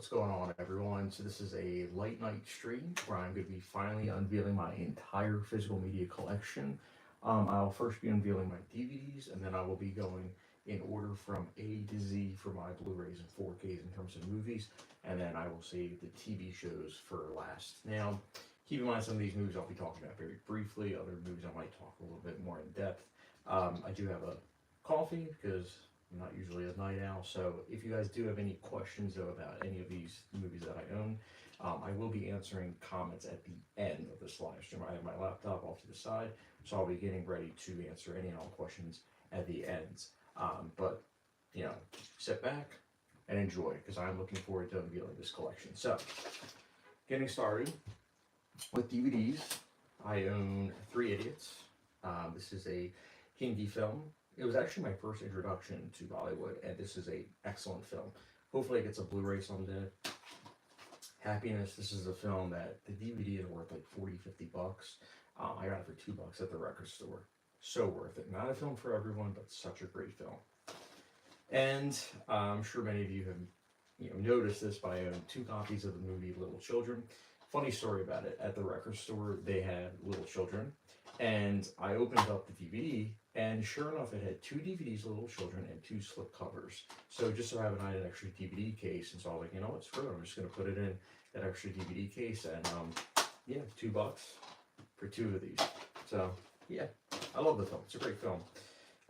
What's going on, everyone? So this is a late night stream where I'm going to be finally unveiling my entire physical media collection. I'll first be unveiling my DVDs, and then I will be going in order from A to Z for my Blu-rays and 4Ks in terms of movies, and then I will save the TV shows for last. Now, keep in mind some of these movies I'll be talking about very briefly. Other movies I might talk a little bit more in depth. I do have a coffee because I'm not usually a night owl, so if you guys do have any questions though about any of these movies that I own, I will be answering comments at the end of this live stream. I have my laptop off to the side, so I'll be getting ready to answer any and all questions at the end. But, you know, sit back and enjoy, because I'm looking forward to unveiling this collection. So, getting started with DVDs, I own Three Idiots. This is a Hindi film. It was actually my first introduction to Bollywood, and this is an excellent film. Hopefully it gets a Blu-ray someday. Happiness, this is a film that the DVD is worth like 40, 50 bucks. I got it for $2 at the record store. So worth it. Not a film for everyone, but such a great film. And I'm sure many of you have noticed this, but I own 2 copies of the movie Little Children. Funny story about it, at the record store they had Little Children, and I opened up the DVD, and sure enough it had 2 DVDs, Little Children, and 2 slip covers. So just so happened I had an extra DVD case, and so I was like, you know what, screw it, I'm just going to put it in that extra DVD case, and yeah, $2 for 2 of these. So yeah, I love the film, it's a great film.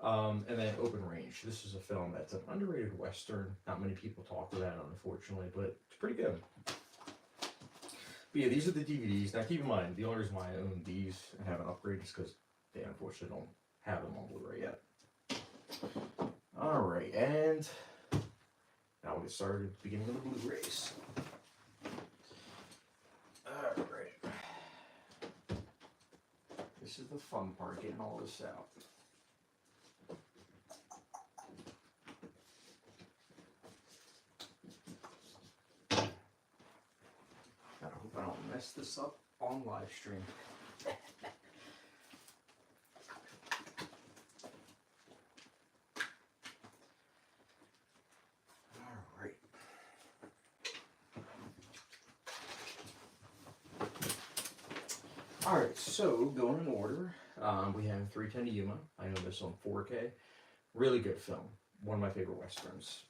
And then Open Range, this is a film that's an underrated Western, not many people talk about it unfortunately, but it's pretty good. But yeah, these are the DVDs. Now keep in mind, the only reason why I own these and haven't upgraded is because they unfortunately don't have them on Blu-ray yet. Alright, and now we'll get started at the beginning of the Blu-rays. Alright. This is the fun part, getting all this out. I don't mess this up on live stream. Alright. Alright, so going in order, we have 310 to Yuma. I own this on 4K. Really good film. One of my favorite Westerns.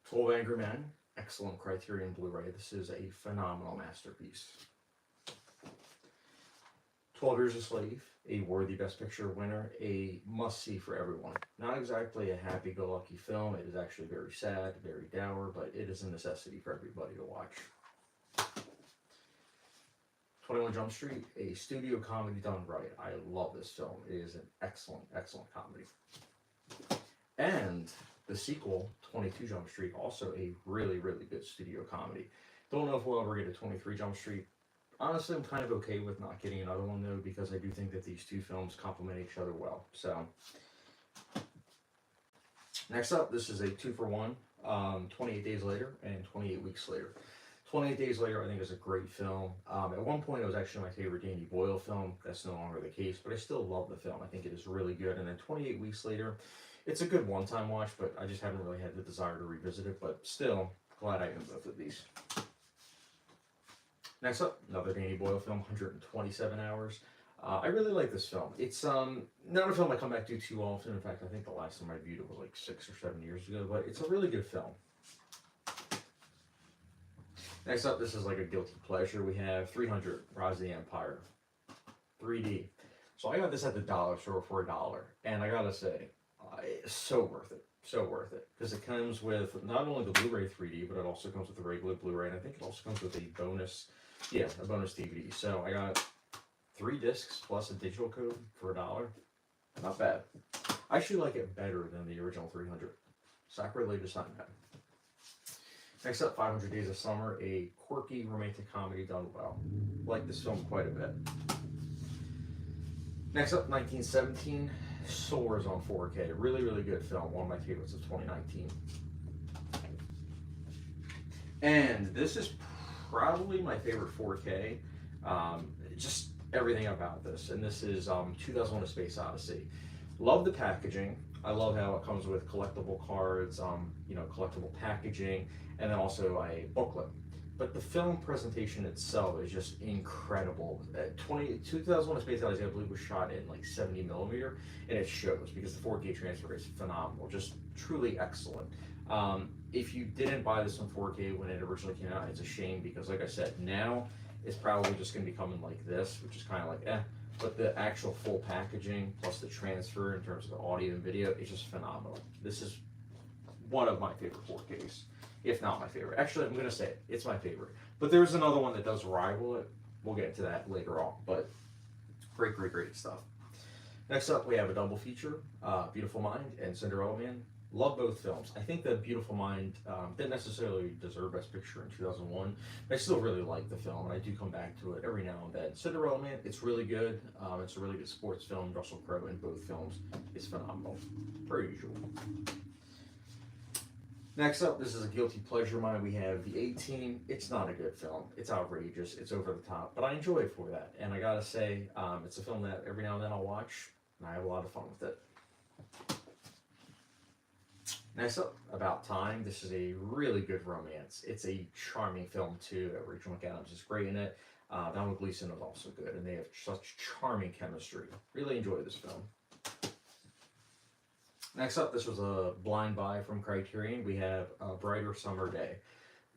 12 Angry Men. Excellent Criterion Blu-ray. This is a phenomenal masterpiece. 12 Years a Slave, a worthy Best Picture winner, a must-see for everyone. Not exactly a happy-go-lucky film. It is actually very sad, very dour, but it is a necessity for everybody to watch. 21 Jump Street, a studio comedy done right. I love this film. It is an excellent, excellent comedy. And the sequel, 22 Jump Street, also a really, really good studio comedy. Don't know if we'll ever get a 23 Jump Street. Honestly, I'm kind of okay with not getting another one, though, because I do think that these 2 films complement each other well. So, next up, this is a 2-for-1, 28 Days Later and 28 Weeks Later. 28 Days Later, I think, is a great film. At one point, it was actually my favorite Danny Boyle film. That's no longer the case, but I still love the film. I think it is really good. And then 28 Weeks Later, it's a good one-time watch, but I just haven't really had the desire to revisit it, but still, glad I own both of these. Next up, another Danny Boyle film, 127 Hours. I really like this film. It's not a film I come back to too often. In fact, I think the last time I viewed it was like 6 or 7 years ago, but it's a really good film. Next up, this is like a guilty pleasure. We have 300, Rise of the Empire, 3D. So I got this at the dollar store for $1, and I gotta say, it's so worth it. So worth it. Because it comes with not only the Blu-ray 3D, but it also comes with the regular Blu-ray. And I think it also comes with a bonus, a bonus DVD. So I got 3 discs plus a digital code for $1. Not bad. I actually like it better than the original 300. Sacrilegious, not bad. Next up, 500 Days of Summer, a quirky romantic comedy done well. Like this film quite a bit. Next up, 1917. Soars on 4K. Really, really good film. One of my favorites of 2019. And this is probably my favorite 4K. Just everything about this. And this is 2001: A Space Odyssey. Love the packaging. I love how it comes with collectible cards, collectible packaging, and then also a booklet. But the film presentation itself is just incredible. 2001: A Space Odyssey, I believe, was shot in like 70 millimeter, and it shows because the 4K transfer is phenomenal, just truly excellent. If you didn't buy this in 4K when it originally came out, it's a shame because, like I said, now it's probably just going to be coming like this, which is kind of like eh. But the actual full packaging plus the transfer in terms of the audio and video is just phenomenal. This is one of my favorite 4Ks, if not my favorite. Actually, I'm going to say it, it's my favorite. But there's another one that does rival it. We'll get into that later on. But great, great, great stuff. Next up, we have a double feature, Beautiful Mind and Cinderella Man. Love both films. I think that Beautiful Mind didn't necessarily deserve Best Picture in 2001, but I still really like the film, and I do come back to it every now and then. Cinderella Man, it's really good. It's a really good sports film. Russell Crowe in both films is phenomenal, per usual. Next up, this is a guilty pleasure of mine. We have The A-Team. It's not a good film. It's outrageous. It's over the top, but I enjoy it for that. And I gotta say, it's a film that every now and then I'll watch, and I have a lot of fun with it. Next up, About Time. This is a really good romance. It's a charming film too. Rachel McAdams is great in it. Donald Gleason is also good, and they have such charming chemistry. Really enjoy this film. Next up, this was a blind buy from Criterion. We have A Brighter Summer Day.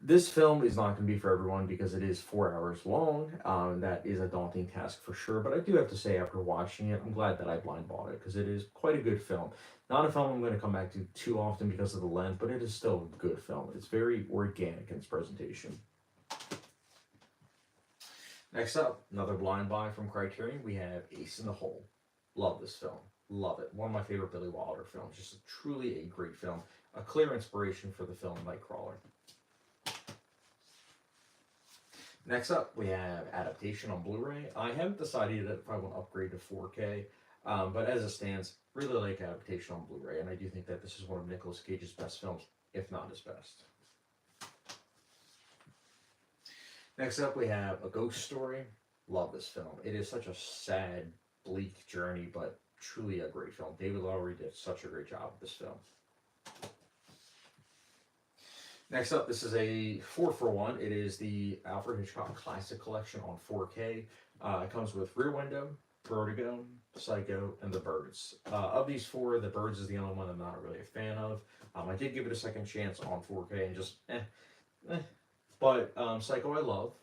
This film is not going to be for everyone because it is 4 hours long. That is a daunting task for sure, but I do have to say after watching it, I'm glad that I blind bought it because it is quite a good film. Not a film I'm going to come back to too often because of the length, but it is still a good film. It's very organic in its presentation. Next up, another blind buy from Criterion. We have Ace in the Hole. Love this film. Love it. One of my favorite Billy Wilder films. Just truly a great film. A clear inspiration for the film Nightcrawler. Next up, we have Adaptation on Blu-ray. I haven't decided if I want to upgrade to 4K, but as it stands, really like Adaptation on Blu-ray, and I do think that this is one of Nicolas Cage's best films, if not his best. Next up, we have A Ghost Story. Love this film. It is such a sad, bleak journey, but truly a great film. David Lowery did such a great job with this film. Next up, this is a 4-for-1. It is the Alfred Hitchcock Classic Collection on 4K. It comes with Rear Window, Vertigo, Psycho, and The Birds. Of these four, The Birds is the only one I'm not really a fan of. I did give it a second chance on 4K and just But Psycho I love.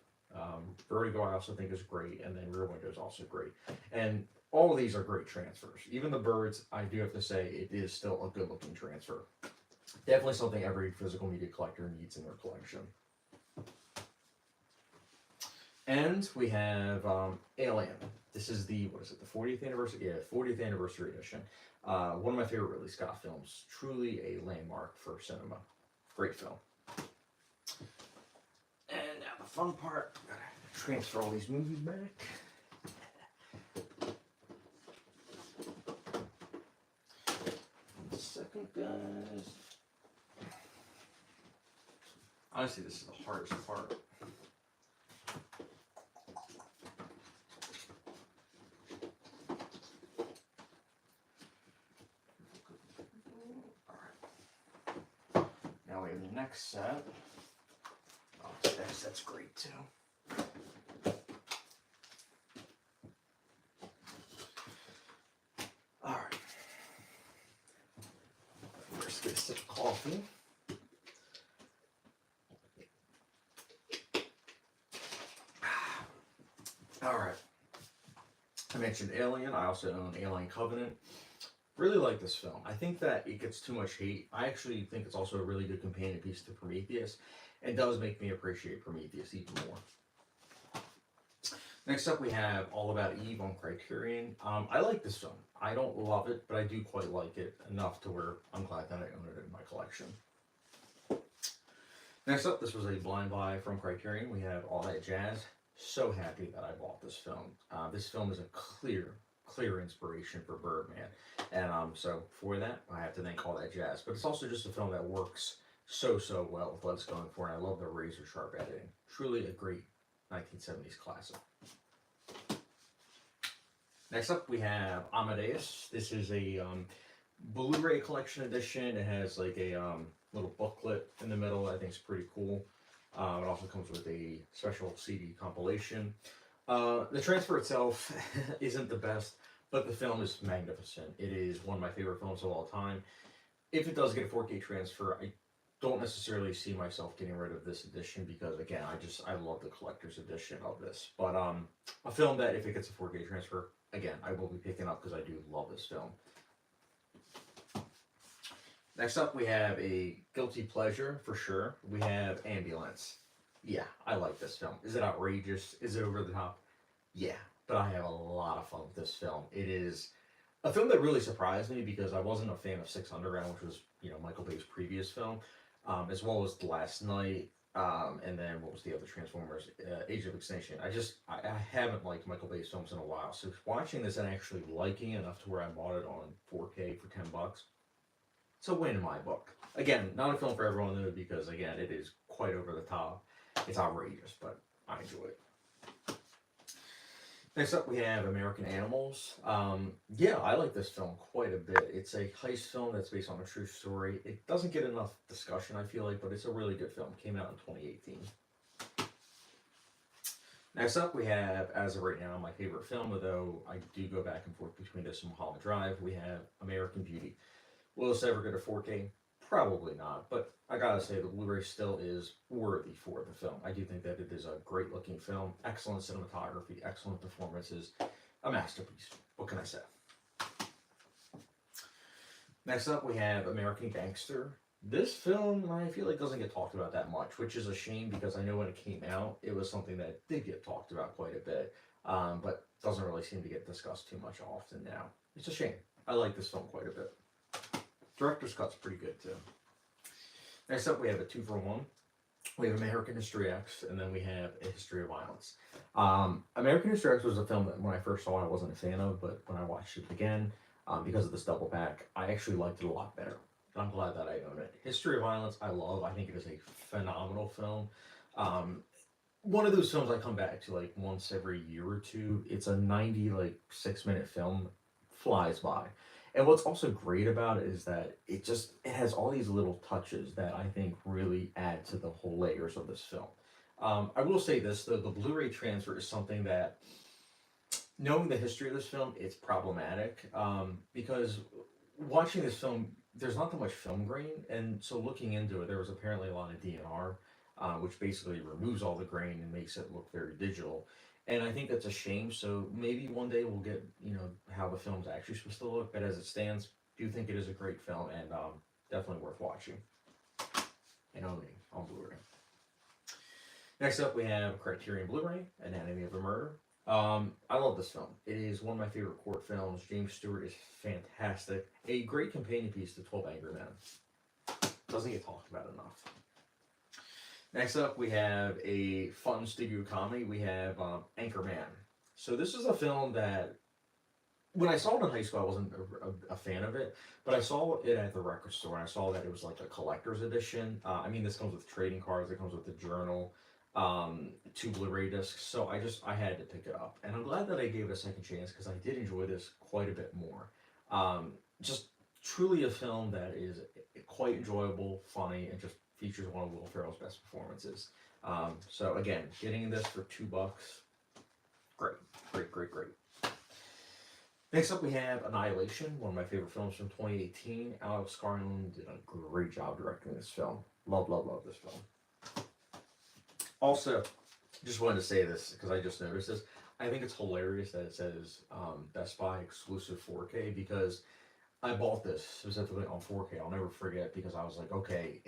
Vertigo I also think is great, and then Rear Window is also great. And all of these are great transfers. Even The Birds, I do have to say, it is still a good-looking transfer. Definitely something every physical media collector needs in their collection. And we have Alien. This is the, what is it, the 40th anniversary? Yeah, 40th anniversary edition. One of my favorite Ridley Scott films. Truly a landmark for cinema. Great film. And now the fun part, gotta transfer all these movies back. One second, guys. Honestly, this is the hardest part. Alright. Now we have the next set. Oh, this next set's great too. Alright. First, get a sip of coffee. Alright. I mentioned Alien. I also own Alien Covenant. Really like this film. I think that it gets too much hate. I actually think it's also a really good companion piece to Prometheus. And does make me appreciate Prometheus even more. Next up we have All About Eve on Criterion. I like this film. I don't love it, but I do quite like it enough to where I'm glad that I own it in my collection. Next up, this was a blind buy from Criterion. We have All That Jazz. So happy that I bought this film. This film is a clear inspiration for Birdman. And so for that, I have to thank All That Jazz. But it's also just a film that works so well with what it's going for. And I love the razor sharp editing. Truly a great 1970s classic. Next up, we have Amadeus. This is a Blu-ray collection edition. It has like a little booklet in the middle. I think it's pretty cool. It also comes with a special CD compilation. The transfer itself isn't the best, but the film is magnificent. It is one of my favorite films of all time. If it does get a 4K transfer, I don't necessarily see myself getting rid of this edition because again, I love the collector's edition of this. But a film that if it gets a 4K transfer, again, I will be picking up because I do love this film. Next up, we have a guilty pleasure for sure. We have Ambulance. Yeah, I like this film. Is it outrageous? Is it over the top? Yeah, but I have a lot of fun with this film. It is a film that really surprised me because I wasn't a fan of Six Underground, which was Michael Bay's previous film, as well as The Last Night, and then what was the other Transformers, Age of Extinction. I haven't liked Michael Bay's films in a while, so watching this and actually liking it enough to where I bought it on 4K for $10. It's a win in my book. Again, not a film for everyone though, because again, it is quite over the top. It's outrageous, but I enjoy it. Next up, we have American Animals. Yeah, I like this film quite a bit. It's a heist film that's based on a true story. It doesn't get enough discussion, I feel like, but it's a really good film. It came out in 2018. Next up, we have, as of right now, my favorite film, although I do go back and forth between this and Mulholland Drive, we have American Beauty. Will this ever go to 4K? Probably not, but I gotta say the Blu-ray still is worthy for the film. I do think that it is a great looking film, excellent cinematography, excellent performances, a masterpiece. What can I say? Next up, we have American Gangster. This film, I feel like, doesn't get talked about that much, which is a shame because I know when it came out, it was something that did get talked about quite a bit, but doesn't really seem to get discussed too much often now. It's a shame. I like this film quite a bit. Director's cut's pretty good too. Next up, we have a 2-for-1. We have American History X, and then we have A History of Violence. American History X was a film that when I first saw it, I wasn't a fan of, but when I watched it again, because of this double pack, I actually liked it a lot better. I'm glad that I own it. History of Violence, I love. I think it is a phenomenal film. One of those films I come back to like once every year or two. It's a 96-minute film, flies by. And what's also great about it is that it has all these little touches that I think really add to the whole layers of this film. I will say this though, the Blu-ray transfer is something that, knowing the history of this film, it's problematic because watching this film, there's not that much film grain, and so looking into it, there was apparently a lot of DNR, which basically removes all the grain and makes it look very digital. And I think that's a shame. So maybe one day we'll get, how the film's actually supposed to look. But as it stands, I do think it is a great film and definitely worth watching and owning on Blu-ray. Next up, we have Criterion Blu-ray, Anatomy of a Murder. I love this film. It is one of my favorite court films. James Stewart is fantastic. A great companion piece to 12 Angry Men. Doesn't get talked about enough. Next up, we have a fun studio comedy. We have Anchorman. So this is a film that, when I saw it in high school, I wasn't a fan of it, but I saw it at the record store, and I saw that it was like a collector's edition. This comes with trading cards. It comes with the journal, 2 Blu-ray discs. So I had to pick it up, and I'm glad that I gave it a second chance because I did enjoy this quite a bit more. Just truly a film that is quite enjoyable, funny, and just features one of Will Ferrell's best performances. So again, getting this for $2, great. Next up, we have Annihilation, one of my favorite films from 2018. Alex Garland did a great job directing this film. Love this film. Also, just wanted to say this because I just noticed this. I think it's hilarious that it says Best Buy exclusive 4K because I bought this specifically on 4K. I'll never forget because I was like, okay,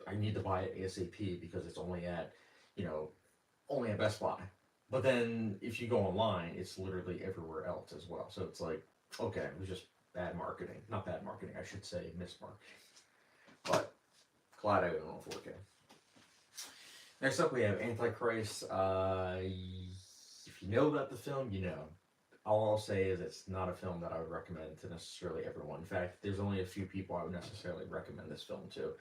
I need to buy it ASAP because it's only at Best Buy. But then if you go online, it's literally everywhere else as well. So it's like, okay, it was just bad marketing. Not bad marketing, I should say mismarketing. But glad I own it on 4K. Next up, we have Antichrist. If you know about the film, you know. All I'll say is it's not a film that I would recommend to necessarily everyone. In fact, there's only a few people I would necessarily recommend this film to.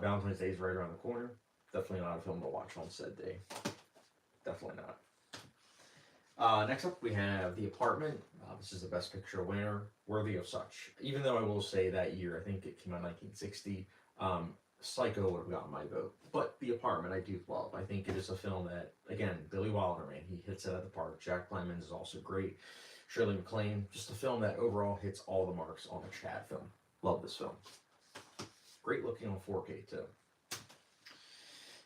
Valentine's Day is right around the corner. Definitely not a film to watch on said day. Definitely not. Next up, we have The Apartment. This is the Best Picture winner, worthy of such. Even though I will say that year, I think it came out in 1960, Psycho would have gotten my vote. But The Apartment, I do love. I think it is a film that, again, Billy Wilder, man, he hits it at the park. Jack Lemmon is also great. Shirley MacLaine, just a film that overall hits all the marks on a Chad film. Love this film. Great looking on 4K, too.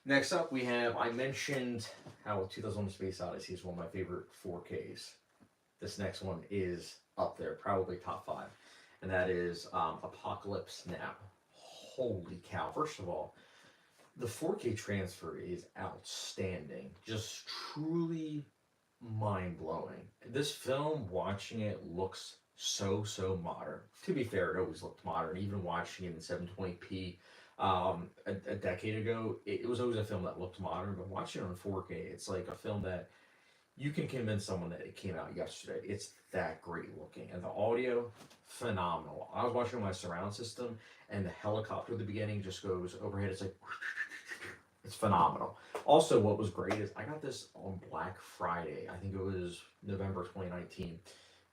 Next up, we have, I mentioned how 2001: Space Odyssey is one of my favorite 4Ks. This next one is up there, probably top 5. And that is Apocalypse Now. Holy cow. First of all, the 4K transfer is outstanding. Just truly mind-blowing. This film, watching it, looks so modern. To be fair, it always looked modern. Even watching it in 720p a decade ago, it was always a film that looked modern. But watching it on 4K, it's like a film that you can convince someone that it came out yesterday. It's that great looking. And the audio, phenomenal. I was watching my surround system, and the helicopter at the beginning just goes overhead. It's like, it's phenomenal. Also, what was great is I got this on Black Friday. I think it was November 2019.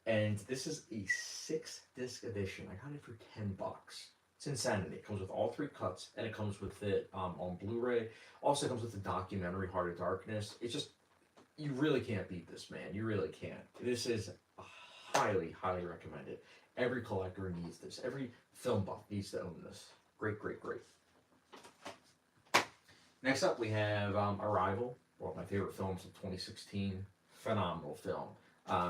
And this is a 6-disc edition. I got it for $10. It's insanity. It comes with all 3 cuts, and it comes with it on Blu-ray. Also comes with the documentary Heart of Darkness. It's just, you really can't beat this, man. You really can't. This is highly recommended. Every collector needs this. Every film buff needs to own this. Great. Next up, we have Arrival, one of my favorite films of 2016. Phenomenal film.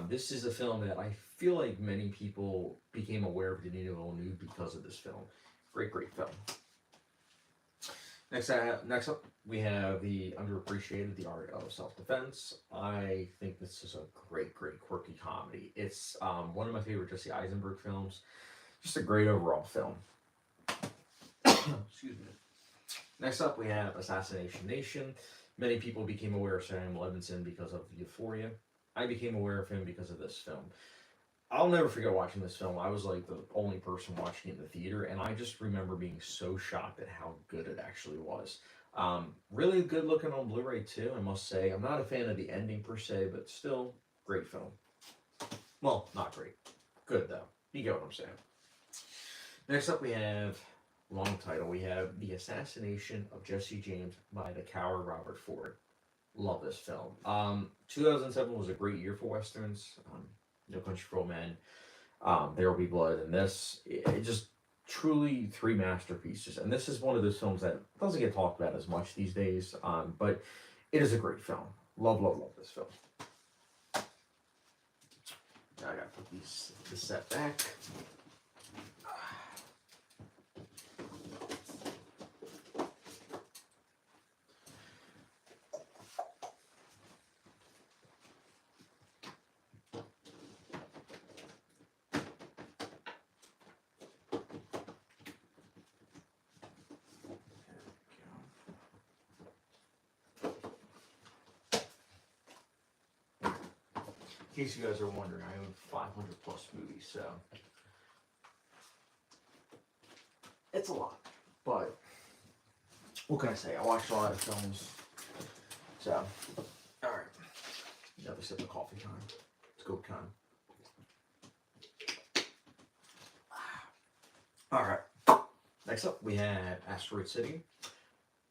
This is a film that I feel like many people became aware of Denis Villeneuve because of this film. Great film. Next up, we have the underappreciated The Art of Self-Defense. I think this is a great quirky comedy. It's one of my favorite Jesse Eisenberg films. Just a great overall film. Excuse me. Next up, we have Assassination Nation. Many people became aware of Samuel Levinson because of Euphoria. I became aware of him because of this film. I'll never forget watching this film. I was like the only person watching it in the theater, and I just remember being so shocked at how good it actually was. Really good looking on Blu-ray too, I must say. I'm not a fan of the ending per se, but still, great film. Well, not great. Good though. You get what I'm saying. Next up, we have, long title, we have The Assassination of Jesse James by the Coward Robert Ford. Love this film. 2007 was a great year for Westerns. No Country for Old Men, There Will Be Blood, and this. It just truly 3 masterpieces. And this is one of those films that doesn't get talked about as much these days, but it is a great film. Love this film. Now I gotta put this set back. In case you guys are wondering, I own 500 plus movies, so it's a lot. But what can I say? I watched a lot of films. So, all right, another sip of coffee time. Let's go time. All right. Next up, we have Asteroid City.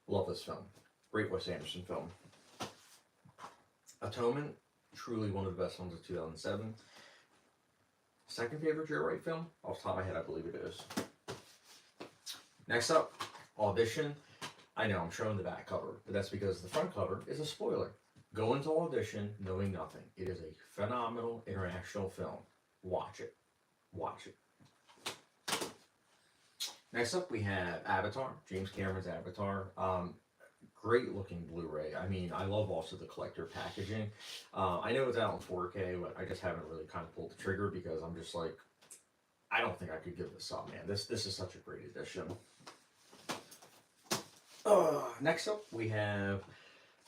Love this film. Great Wes Anderson film. Atonement. Truly one of the best films of 2007. Second favorite Joe Wright film? Off the top of my head, I believe it is. Next up, Audition. I know I'm showing the back cover, but that's because the front cover is a spoiler. Go into Audition knowing nothing. It is a phenomenal international film. Watch it. Watch it. Next up, we have Avatar. James Cameron's Avatar. Great looking Blu-ray. I mean, I love also the collector packaging. I know it's out in 4K, but I just haven't really kind of pulled the trigger because I'm just like, I don't think I could give this up, man. This is such a great edition. Next up, we have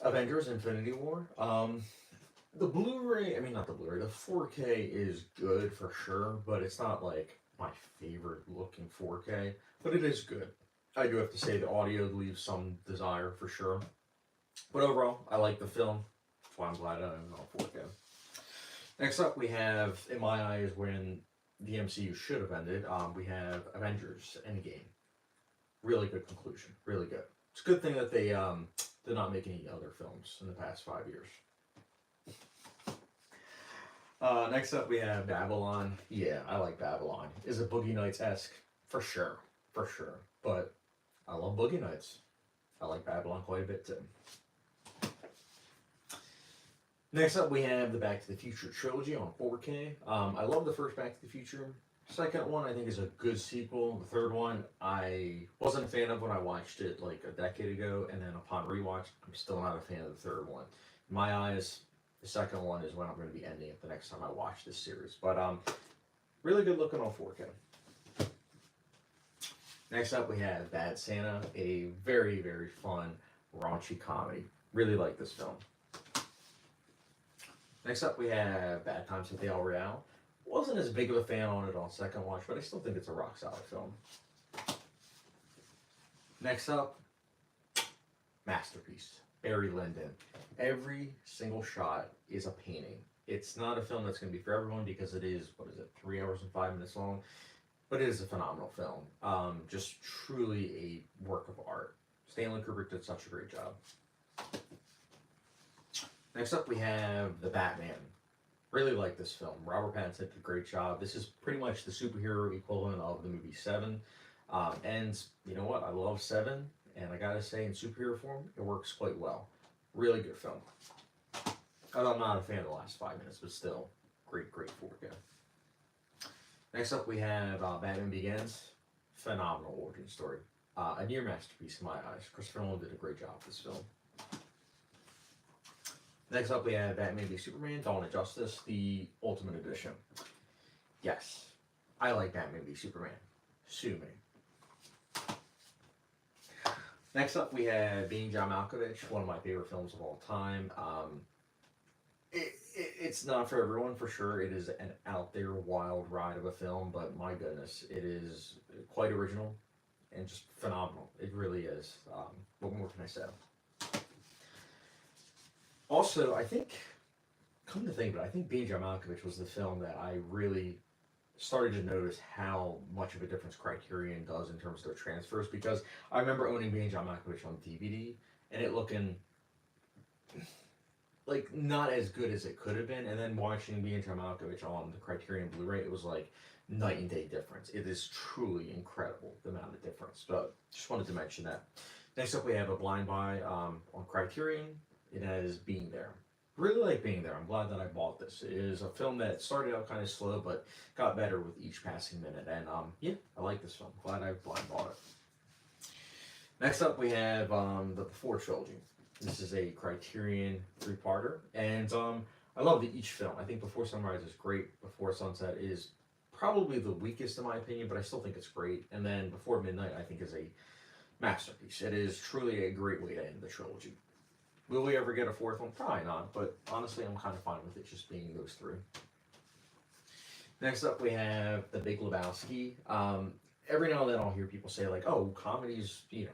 Avengers: Infinity War. The Blu-ray, I mean, not the Blu-ray, the 4K is good for sure, but it's not like my favorite looking 4K, but it is good. I do have to say the audio leaves some desire for sure. But overall, I like the film. That's why I'm glad I own it on 4K. Next up, we have, in my eyes, when the MCU should have ended, we have Avengers Endgame. Really good conclusion. Really good. It's a good thing that they did not make any other films in the past 5 years. Next up, we have Babylon. Yeah, I like Babylon. Is it Boogie Nights-esque? For sure. For sure. But I love Boogie Nights. I like Babylon quite a bit, too. Next up, we have the Back to the Future trilogy on 4K. I love the first Back to the Future. Second one, I think, is a good sequel. The third one, I wasn't a fan of when I watched it like a decade ago, and then upon rewatch, I'm still not a fan of the third one. In my eyes, the second one is when I'm going to be ending it the next time I watch this series. But really good looking on 4K. Next up, we have Bad Santa, a very, very fun, raunchy comedy. Really like this film. Next up, we have Bad Times at the El Royale. Wasn't as big of a fan on it on second watch, but I still think it's a rock solid film. Next up, masterpiece, Barry Lyndon. Every single shot is a painting. It's not a film that's going to be for everyone because it is, 3 hours and 5 minutes long, but it is a phenomenal film. Just truly a work of art. Stanley Kubrick did such a great job. Next up, we have The Batman. Really like this film. Robert Pattinson did a great job. This is pretty much the superhero equivalent of the movie Seven. And you know what? I love Seven, and I gotta say, in superhero form, it works quite well. Really good film. Although I'm not a fan of the last 5 minutes, but still, great 4K. Next up, we have Batman Begins. Phenomenal origin story. A near masterpiece in my eyes. Christopher Nolan did a great job with this film. Next up, we have Batman v Superman, Dawn of Justice, the Ultimate Edition. Yes, I like Batman v Superman. Sue me. Next up, we have Being John Malkovich, one of my favorite films of all time. It's not for everyone, for sure. It is an out there, wild ride of a film, but my goodness, it is quite original and just phenomenal. It really is. What more can I say? Also, I think, come to think of it, I think Being John Malkovich was the film that I really started to notice how much of a difference Criterion does in terms of their transfers, because I remember owning Being John Malkovich on DVD and it looking like not as good as it could have been, and then watching Being John Malkovich on the Criterion Blu-ray, it was like night and day difference. It is truly incredible, the amount of difference, but just wanted to mention that. Next up, we have A Blind Buy on Criterion. It has Being There. Really like Being There. I'm glad that I bought this. It is a film that started out kind of slow, but got better with each passing minute. And yeah, I like this film. Glad I blind bought it. Next up, we have the Before trilogy. This is a Criterion three-parter, and I love each film. I think Before Sunrise is great. Before Sunset is probably the weakest in my opinion, but I still think it's great. And then Before Midnight, I think, is a masterpiece. It is truly a great way to end the trilogy. Will we ever get a fourth one? Probably not, but honestly, I'm kind of fine with it just being those three. Next up, we have The Big Lebowski. Every now and then I'll hear people say, like, oh, comedies, you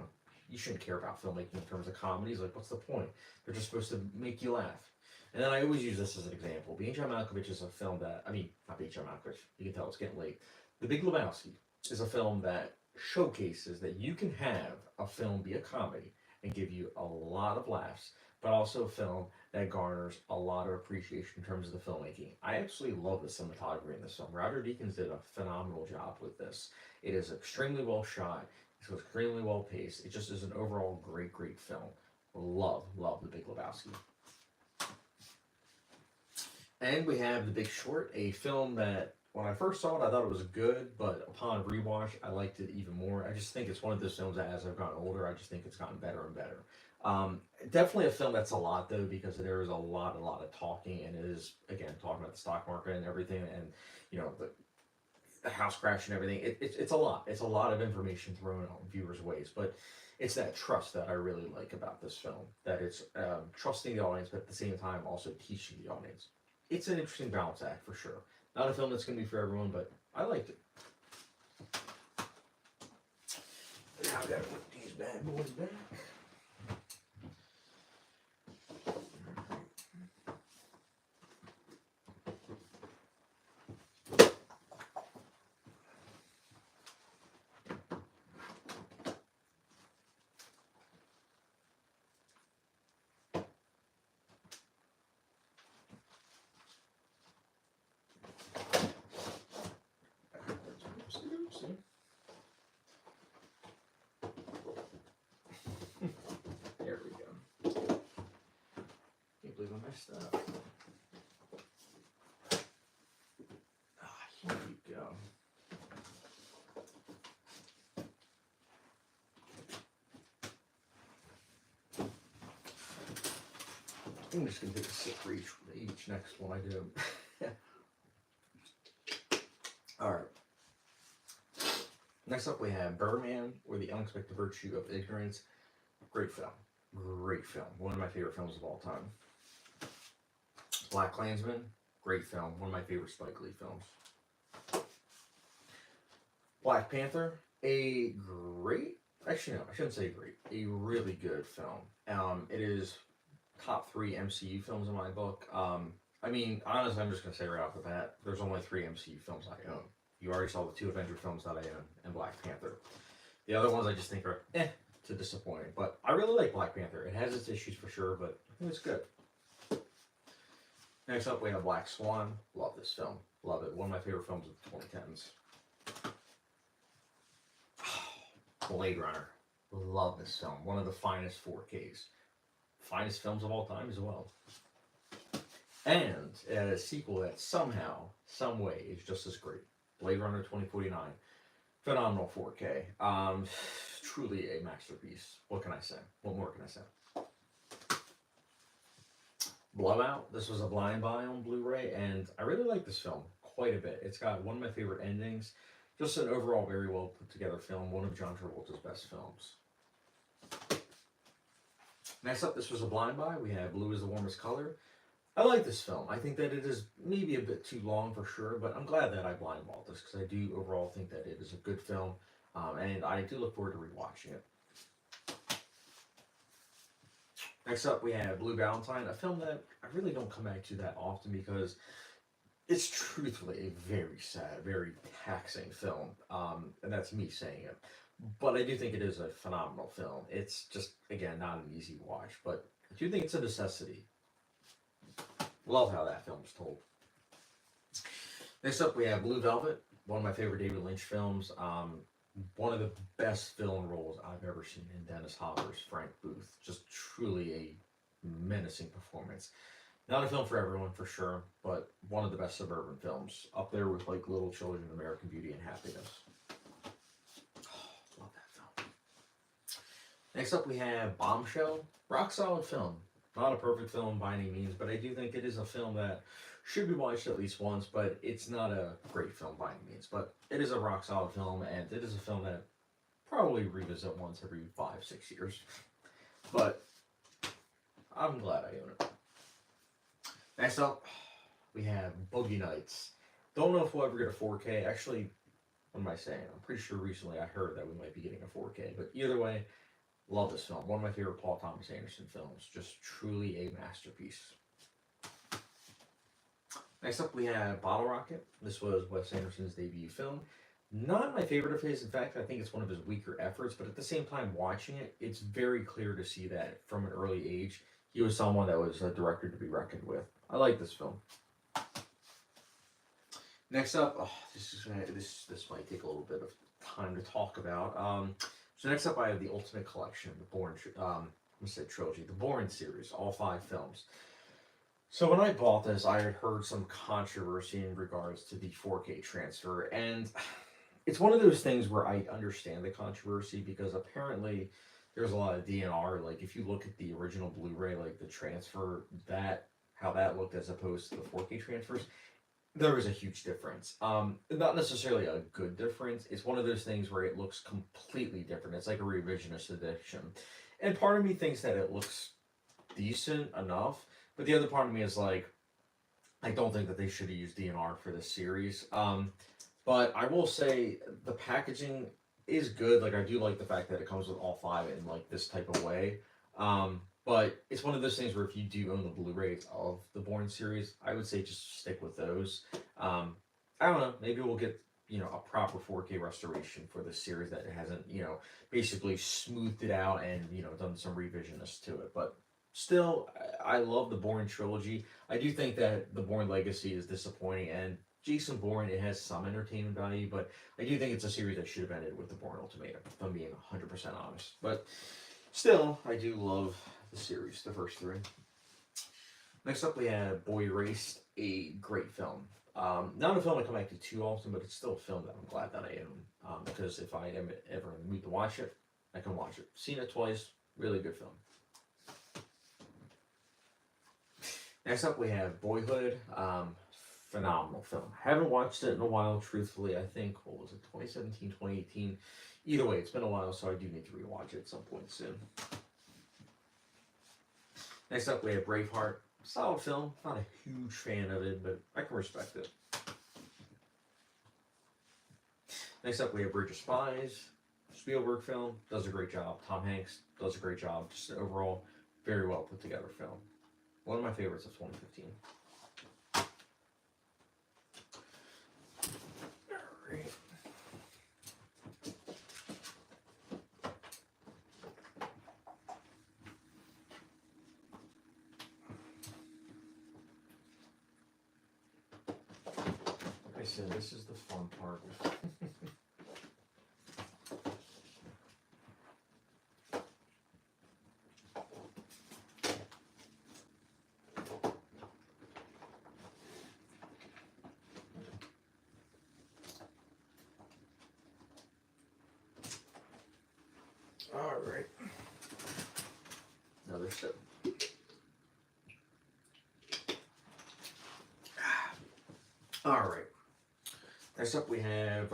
shouldn't care about filmmaking in terms of comedies. Like, what's the point? They're just supposed to make you laugh. And then I always use this as an example. Being John Malkovich is a film that, not Being John Malkovich, you can tell it's getting late. The Big Lebowski is a film that showcases that you can have a film be a comedy and give you a lot of laughs, but also a film that garners a lot of appreciation in terms of the filmmaking. I absolutely love the cinematography in this film. Roger Deakins did a phenomenal job with this. It is extremely well shot. It's extremely well paced. It just is an overall great film. Love The Big Lebowski. And we have The Big Short, a film that when I first saw it, I thought it was good, but upon rewatch, I liked it even more. I just think it's one of those films that as I've gotten older, I just think it's gotten better and better. Definitely a film that's a lot, though, because there is a lot of talking, and it is, again, talking about the stock market and everything, and, the house crash and everything. It's a lot. It's a lot of information thrown on viewers' ways, but it's that trust that I really like about this film, that it's trusting the audience, but at the same time also teaching the audience. It's an interesting balance act, for sure. Not a film that's going to be for everyone, but I liked it. Now I gotta put these bad boys back. my stuff. Here we go. I'm just going to take a sip for each next one I do. Alright. Next up we have Birdman, or The Unexpected Virtue of Ignorance. Great film. Great film. One of my favorite films of all time. Black Klansman. Great film. One of my favorite Spike Lee films. Black Panther. A great... Actually, no, I shouldn't say great. A really good film. It is top 3 MCU films in my book. I mean, honestly, I'm just going to say right off the bat, there's only 3 MCU films I own. You already saw the 2 Avenger films that I own and Black Panther. The other ones I just think are to disappointing. But I really like Black Panther. It has its issues for sure, but I think it's good. Next up, we have Black Swan. Love this film. Love it. One of my favorite films of the 2010s. Blade Runner. Love this film. One of the finest 4Ks. Finest films of all time as well. And a sequel that somehow, some way, is just as great. Blade Runner 2049. Phenomenal 4K. Truly a masterpiece. What can I say? What more can I say? Blowout. This was a blind buy on Blu-ray, and I really like this film quite a bit. It's got one of my favorite endings. Just an overall very well put together film. One of John Travolta's best films. Next up, this was a blind buy. We have Blue is the Warmest Color. I like this film. I think that it is maybe a bit too long for sure, but I'm glad that I blind bought this because I do overall think that it is a good film, and I do look forward to rewatching it. Next up, we have Blue Valentine, a film that I really don't come back to that often because it's truthfully a very sad, very taxing film, and that's me saying it. But I do think it is a phenomenal film. It's just, again, not an easy watch, but I do think it's a necessity. Love how that film is told. Next up, we have Blue Velvet, one of my favorite David Lynch films. One of the best villain roles I've ever seen in Dennis Hopper's Frank Booth. Just truly a menacing performance. Not a film for everyone, for sure, but one of the best suburban films. Up there with, like, Little Children, American Beauty, and Happiness. Oh, love that film. Next up, we have Bombshell. Rock solid film. Not a perfect film by any means, but I do think it is a film that should be watched at least once, but it's not a great film by any means. But it is a rock solid film, and it is a film that probably revisit once every 5-6 years. But I'm glad I own it. Next up, we have Boogie Nights. Don't know if we'll ever get a 4K. Actually, what am I saying? I'm pretty sure recently I heard that we might be getting a 4K. But either way, love this film. One of my favorite Paul Thomas Anderson films. Just truly a masterpiece. Next up, we have Bottle Rocket. This was Wes Anderson's debut film. Not my favorite of his. In fact, I think it's one of his weaker efforts. But at the same time, watching it, it's very clear to see that from an early age, he was someone that was a director to be reckoned with. I like this film. Next up, this might take a little bit of time to talk about. So next up, I have the Ultimate Collection, the Bourne, trilogy, the Bourne series, all 5 films. So when I bought this, I had heard some controversy in regards to the 4K transfer, and it's one of those things where I understand the controversy because apparently there's a lot of DNR. Like if you look at the original Blu-ray, like the transfer, how that looked as opposed to the 4K transfers, there was a huge difference. Not necessarily a good difference. It's one of those things where it looks completely different. It's like a revisionist edition. And part of me thinks that it looks decent enough, but the other part of me is like, I don't think that they should have used DNR for this series. But I will say the packaging is good. Like I do like the fact that it comes with all 5 in like this type of way. But it's one of those things where if you do own the Blu-rays of the Bourne series, I would say just stick with those. I don't know. Maybe we'll get, a proper 4K restoration for this series that it hasn't, basically smoothed it out and, done some revisionists to it. But still, I love the Bourne trilogy. I do think that the Bourne Legacy is disappointing, and Jason Bourne, it has some entertainment value, but I do think it's a series that should have ended with the Bourne Ultimatum, if I'm being 100% honest. But still, I do love the series, the first 3. Next up, we have Boy Erased, a great film. Not a film I come back to too often, but it's still a film that I'm glad that I own. Because if I am ever in the mood to watch it, I can watch it. Seen it twice, really good film. Next up, we have Boyhood. Phenomenal film. Haven't watched it in a while, truthfully. I think, what was it, 2017, 2018? Either way, it's been a while, so I do need to rewatch it at some point soon. Next up, we have Braveheart. Solid film. Not a huge fan of it, but I can respect it. Next up, we have Bridge of Spies. Spielberg film. Does a great job. Tom Hanks does a great job. Just an overall, very well put together film. One of my favorites of 2015. Alright. Like I said, this is the fun part. Alright. Another sip. Alright. Next up we have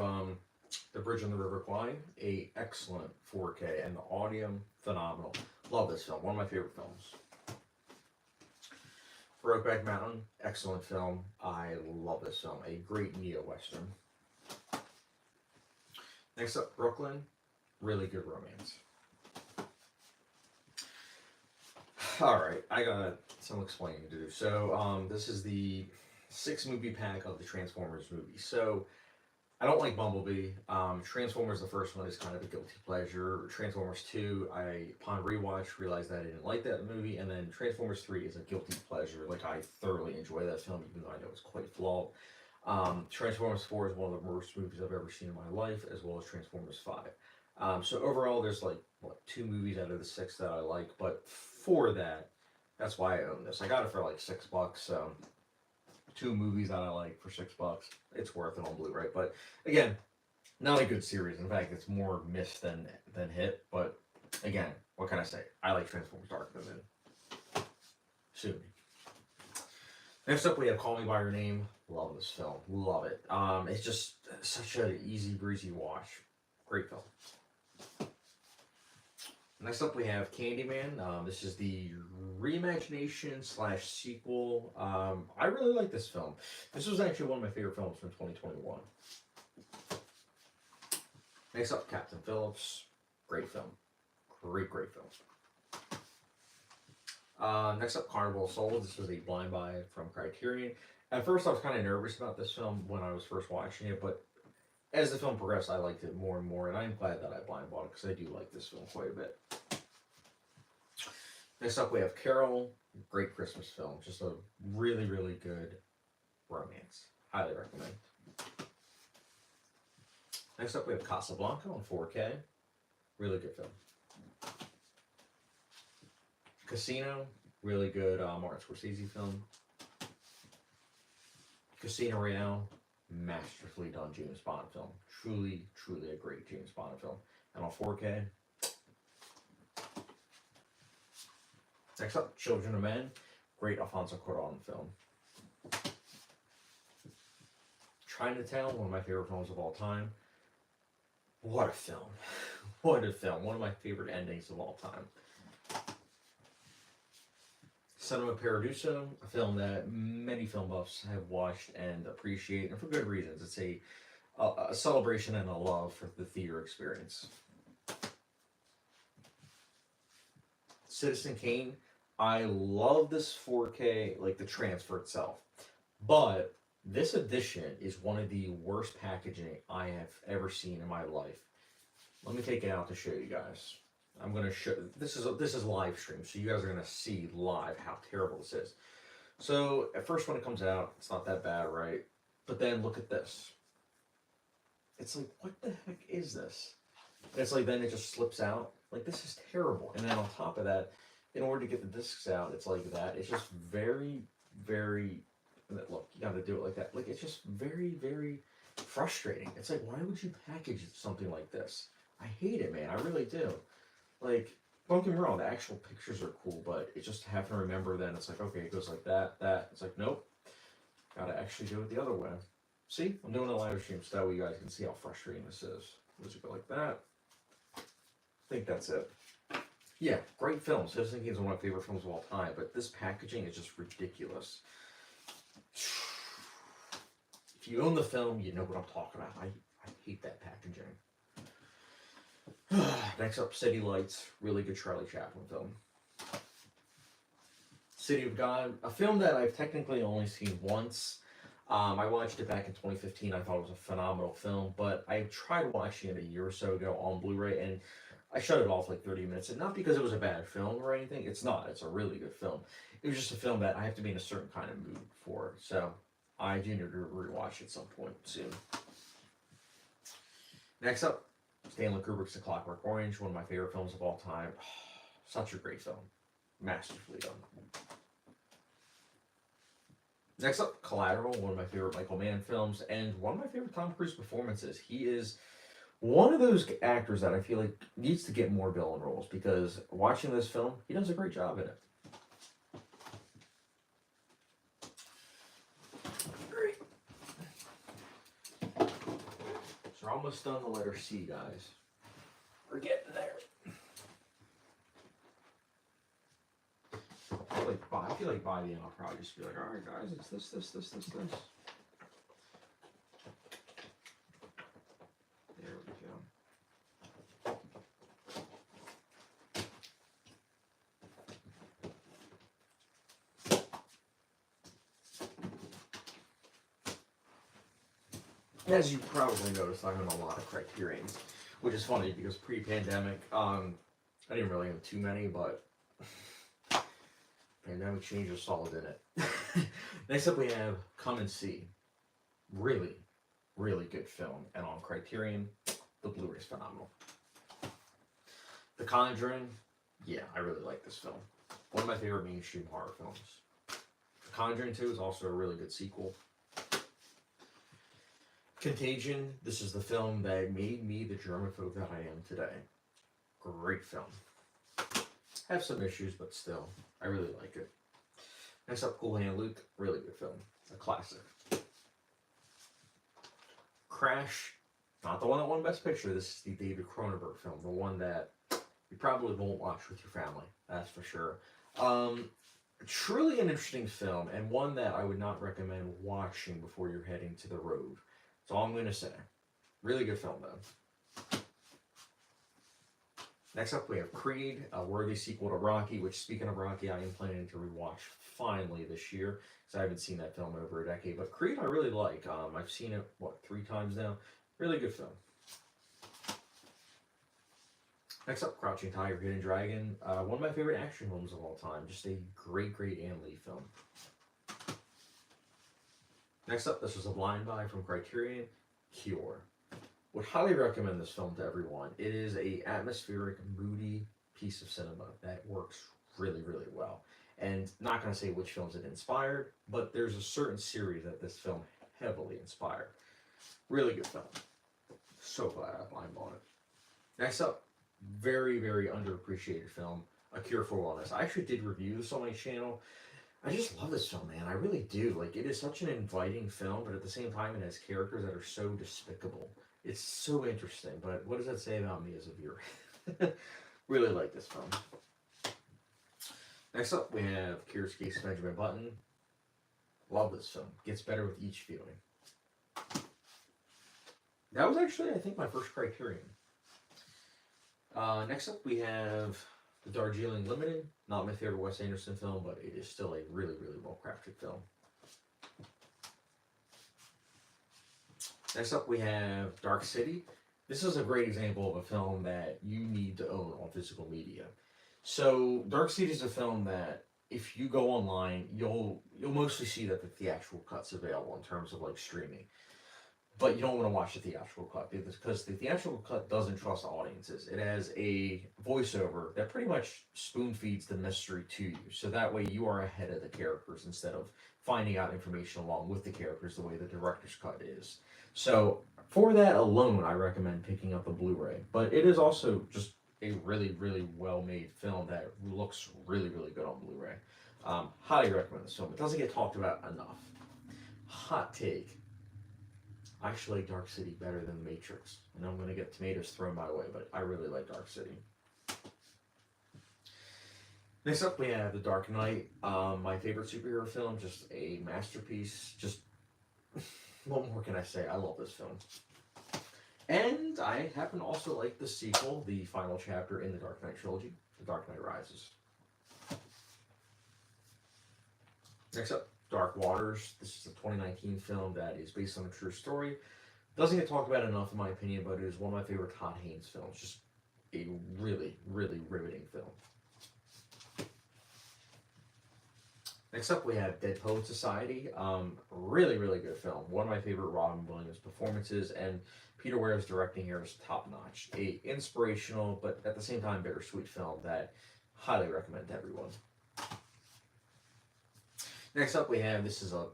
The Bridge on the River Kwai, a excellent 4K, and the audio, phenomenal. Love this film, one of my favorite films. Brokeback Mountain, excellent film. I love this film, a great neo-western. Next up, Brooklyn, really good romance. Alright, I got some explaining to do. So, this is the 6-movie pack of the Transformers movies. So, I don't like Bumblebee. Transformers, the first one, is kind of a guilty pleasure. Transformers 2, upon rewatch, realized that I didn't like that movie. And then Transformers 3 is a guilty pleasure. Like, I thoroughly enjoy that film, even though I know it's quite flawed. Transformers 4 is one of the worst movies I've ever seen in my life, as well as Transformers 5. So overall, there's like, what, 2 movies out of the 6 that I like. But for that, that's why I own this. I got it for like $6, so 2 movies that I like for $6. It's worth it on Blu-ray. But again, not a good series. In fact, it's more miss than hit. But again, what can I say? I like Transformers Dark of the Moon. Soon. Next up, we have Call Me By Your Name. Love this film. Love it. It's just such an easy breezy watch. Great film. Next up, we have Candyman. This is the reimagination / sequel. I really like this film. This was actually one of my favorite films from 2021. Next up, Captain Phillips. Great film. Great film. Next up, Carnival of Souls. This was a blind buy from Criterion. At first, I was kind of nervous about this film when I was first watching it, but as the film progressed, I liked it more and more, and I'm glad that I blind bought it because I do like this film quite a bit. Next up, we have Carol. Great Christmas film. Just a really, really good romance. Highly recommend. Next up, we have Casablanca on 4K. Really good film. Casino. Really good Martin Scorsese film. Casino Royale. Masterfully done James Bond film. Truly, truly a great James Bond film. And on 4K. Next up, Children of Men. Great Alfonso Cuarón film. Chinatown, one of my favorite films of all time. What a film. What a film. One of my favorite endings of all time. Cinema Paradiso, a film that many film buffs have watched and appreciate, and for good reasons. It's a celebration and a love for the theater experience. Citizen Kane, I love this 4K, like the transfer itself, but this edition is one of the worst packaging I have ever seen in my life. Let me take it out to show you guys. I'm going to show, this is live stream, so you guys are going to see live how terrible this is. So, at first when it comes out, it's not that bad, right? But then look at this. It's like, what the heck is this? And it's like, then it just slips out. Like, this is terrible. And then on top of that, in order to get the discs out, it's like that. It's just very very, look, you got to do it like that. Like, it's just very, very frustrating. It's like, why would you package something like this? I hate it, man. I really do. Like, don't get me wrong, the actual pictures are cool, but it just have to remember then it's like, okay, it goes like that, that. It's like, nope, gotta actually do it the other way. See, I'm doing a live stream so that way you guys can see how frustrating this is. Does it go like that? I think that's it. Yeah, great film. Citizen Kane is one of my favorite films of all time, but this packaging is just ridiculous. If you own the film, you know what I'm talking about. I hate that packaging. Next up, City Lights. Really good Charlie Chaplin film. City of God. A film that I've technically only seen once. I watched it back in 2015. I thought it was a phenomenal film, but I tried watching it a year or so ago on Blu-ray, and I shut it off like 30 minutes. And not because it was a bad film or anything. It's not. It's a really good film. It was just a film that I have to be in a certain kind of mood for. So I do need to rewatch it at some point soon. Next up, Stanley Kubrick's The Clockwork Orange, one of my favorite films of all time. Such a great film. Masterfully done. Next up, Collateral, one of my favorite Michael Mann films, and one of my favorite Tom Cruise performances. He is one of those actors that I feel like needs to get more villain roles, because watching this film, he does a great job in it. Great. So we're almost done the letter C, guys. We're getting there. I feel like by the end I'll probably just be like, alright guys, it's this. There we go. As you probably noticed, I'm in a lot of Criterions, which is funny because pre-pandemic, I didn't really have too many, but pandemic changes solid in it. Next up we have Come and See. Really, really good film. And on Criterion, the Blu-ray is phenomenal. The Conjuring, yeah, I really like this film. One of my favorite mainstream horror films. The Conjuring 2 is also a really good sequel. Contagion, this is the film that made me the germaphobe that I am today. Great film. Have some issues, but still, I really like it. Next up, Cool Hand Luke, really good film. A classic. Crash, not the one that won Best Picture. This is the David Cronenberg film, the one that you probably won't watch with your family, that's for sure. Truly an interesting film, and one that I would not recommend watching before you're heading to the road. That's all I'm going to say. Really good film, though. Next up, we have Creed, a worthy sequel to Rocky, which, speaking of Rocky, I am planning to rewatch finally this year, because I haven't seen that film in over a decade. But Creed I really like. I've seen it, 3 times now? Really good film. Next up, Crouching Tiger, Hidden Dragon. One of my favorite action films of all time. Just a great, great Ann Lee film. Next up, this was a blind buy from Criterion, Cure. Would highly recommend this film to everyone. It is a atmospheric, moody piece of cinema that works really, really well. And not going to say which films it inspired, but there's a certain series that this film heavily inspired. Really good film. So glad I blind bought it. Next up, very, very underappreciated film, A Cure for Wellness. I actually did review this on my channel. I just love this film, man. I really do. Like, it is such an inviting film, but at the same time, it has characters that are so despicable. It's so interesting, but what does that say about me as a viewer? Really like this film. Next up, we have Curious Case of Benjamin Button. Love this film. Gets better with each viewing. That was actually, I think, my first Criterion. Next up, we have The Darjeeling Limited. Not my favorite Wes Anderson film, but it is still a really, really well-crafted film. Next up, we have Dark City. This is a great example of a film that you need to own on physical media. So, Dark City is a film that, if you go online, you'll mostly see that the theatrical cut's available in terms of, like, streaming. but you don't want to watch the theatrical cut because the theatrical cut doesn't trust audiences. It has a voiceover that pretty much spoon feeds the mystery to you, so that way you are ahead of the characters instead of finding out information along with the characters the way the director's cut is. So for that alone, I recommend picking up a Blu-ray. But it is also just a really, really well-made film that looks really, really good on Blu-ray. Highly recommend this film. It doesn't get talked about enough. Hot take. I actually like Dark City better than The Matrix. And I'm going to get tomatoes thrown my way, but I really like Dark City. Next up, we have The Dark Knight. My favorite superhero film, just a masterpiece. Just, what more can I say? I love this film. And I happen to also like the sequel, the final chapter in the Dark Knight trilogy, The Dark Knight Rises. Next up, Dark Waters. This is a 2019 film that is based on a true story. Doesn't get talked about enough in my opinion, but it is one of my favorite Todd Haynes films. Just a really, really riveting film. Next up, we have Dead Poet Society. Really, really good film. One of my favorite Robin Williams performances, and Peter Weir's directing here is top notch. A inspirational, but at the same time bittersweet film that highly recommend to everyone. Next up, we have, this is a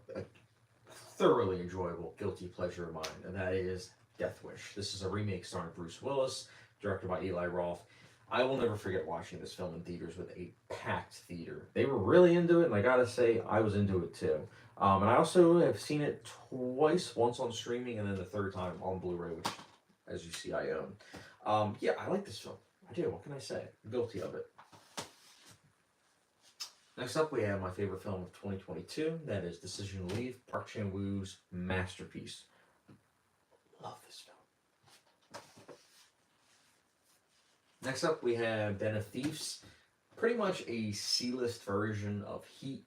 thoroughly enjoyable guilty pleasure of mine, and that is Death Wish. This is a remake starring Bruce Willis, directed by Eli Roth. I will never forget watching this film in theaters with a packed theater. They were really into it, and I gotta say, I was into it too. And I also have seen it twice, once on streaming, and then the third time on Blu-ray, which, as you see, I own. Yeah, I like this film. I do. What can I say? I'm guilty of it. Next up, we have my favorite film of 2022. That is Decision to Leave, Park Chan-wook's masterpiece. Love this film. Next up, we have Den of Thieves. Pretty much a C-list version of Heat.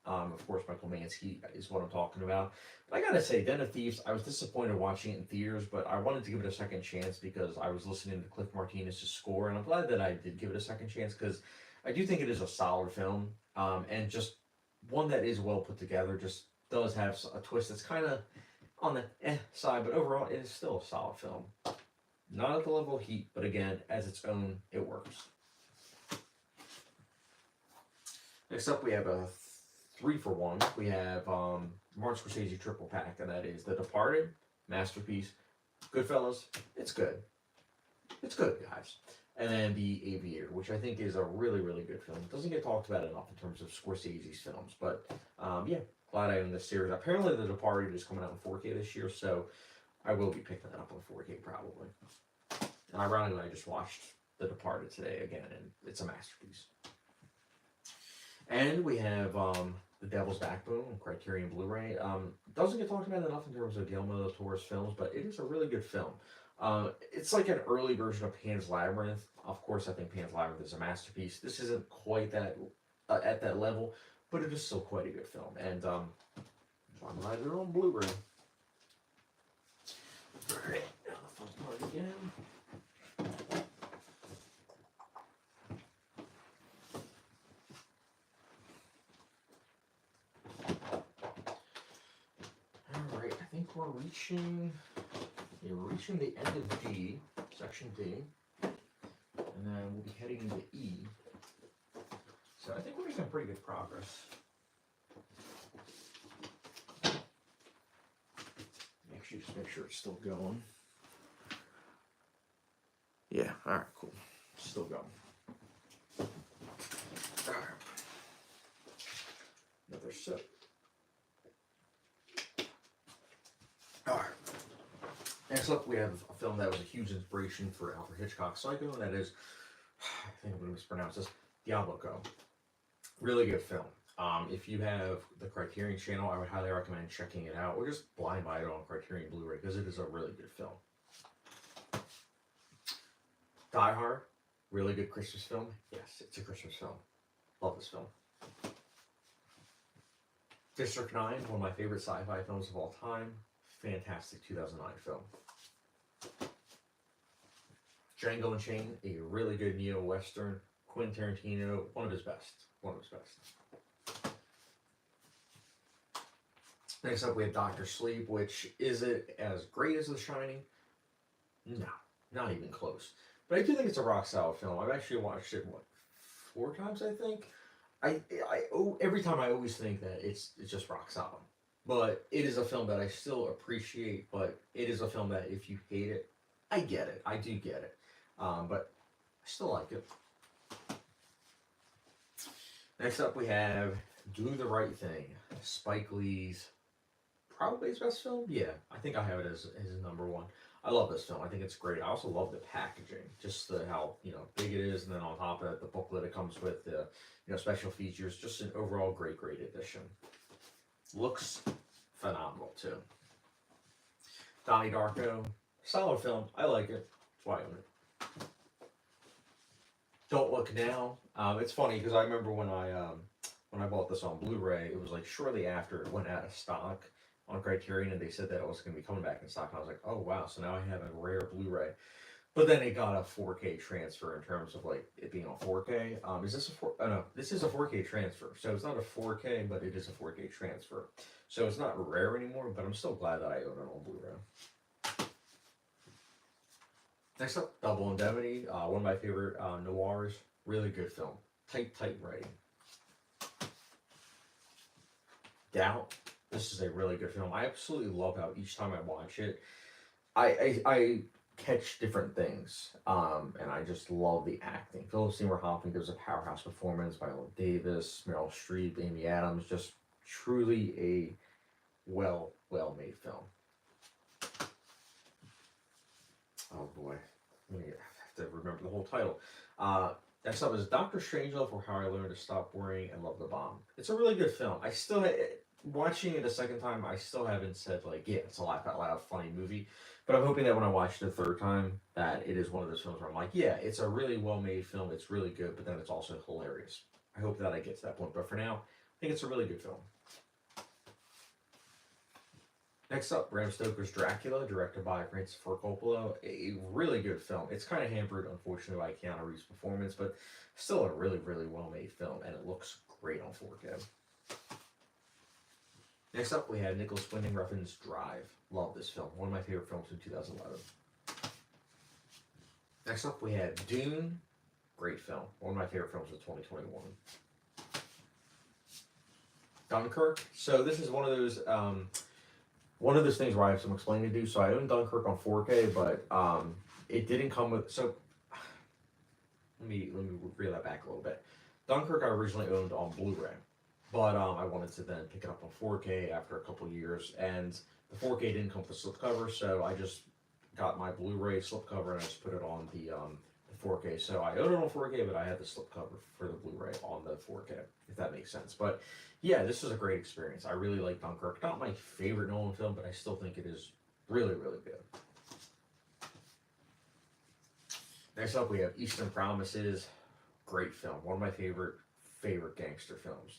Of course, Michael Mann's Heat is what I'm talking about. But I gotta say, Den of Thieves, I was disappointed watching it in theaters, but I wanted to give it a second chance because I was listening to Cliff Martinez's score, and I'm glad that I did give it a second chance because I do think it is a solid film, and just one that is well put together. Just does have a twist that's kind of on the side, but overall, it is still a solid film. Not at the level of Heat, but again, as its own, it works. Next up, we have a 3-for-1. We have Martin Scorsese triple pack, and that is The Departed, masterpiece, Goodfellas, it's good. It's good, guys. And then The Aviator, which I think is a really, really good film. It doesn't get talked about enough in terms of Scorsese's films, but yeah, glad I own this series. Apparently, The Departed is coming out in 4K this year, so I will be picking that up on 4K probably. And ironically, I just watched The Departed today again, and it's a masterpiece. And we have The Devil's Backbone, Criterion Blu-ray. Doesn't get talked about enough in terms of Guillermo del Toro's films, but it is a really good film. It's like an early version of Pan's Labyrinth. Of course, I think Pan's Labyrinth is a masterpiece. This isn't quite that at that level, but it is still quite a good film. And I'm either on Blu-ray. Alright, now the fun part again. Alright, I think we're reaching the end of D, section D, and then we'll be heading into E. So I think we're making pretty good progress. Actually, just make sure it's still going. Yeah, alright, cool. Still going. Alright. Another sip. Alright. Next up, we have a film that was a huge inspiration for Alfred Hitchcock's Psycho, and that is, I think I'm going to mispronounce this, Diablo Co. Really good film. If you have the Criterion channel, I would highly recommend checking it out, or just blind buy it on Criterion Blu-ray, because it is a really good film. Die Hard, really good Christmas film. Yes, it's a Christmas film. Love this film. District 9, one of my favorite sci-fi films of all time. Fantastic 2009 film. Django Unchained, a really good neo-western. Quentin Tarantino, one of his best. One of his best. Next up, we have Doctor Sleep, which is it as great as The Shining? No, not even close. But I do think it's a rock solid film. I've actually watched it what 4 times, I think. Every time I always think that it's just rock solid. But it is a film that I still appreciate. But it is a film that if you hate it, I get it. I do get it. But I still like it. Next up, we have Do the Right Thing, Spike Lee's probably his best film. Yeah, I think I have it as his number one. I love this film. I think it's great. I also love the packaging, just how big it is, and then on top of it, the booklet it comes with, the special features. Just an overall great edition. Looks phenomenal too. Donnie Darko, solid film. I like it. That's why I own it. Don't Look Now. It's funny because I remember when I bought this on Blu-ray, it was like shortly after it went out of stock on Criterion, and they said that it was going to be coming back in stock. And I was like, oh wow, so now I have a rare Blu-ray. But then it got a 4K transfer in terms of like it being on 4K. Is this a oh no, this is a 4K transfer. So it's not a 4K, but it is a 4K transfer. So it's not rare anymore, but I'm still glad that I own it on Blu-ray. Next up, Double Indemnity, one of my favorite noirs. Really good film. Tight writing. Doubt. This is a really good film. I absolutely love how each time I watch it, I catch different things, and I just love the acting. Philip Seymour Hoffman gives a powerhouse performance. Viola Davis, Meryl Streep, Amy Adams. Just truly a well-made film. Oh boy, I have to remember the whole title. Next up is Doctor Strangelove, or How I Learned to Stop Worrying and Love the Bomb. It's a really good film. I still, watching it a second time, I still haven't said like, yeah, it's a laugh out loud funny movie. But I'm hoping that when I watch it the third time, that it is one of those films where I'm like, yeah, it's a really well-made film. It's really good, but then it's also hilarious. I hope that I get to that point. But for now, I think it's a really good film. Next up, Bram Stoker's Dracula, directed by Francis Ford Coppola. A really good film. It's kind of hampered, unfortunately, by Keanu Reeves' performance, but still a really well-made film, and it looks great on 4K. Next up, we have Nicholas Winding Refn's Drive. Love this film. One of my favorite films in 2011. Next up, we have Dune. Great film. One of my favorite films of 2021. Dunkirk. So this is one of those things where I have some explaining to do. So I own Dunkirk on 4K, but it didn't come with. So let me reel that back a little bit. Dunkirk I originally owned on Blu-ray, but I wanted to then pick it up on 4K after a couple years, and the 4K didn't come with the slipcover, so I just got my Blu-ray slipcover and I just put it on the 4K. So I own it on 4K, but I had the slipcover for the Blu-ray on the 4K, if that makes sense. But yeah, this was a great experience. I really like Dunkirk. Not my favorite Nolan film, but I still think it is really good. Next up, we have Eastern Promises. Great film. One of my favorite gangster films.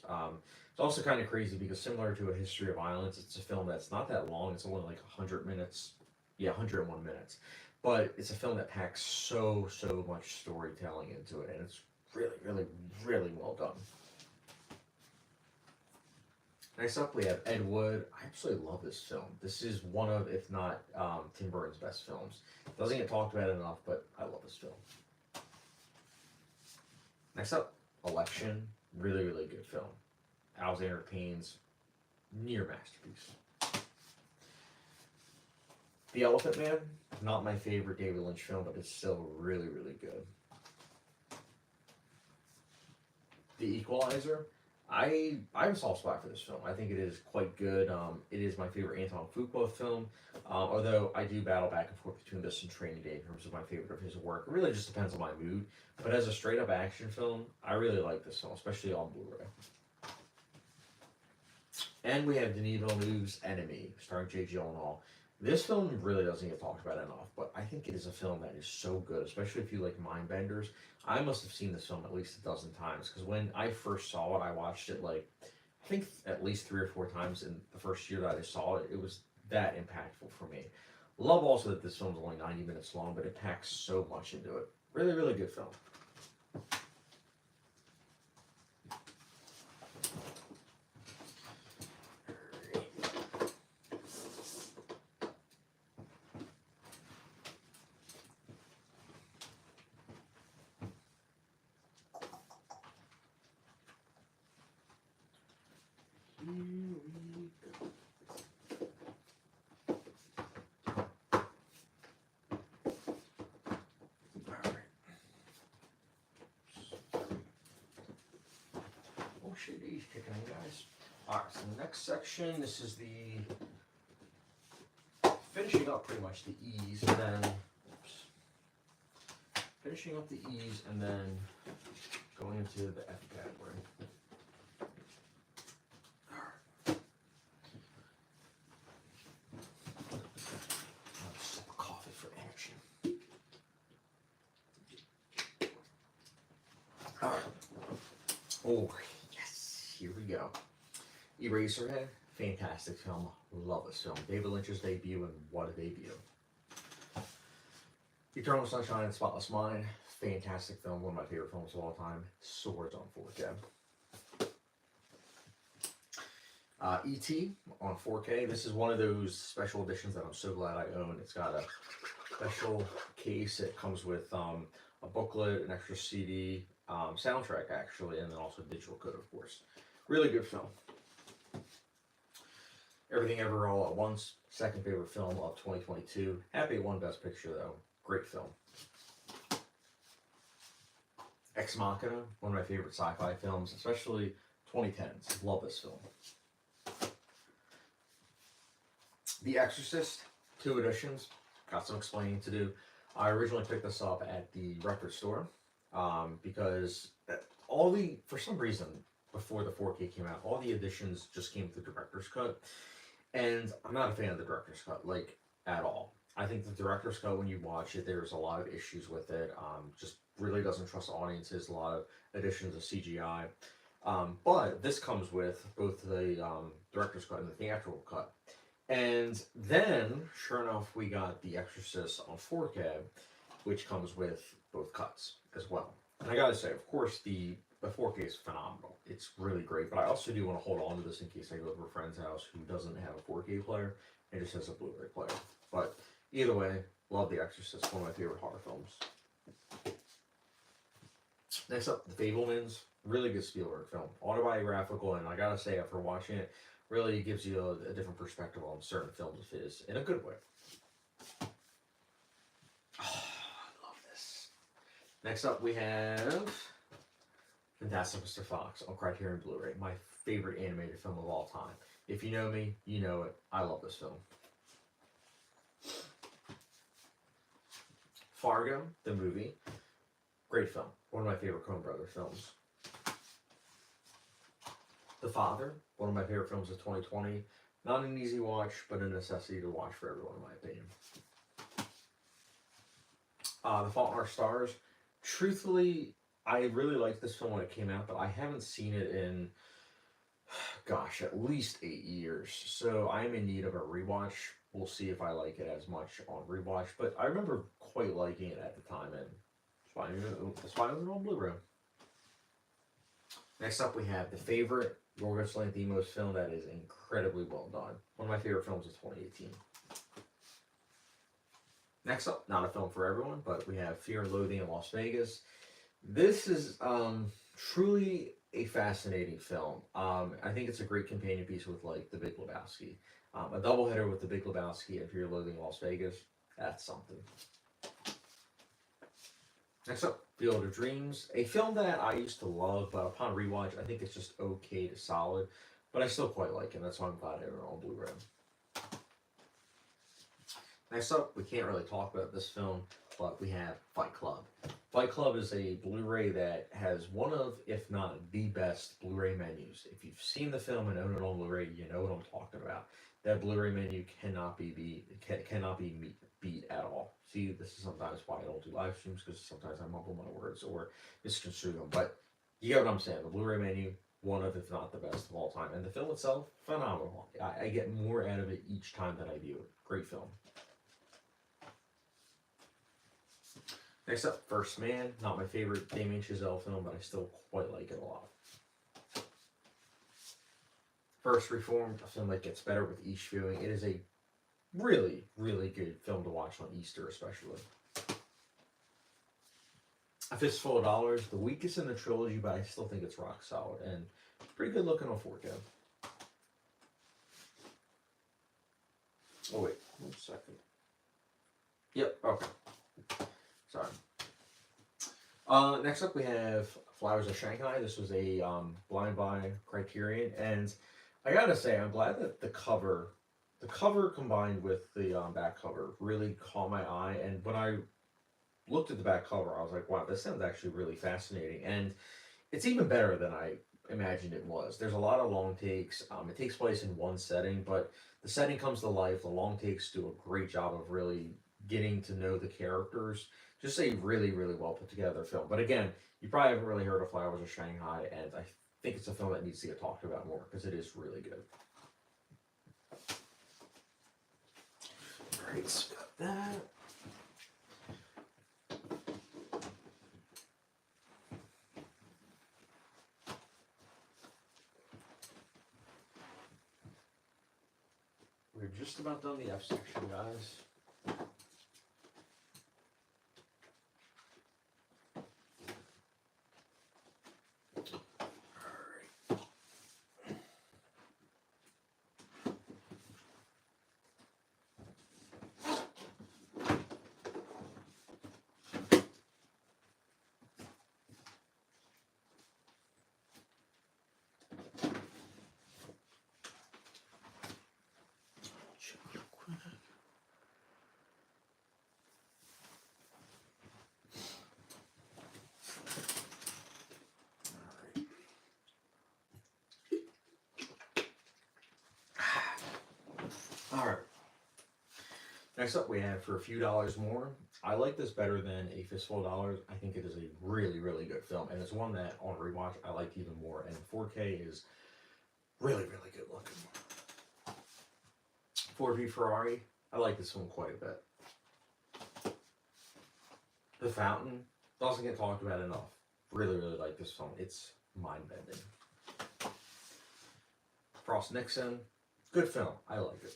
It's also kind of crazy because similar to A History of Violence, it's a film that's not that long. It's only like 100 minutes. Yeah, 101 minutes. But it's a film that packs so much storytelling into it, and it's really well done. Next up, we have Ed Wood. I absolutely love this film. This is one of, if not Tim Burton's best films. Doesn't get talked about enough, but I love this film. Next up, Election. Really good film. Alexander Payne's near masterpiece. The Elephant Man. Not my favorite David Lynch film, but it's still really good. The Equalizer. I have a soft spot for this film. I think it is quite good. It is my favorite Antoine Fuqua film, although I do battle back and forth between this and Training Day in terms of my favorite of his work. It really just depends on my mood. But as a straight-up action film, I really like this film, especially on Blu-ray. And we have Denis Villeneuve's Enemy, starring Jake Gyllenhaal. This film really doesn't get talked about enough, but I think it is a film that is so good, especially if you like Mindbenders. I must have seen this film at least a dozen times, because when I first saw it, I watched it like, I think at least 3 or 4 times in the first year that I saw it. It was that impactful for me. Love also that this film is only 90 minutes long, but it packs so much into it. Really good film. appreciate these kicking in, guys. Alright, so the next section, this is the finishing up pretty much the E's, and then finishing up the E's, and then going into the F category. Another sip of coffee for energy. Alright. Oh, yes, here we go. Eraserhead, fantastic film. Love this film. David Lynch's debut, and what a debut. Eternal Sunshine of the Spotless Mind, fantastic film. One of my favorite films of all time. Swords on 4K. E.T. on 4K. This is one of those special editions that I'm so glad I own. It's got a special case. It comes with a booklet, an extra CD, soundtrack actually, and then also digital code, of course. Really good film. Everything Ever All at Once, second favorite film of 2022. Happy it won Best Picture though. Great film. Ex Machina, one of my favorite sci-fi films, especially 2010s. Love this film. The Exorcist, 2 editions. Got some explaining to do. I originally picked this up at the record store because for some reason, before the 4K came out, all the editions just came with the director's cut. And I'm not a fan of the director's cut, like, at all. I think the director's cut, when you watch it, there's a lot of issues with it. Just really doesn't trust audiences, a lot of additions of CGI. But this comes with both the director's cut and the theatrical cut. And then, sure enough, we got The Exorcist on 4K, which comes with both cuts as well. And I gotta say, of course, the 4K is phenomenal. It's really great, but I also do want to hold on to this in case I go to a friend's house who doesn't have a 4K player and just has a Blu-ray player. But either way, love The Exorcist, one of my favorite horror films. Next up, The Fabelmans, really good Spielberg film. Autobiographical, and I gotta say, after watching it, really gives you a different perspective on certain films of his, in a good way. Oh, I love this. Next up, we have Fantastic Mr. Fox on Criterion Blu-ray, my favorite animated film of all time. If you know me, you know it. I love this film. Fargo, the movie, great film. One of my favorite Coen Brothers films. The Father, one of my favorite films of 2020. Not an easy watch, but a necessity to watch for everyone, in my opinion. The Fault in Our Stars. Truthfully, I really liked this film when it came out, but I haven't seen it in, gosh, at least 8 years. So I am in need of a rewatch. We'll see if I like it as much on rewatch, but I remember quite liking it at the time, and that's why it was on Blu-ray. Next up, we have The Favorite, Yorgos Lanthimos film that is incredibly well done. One of my favorite films of 2018. Next up, not a film for everyone, but we have Fear and Loathing in Las Vegas. This is truly a fascinating film. I think it's a great companion piece with, like, The Big Lebowski. A doubleheader with The Big Lebowski and Fear and Loathing in Las Vegas. That's something. Next up, Field of Dreams. A film that I used to love, but upon rewatch, I think it's just okay to solid. But I still quite like it. That's why I'm glad it was on Blu-ray. Next up, we can't really talk about this film, but we have Fight Club. Fight Club is a Blu-ray that has one of, if not the best Blu-ray menus. If you've seen the film and own it on Blu-ray, you know what I'm talking about. That Blu-ray menu cannot be beat at all. See, this is sometimes why I don't do live streams, because sometimes I mumble my words or misconstrue them. But you get what I'm saying. The Blu-ray menu, one of, if not the best of all time. And the film itself, phenomenal. I get more out of it each time that I view it. Great film. Next up, First Man. Not my favorite Damien Chazelle film, but I still quite like it a lot. First Reformed, a film that gets better with each viewing. It is a really, really good film to watch on Easter, especially. A Fistful of Dollars, the weakest in the trilogy, but I still think it's rock solid and pretty good looking on 4K. Oh wait, 1 second. Yep, okay. Sorry. Next up we have Flowers of Shanghai. This was a blind buy Criterion, and I gotta say, I'm glad that the cover combined with the back cover really caught my eye. And when I looked at the back cover, I was like, wow, this sounds actually really fascinating. And it's even better than I imagined it was. There's a lot of long takes. It takes place in one setting, but the setting comes to life. The long takes do a great job of really getting to know the characters. Just a really, really well put together film. But again, you probably haven't really heard of Flowers of Shanghai, and I think it's a film that needs to get talked about more because it is really good. All right, so got that. We're just about done the F section, guys. All right. Next up, we have For a Few Dollars More. I like this better than A Fistful of Dollars. I think it is a really, really good film, and it's one that on rewatch I liked even more. And 4K is really, really good looking. Ford v Ferrari. I like this one quite a bit. The Fountain doesn't get talked about enough. Really, really like this film. It's mind bending. Frost Nixon. Good film. I like it.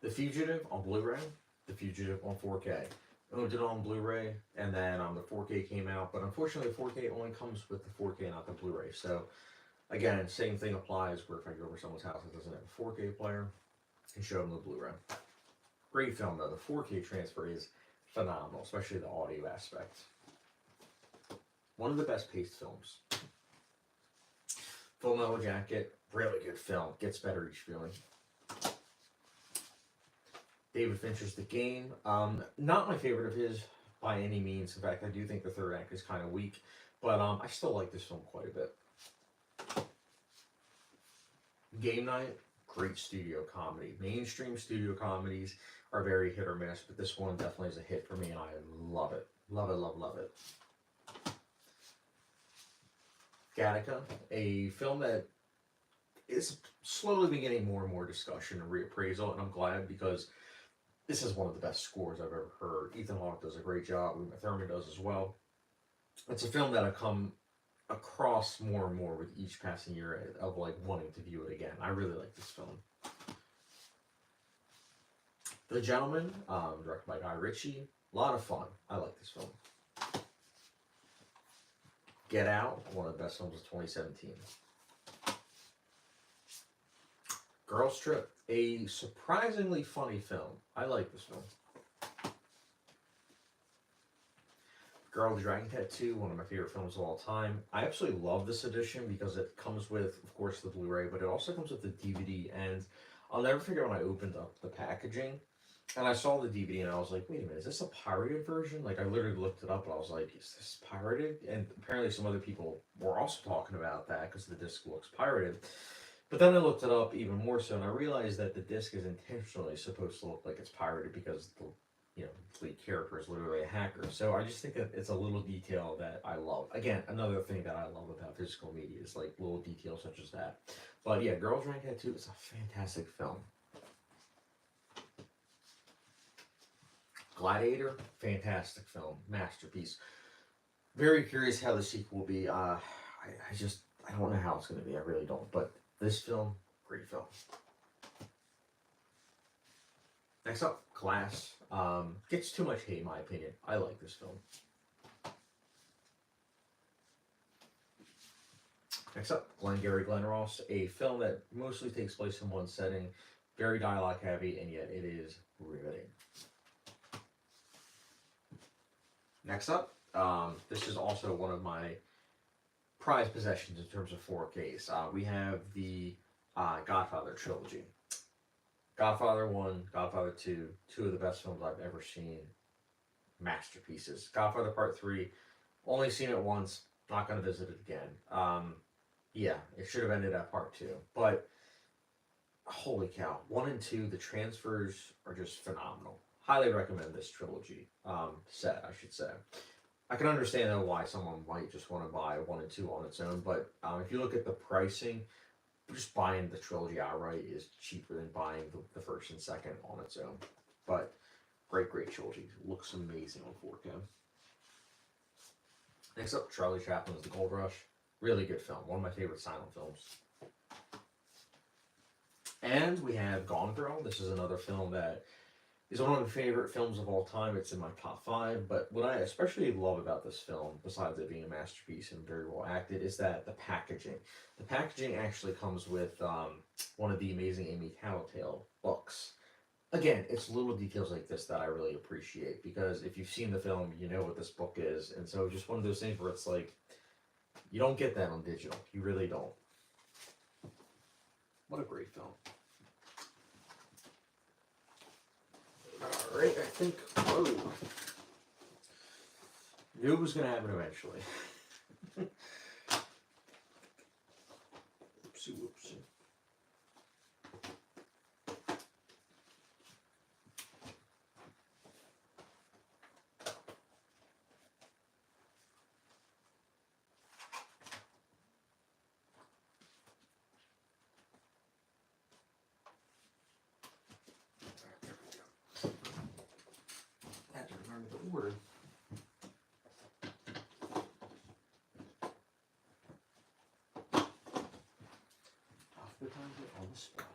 The Fugitive on Blu-ray, The Fugitive on 4K. Owned it on Blu-ray, and then the 4K came out, but unfortunately the 4K only comes with the 4K, not the Blu-ray. So, again, same thing applies where if I go over someone's house that doesn't have a 4K player, I can show them the Blu-ray. Great film, though. The 4K transfer is phenomenal, especially the audio aspect. One of the best paced films. Full Metal Jacket, really good film. Gets better each viewing. David Fincher's The Game. Not my favorite of his by any means. In fact, I do think the third act is kind of weak, but I still like this film quite a bit. Game Night, great studio comedy. Mainstream studio comedies are very hit or miss, but this one definitely is a hit for me, and I love it. Love it, love, love it. Gattaca, a film that is slowly beginning more and more discussion and reappraisal, and I'm glad because this is one of the best scores I've ever heard. Ethan Hawke does a great job. Uma Thurman does as well. It's a film that I've come across more and more with each passing year of like wanting to view it again. I really like this film. The Gentleman, directed by Guy Ritchie. A lot of fun. I like this film. Get Out, one of the best films of 2017. Girls Trip, a surprisingly funny film. I like this film. Girl with the Dragon Tattoo, one of my favorite films of all time. I absolutely love this edition because it comes with, of course, the Blu-ray, but it also comes with the DVD. And I'll never forget when I opened up the packaging and I saw the DVD and I was like, wait a minute, is this a pirated version? Like, I literally looked it up and I was like, is this pirated? And apparently some other people were also talking about that because the disc looks pirated. But then I looked it up even more so, and I realized that the disc is intentionally supposed to look like it's pirated because the lead character is literally a hacker. So I just think that it's a little detail that I love. Again, another thing that I love about physical media is like little details such as that. But yeah, Girls Drink Tattoo is a fantastic film. Gladiator, fantastic film, masterpiece. Very curious how the sequel will be. I don't know how it's going to be. I really don't. But this film, great film. Next up, Glass. Gets too much hate in my opinion. I like this film. Next up, Glengarry Glen Ross. A film that mostly takes place in one setting. Very dialogue heavy, and yet it is riveting. Next up, This is also one of my prized possessions in terms of 4Ks. We have the Godfather trilogy. Godfather 1, Godfather 2, two of the best films I've ever seen. Masterpieces. Godfather Part 3, only seen it once, not going to visit it again. Yeah, it should have ended at Part 2. But, holy cow, 1 and 2, the transfers are just phenomenal. Highly recommend this trilogy, set, I should say. I can understand though why someone might just want to buy 1 and 2 on its own, but if you look at the pricing, just buying the trilogy outright is cheaper than buying the first and second on its own. But great trilogy. Looks amazing on 4K. Next up, Charlie Chaplin's The Gold Rush. Really good film. One of my favorite silent films. And we have Gone Girl. This is another film that is one of my favorite films of all time. It's in my top 5. But what I especially love about this film, besides it being a masterpiece and very well acted, is that the packaging. The packaging actually comes with one of the amazing Amy Cowell books. Again, it's little details like this that I really appreciate, because if you've seen the film, you know what this book is. And so just one of those things where it's like, you don't get that on digital. You really don't. What a great film. Alright, I think, whoa. Knew it was going to happen eventually. Oopsie whoopsie. The order. Oftentimes on the spot.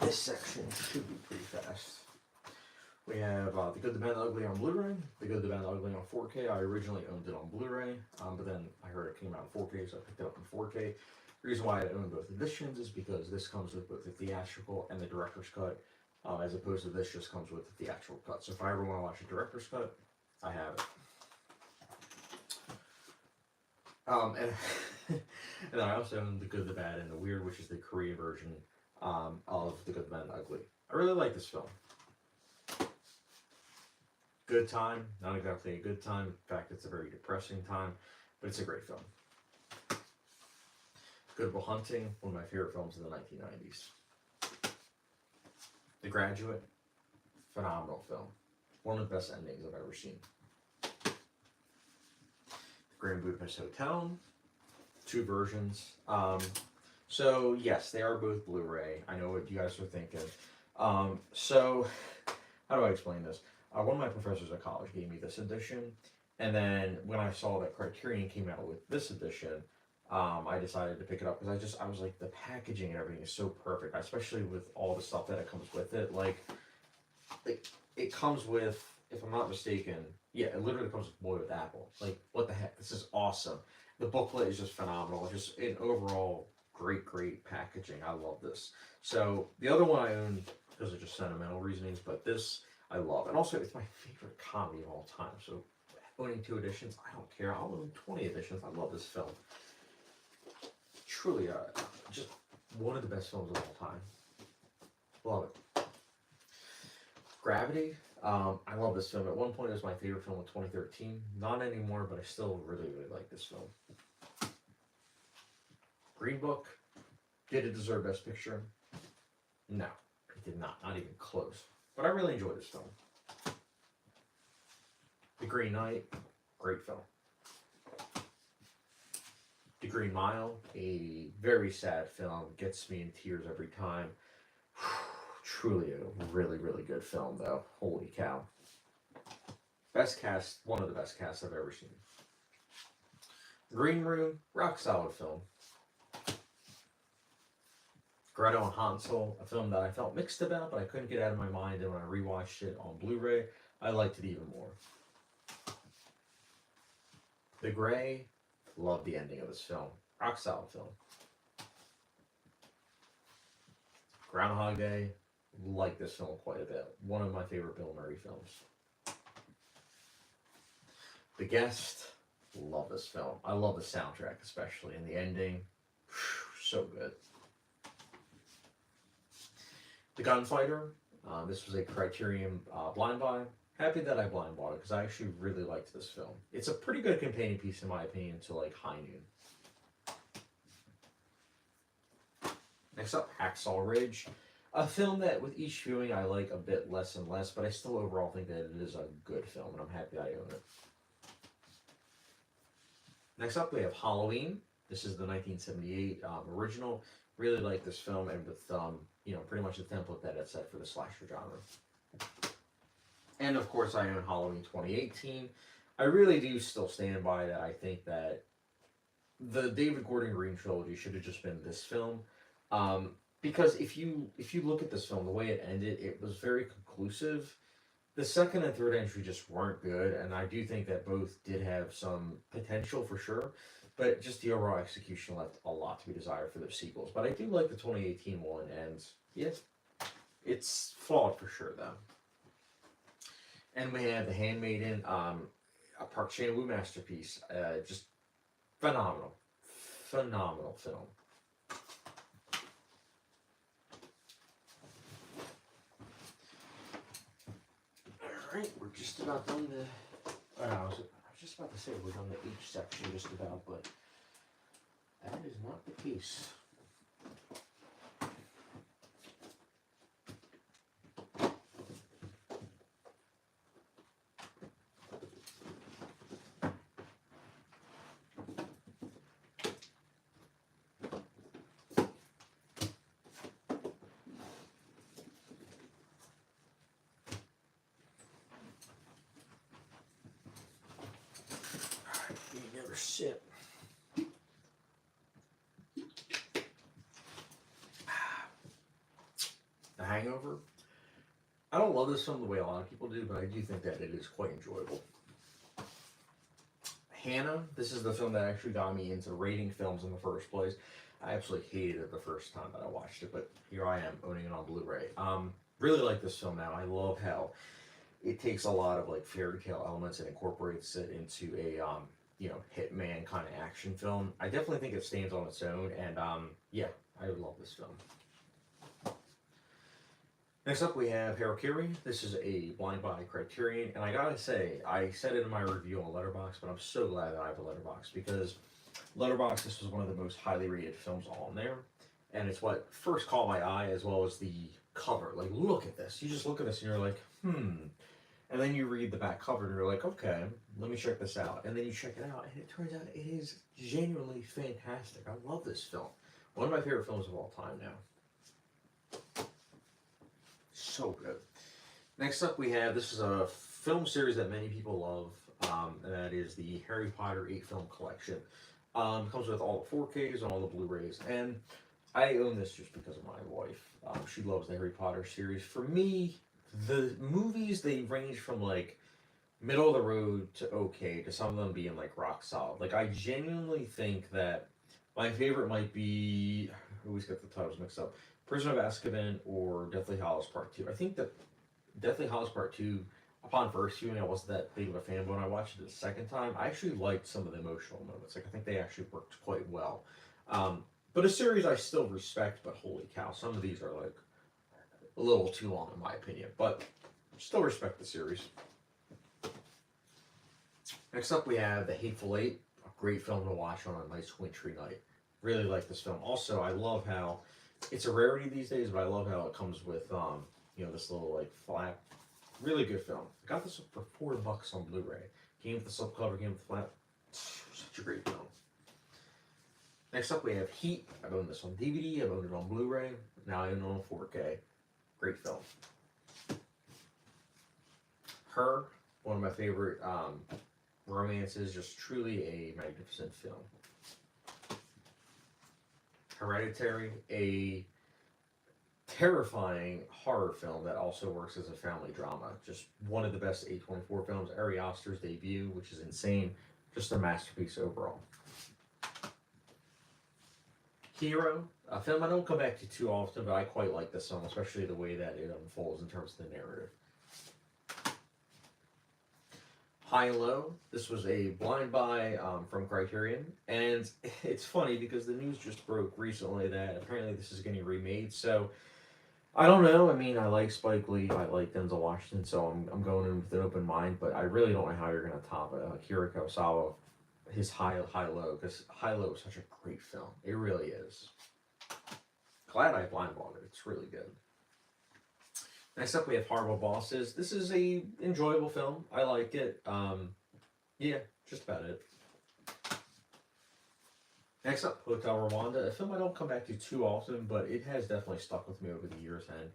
This section should be pretty fast. We have The Good, the Bad, the Ugly on Blu-ray, The Good, the Bad, the Ugly on 4K. I originally owned it on Blu-ray, but then I heard it came out in 4K, so I picked it up in 4K. The reason why I own both editions is because this comes with both the theatrical and the director's cut, as opposed to this just comes with the theatrical cut. So if I ever want to watch a director's cut, I have it. And, and then I also own The Good, the Bad, and the Weird, which is the Korean version of The Good, the Bad, and the Ugly. I really like this film. Good time, not exactly a good time. In fact, it's a very depressing time, but it's a great film. Good Will Hunting, one of my favorite films in the 1990s. The Graduate, phenomenal film. One of the best endings I've ever seen. The Grand Budapest Hotel, 2 versions. So yes, they are both Blu-ray. I know what you guys are thinking. So how do I explain this? One of my professors at college gave me this edition, and then when I saw that Criterion came out with this edition, I decided to pick it up because I was like, the packaging and everything is so perfect, especially with all the stuff that it comes with it. Like it comes with, if I'm not mistaken, yeah, it literally comes with Boy with Apple. Like, what the heck? This is awesome. The booklet is just phenomenal. Just an overall great packaging. I love this. So the other one I own because of just sentimental reasonings, but this I love. And also, it's my favorite comedy of all time. So owning 2 editions, I don't care. I'll own 20 editions. I love this film. Truly, just one of the best films of all time. Love it. Gravity. I love this film. At one point, it was my favorite film in 2013. Not anymore, but I still really like this film. Green Book. Did it deserve Best Picture? No, it did not. Not even close. But I really enjoyed this film. The Green Knight. Great film. The Green Mile. A very sad film. Gets me in tears every time. Truly a really good film, though. Holy cow. Best cast, one of the best casts I've ever seen. Green Room, rock solid film. Gretel and Hansel, a film that I felt mixed about, but I couldn't get out of my mind, and when I rewatched it on Blu-ray, I liked it even more. The Gray, loved the ending of this film. Rock solid film. Groundhog Day, like this film quite a bit. One of my favorite Bill Murray films. The Guest, love this film. I love the soundtrack especially, and the ending, so good. The Gunfighter, this was a Criterion blind buy. Happy that I blind bought it because I actually really liked this film. It's a pretty good companion piece in my opinion to like High Noon. Next up, Hacksaw Ridge. A film that with each viewing I like a bit less and less, but I still overall think that it is a good film, and I'm happy I own it. Next up, we have Halloween. This is the 1978 original. Really like this film, and with pretty much the template that it's set for the slasher genre. And of course, I own Halloween 2018. I really do still stand by that. I think that the David Gordon Green trilogy should have just been this film. Because if you look at this film, the way it ended, it was very conclusive. The second and third entry just weren't good, and I do think that both did have some potential for sure, but just the overall execution left a lot to be desired for the sequels. But I do like the 2018 one, and yes, it's flawed for sure though. And we have The Handmaiden, a Park Chan-wook masterpiece. Just phenomenal, phenomenal film. Alright, we're just about done the... I was just about to say we're done the H section just about, but that is not the case. Sip. The Hangover. I don't love this film the way a lot of people do, but I do think that it is quite enjoyable. Hannah. This is the film that actually got me into rating films in the first place. I absolutely hated it the first time that I watched it, but here I am owning it on Blu-ray. Really like this film now. I love how it takes a lot of like fairy tale elements and incorporates it into a hitman kind of action film. I definitely think it stands on its own, and yeah, I love this film. Next up, we have Harakiri. This is a blind buy Criterion, and I gotta say, I said it in my review on Letterboxd, but I'm so glad that I have a Letterboxd because Letterboxd, this was one of the most highly rated films on there, and it's what first caught my eye as well as the cover. Like, look at this. You just look at this and you're like, And then you read the back cover and you're like, okay, let me check this out. And then you check it out, and it turns out it is genuinely fantastic. I love this film. One of my favorite films of all time now. So good. Next up, we have, this is a film series that many people love, and that is the Harry Potter 8-film collection. It comes with all the 4Ks and all the Blu-rays, and I own this just because of my wife. She loves the Harry Potter series. For me, the movies, they range from like middle of the road to okay to some of them being like rock solid. Like, I genuinely think that my favorite might be, I always get the titles mixed up, Prisoner of Azkaban or Deathly Hallows Part 2. I think that Deathly Hallows Part 2, upon first viewing, I wasn't that big of a fan, but when I watched it the second time, I actually liked some of the emotional moments. Like, I think they actually worked quite well. But a series I still respect, but holy cow, some of these are like a little too long in my opinion, but still respect the series. Next up, we have The Hateful Eight, a great film to watch on a nice wintry night. Really like this film. Also, I love how it's a rarity these days, but I love how it comes with this little like flap. Really good film. I got this for $4 on Blu-ray. Came with the slipcover, came with the flap. Such a great film. Next up, we have Heat. I've owned this on DVD. I've owned it on Blu-ray. Now I own it on 4K. Great film. Her, one of my favorite romances, just truly a magnificent film. Hereditary, a terrifying horror film that also works as a family drama. Just one of the best A24 films. Ari Aster's debut, which is insane. Just a masterpiece overall. Hero, a film I don't come back to too often, but I quite like this film, especially the way that it unfolds in terms of the narrative. High and Low. This was a blind buy from Criterion, and it's funny because the news just broke recently that apparently this is getting remade. So I don't know. I mean, I like Spike Lee, I like Denzel Washington, so I'm going in with an open mind. But I really don't know how you're gonna top Akira Kurosawa, his High Low, because High Low is such a great film. It really is. Glad I blind bought it. It's really good. Next up, we have Horrible Bosses. This is a enjoyable film. I like it. Yeah, just about it. Next up, Hotel Rwanda, a film I don't come back to too often, but it has definitely stuck with me over the years, and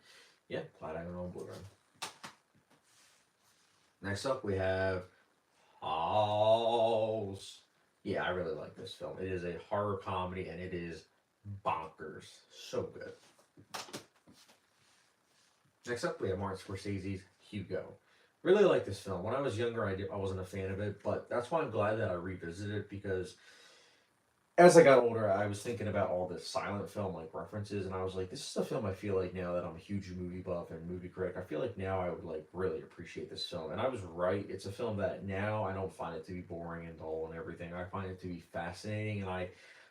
yeah, glad I own it on Blu-ray. Next up, we have House. Yeah, I really like this film. It is a horror comedy, and it is bonkers. So good. Next up, we have Martin Scorsese's Hugo. Really like this film. When I was younger, I wasn't a fan of it, but that's why I'm glad that I revisited it, because as I got older, I was thinking about all this silent film like references, and I was like, this is a film I feel like now that I'm a huge movie buff and movie critic, I feel like now I would like really appreciate this film. And I was right. It's a film that now I don't find it to be boring and dull and everything. I find it to be fascinating, and I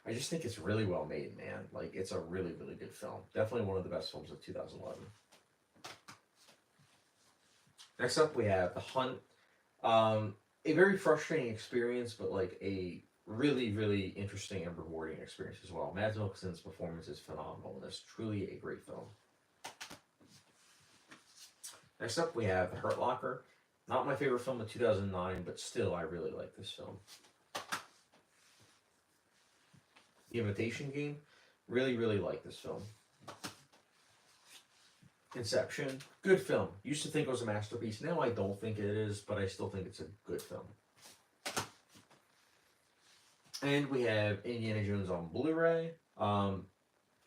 just think it's really well made, man. Like, it's a really, really good film. Definitely one of the best films of 2011. Next up, we have The Hunt. A very frustrating experience, but like a really, really interesting and rewarding experience as well. Mads Mikkelsen's performance is phenomenal, and it's truly a great film. Next up, we have The Hurt Locker. Not my favorite film of 2009, but still, I really like this film. The Imitation Game. Really, really like this film. Inception, good film. Used to think it was a masterpiece. Now I don't think it is, but I still think it's a good film. And we have Indiana Jones on Blu-ray.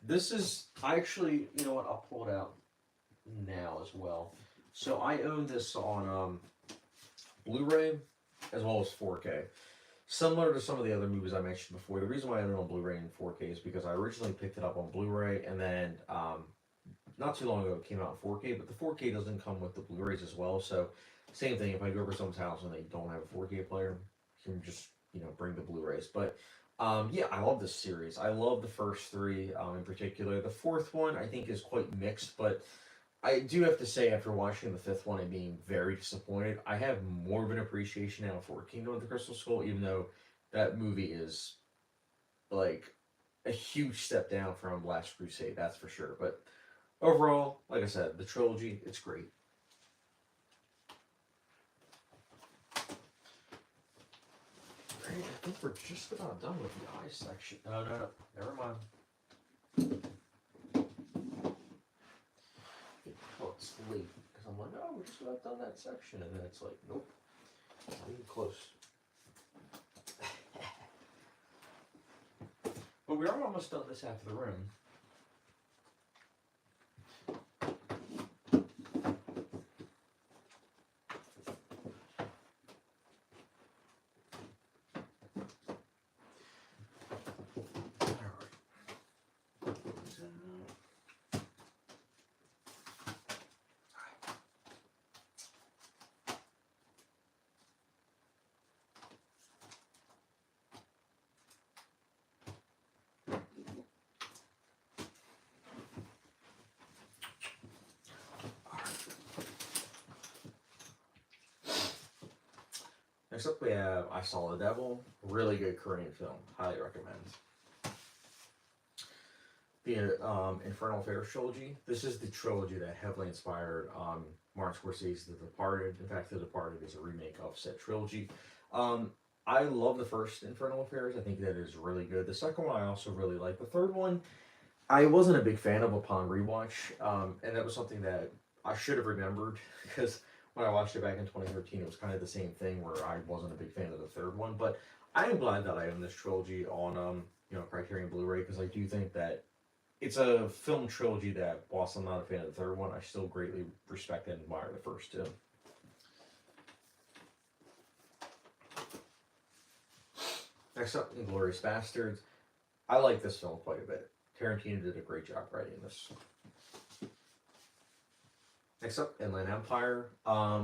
This is, I actually, you know what, I'll pull it out now as well. So I own this on Blu-ray as well as 4K. Similar to some of the other movies I mentioned before, the reason why I own it on Blu-ray and 4K is because I originally picked it up on Blu-ray, and then not too long ago it came out in 4K, but the 4K doesn't come with the Blu-rays as well. So same thing, if I go over someone's house and they don't have a 4K player, you can just, you know, bring the Blu-rays. But yeah, I love this series. I love the first three in particular. The fourth one I think is quite mixed, but I do have to say, after watching the fifth one and being very disappointed, I have more of an appreciation now for Kingdom of the Crystal Skull, even though that movie is like a huge step down from Last Crusade, that's for sure. But overall, like I said, the trilogy, it's great. Great, I think we're just about done with the eye section. No, no, no, never mind. Oh, it's late, because I'm like, oh, we're just about done that section, and then it's like, nope, not even close. But we are almost done this half of the room. Next up, we have I Saw the Devil. Really good Korean film. Highly recommend. The Infernal Affairs trilogy. This is the trilogy that heavily inspired Martin Scorsese's The Departed. In fact, The Departed is a remake of said trilogy. I love the first Infernal Affairs. I think that is really good. The second one I also really like. The third one, I wasn't a big fan of upon rewatch, and that was something that I should have remembered because when I watched it back in 2013, it was kind of the same thing where I wasn't a big fan of the third one. But I am glad that I own this trilogy on Criterion Blu-ray, because I do think that it's a film trilogy that, whilst I'm not a fan of the third one, I still greatly respect and admire the first two. Next up, Inglourious Bastards. I like this film quite a bit. Tarantino did a great job writing this. Next up, Inland Empire.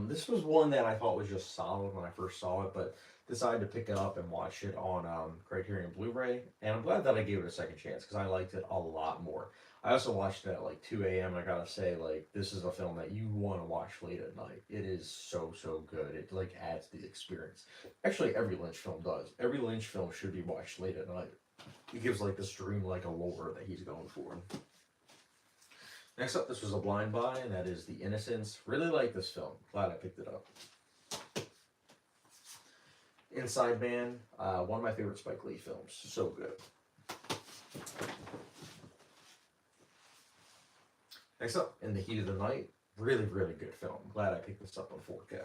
This was one that I thought was just solid when I first saw it, but decided to pick it up and watch it on Criterion Blu-ray, and I'm glad that I gave it a second chance because I liked it a lot more. I also watched it at like 2 a.m. I gotta say, like, this is a film that you want to watch late at night. It is so good. It like adds to the experience. Actually, every Lynch film does. Every Lynch film should be watched late at night. It gives like this dream-like allure that he's going for. Next up, this was a blind buy, and that is The Innocents. Really like this film. Glad I picked it up. Inside Man, one of my favorite Spike Lee films. So good. Next up, In the Heat of the Night. Really good film. Glad I picked this up on 4K.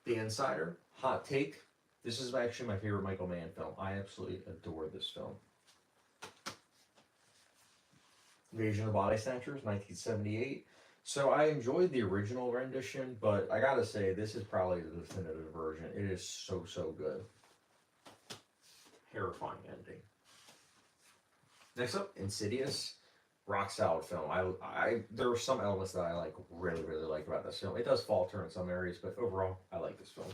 The Insider, hot take. This is actually my favorite Michael Mann film. I absolutely adore this film. Invasion of the Body Snatchers, 1978. So I enjoyed the original rendition, but I gotta say, this is probably the definitive version. It is so good. Terrifying ending. Next up, Insidious. Rock solid film. There are some elements that I like really like about this film. It does falter in some areas, but overall, I like this film.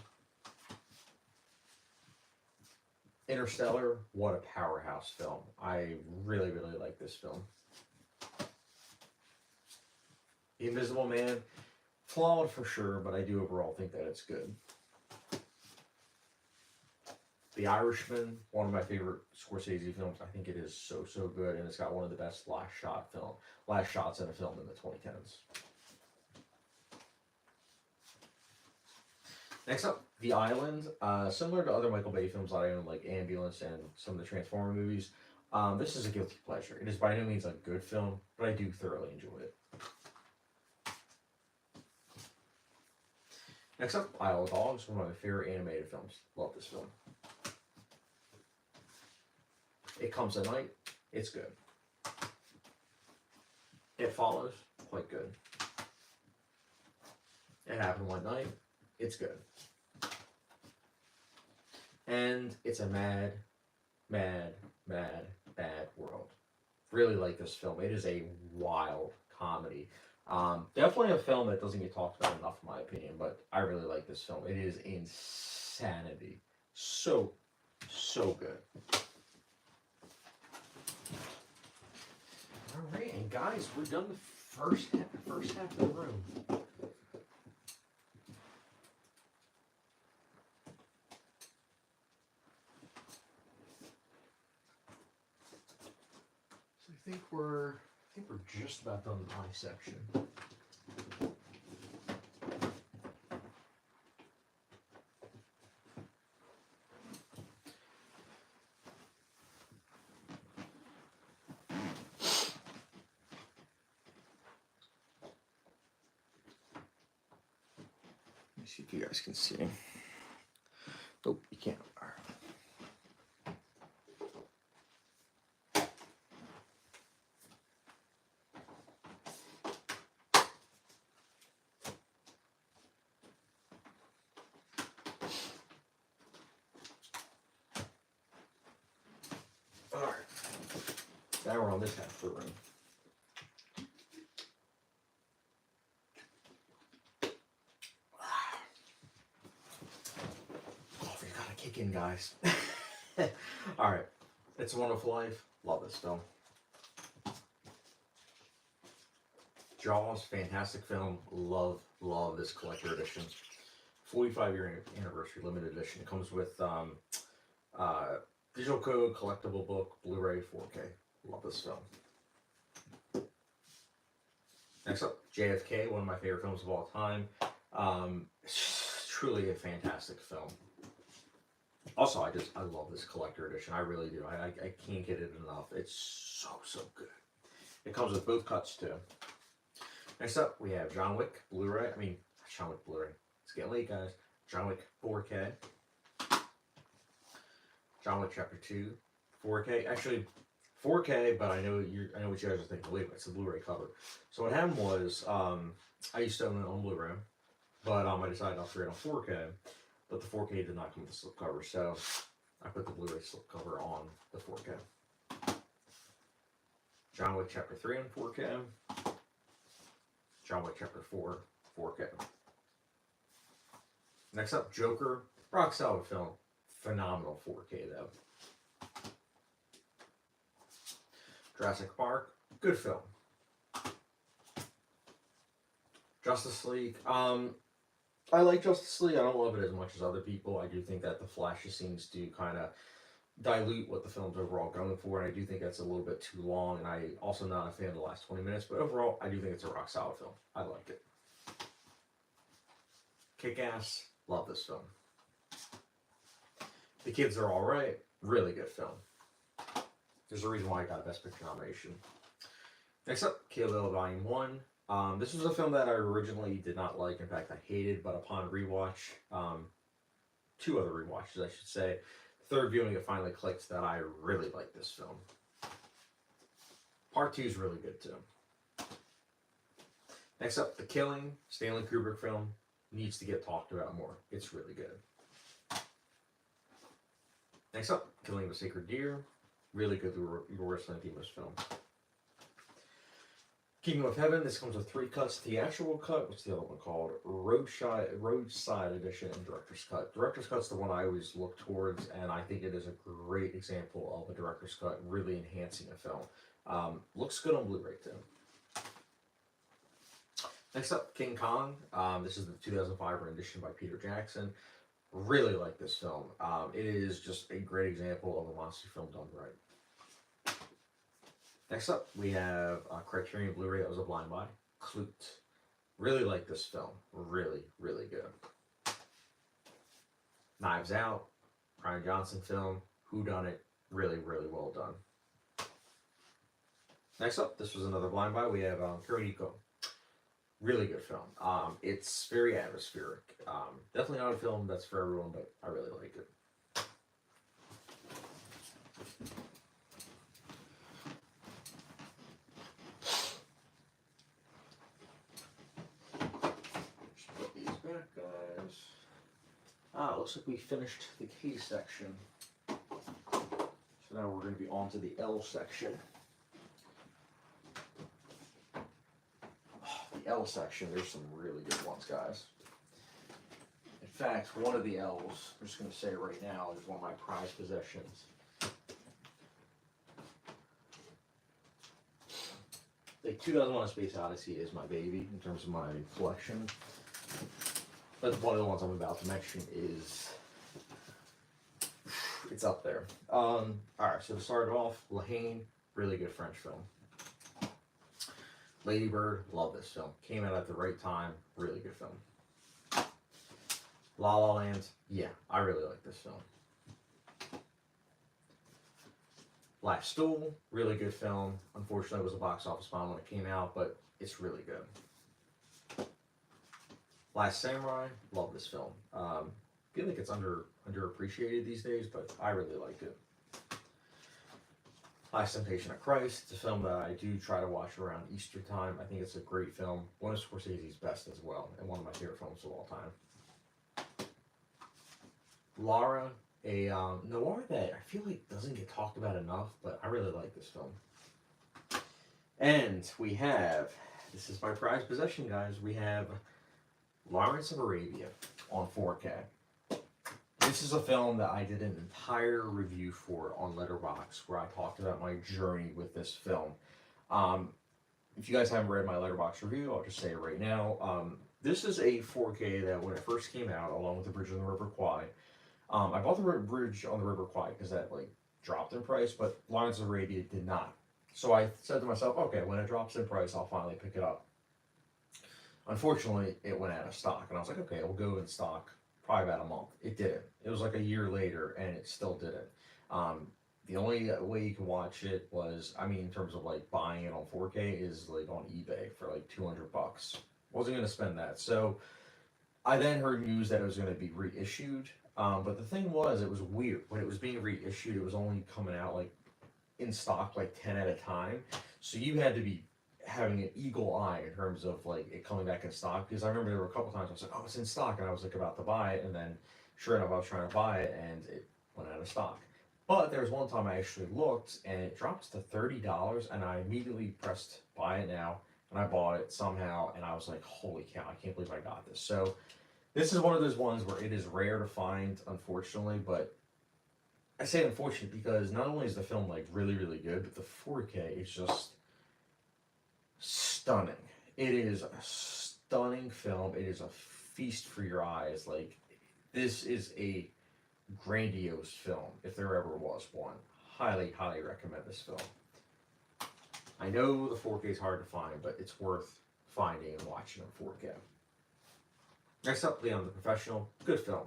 Interstellar, what a powerhouse film. I really like this film. The Invisible Man, flawed for sure, but I do overall think that it's good. The Irishman, one of my favorite Scorsese films. I think it is so good, and it's got one of the best last shots in a film in the 2010s. Next up, The Island. Similar to other Michael Bay films that I own, like Ambulance and some of the Transformer movies, this is a guilty pleasure. It is by no means a good film, but I do thoroughly enjoy it. Next up, Isle of Dogs, one of my favorite animated films. Love this film. It Comes at Night, it's good. It Follows, quite good. It Happened One Night, it's good. And It's a Mad World. Really like this film. It is a wild comedy. Definitely a film that doesn't get talked about enough, in my opinion, but I really like this film. It is insanity. So good. Alright, and guys, we're done the first half of the room. So I think we're just about done with my section. Let me see if you guys can see. Nope, you can't. All right. Now we're on this half of the room. Coffee gotta kick in, guys. Alright. It's a Wonderful Life. Love this film. Jaws, fantastic film. Love this collector edition. 45-year anniversary limited edition. It comes with digital code, collectible book, Blu-ray, 4K. Love this film. Next up, JFK, one of my favorite films of all time. It's truly a fantastic film. Also, I love this collector edition. I really do. I can't get it enough. It's so good. It comes with both cuts too. Next up, we have John Wick Blu-ray. John Wick Blu-ray. It's getting late, guys. John Wick 4K. John Wick Chapter 2, 4K. Actually, 4K, but I know what you guys are thinking. Wait, it's a Blu-ray cover. So what happened was, I used to own it on Blu-ray, but I decided to upgrade on 4K, but the 4K did not come with the slipcover, so I put the Blu-ray slipcover on the 4K. John Wick Chapter 3 on 4K. John Wick Chapter 4, 4K. Next up, Joker. Rock solid film. Phenomenal 4K though. Jurassic Park. Good film. Justice League. I like Justice League. I don't love it as much as other people. I do think that the flashy scenes do kind of dilute what the film's overall going for, and I do think that's a little bit too long, and I also not a fan of the last 20 minutes, but overall, I do think it's a rock solid film. I like it. Kick-Ass. Love this film. The Kids Are Alright. Really good film. There's a reason why I got a Best Picture nomination. Next up, Kill Bill Volume 1. This was a film that I originally did not like. In fact, I hated, but upon rewatch, 2 other rewatches, I should say, third viewing, it finally clicked that I really like this film. Part 2 is really good too. Next up, The Killing, Stanley Kubrick film, needs to get talked about more. It's really good. Next up, Killing of a Sacred Deer, really good Yorgos Lanthimos film. Kingdom of Heaven, this comes with 3 cuts. Theatrical cut, what's the other one called? Roadside Edition and Director's Cut. Director's Cut's the one I always look towards, and I think it is a great example of a Director's Cut really enhancing a film. Looks good on Blu-ray too. Next up, King Kong. This is the 2005 rendition by Peter Jackson. Really like this film. It is just a great example of a monster film done right. Next up, we have Criterion Blu-ray that was a blind buy. Clute. Really like this film. Really, really good. Knives Out. Ryan Johnson film. Whodunit. Really, really well done. Next up, this was another blind buy. We have Kuroneko. Really good film. It's very atmospheric. Definitely not a film that's for everyone, but I really like it. Looks like we finished the K section. So now we're going to be on to the L section. The L section, there's some really good ones, guys. In fact, one of the L's, I'm just going to say right now, is one of my prized possessions. The 2001: A Space Odyssey is my baby in terms of my collection. But one of the ones I'm about to mention is, it's up there. Alright, so to start it off, La Haine, really good French film. Lady Bird, love this film. Came out at the right time, really good film. La La Land, yeah, I really like this film. Last Stool, really good film. Unfortunately, it was a box office bomb when it came out, but it's really good. Last Samurai, love this film. I feel like it's underappreciated these days, but I really like it. Last Temptation of Christ, it's a film that I do try to watch around Easter time. I think it's a great film. One of Scorsese's best as well, and one of my favorite films of all time. Lara, a noir that I feel like doesn't get talked about enough, but I really like this film. And we have, this is my prized possession, guys, we have Lawrence of Arabia on 4K. This is a film that I did an entire review for on Letterboxd, where I talked about my journey with this film. If you guys haven't read my Letterboxd review, I'll just say it right now. This is a 4K that when it first came out, along with The Bridge on the River Kwai, I bought the Bridge on the River Kwai because that like dropped in price, but Lawrence of Arabia did not. So I said to myself, okay, when it drops in price, I'll finally pick it up. Unfortunately, it went out of stock, and I was like, okay, it will go in stock probably about a month. It didn't. It was like a year later, and it still didn't. The only way you can watch it was, I mean, in terms of like buying it on 4K, is like on eBay for like $200. Wasn't going to spend that. So I then heard news that it was going to be reissued. But the thing was, it was weird. When it was being reissued, it was only coming out like in stock like 10 at a time. So you had to be having an eagle eye in terms of like it coming back in stock, because I remember there were a couple times I was like, oh, it's in stock, and I was like about to buy it, and then sure enough I was trying to buy it and it went out of stock. But there was one time I actually looked and it drops to $30, and I immediately pressed buy it now, and I bought it somehow, and I was like, holy cow, I can't believe I got this. So this is one of those ones where it is rare to find, unfortunately, but I say unfortunate because not only is the film like really, really good, but the 4K is just stunning. It is a stunning film. It is a feast for your eyes. Like, this is a grandiose film, if there ever was one. Highly, highly recommend this film. I know the 4K is hard to find, but it's worth finding and watching in 4K. Next up, Leon the Professional. Good film.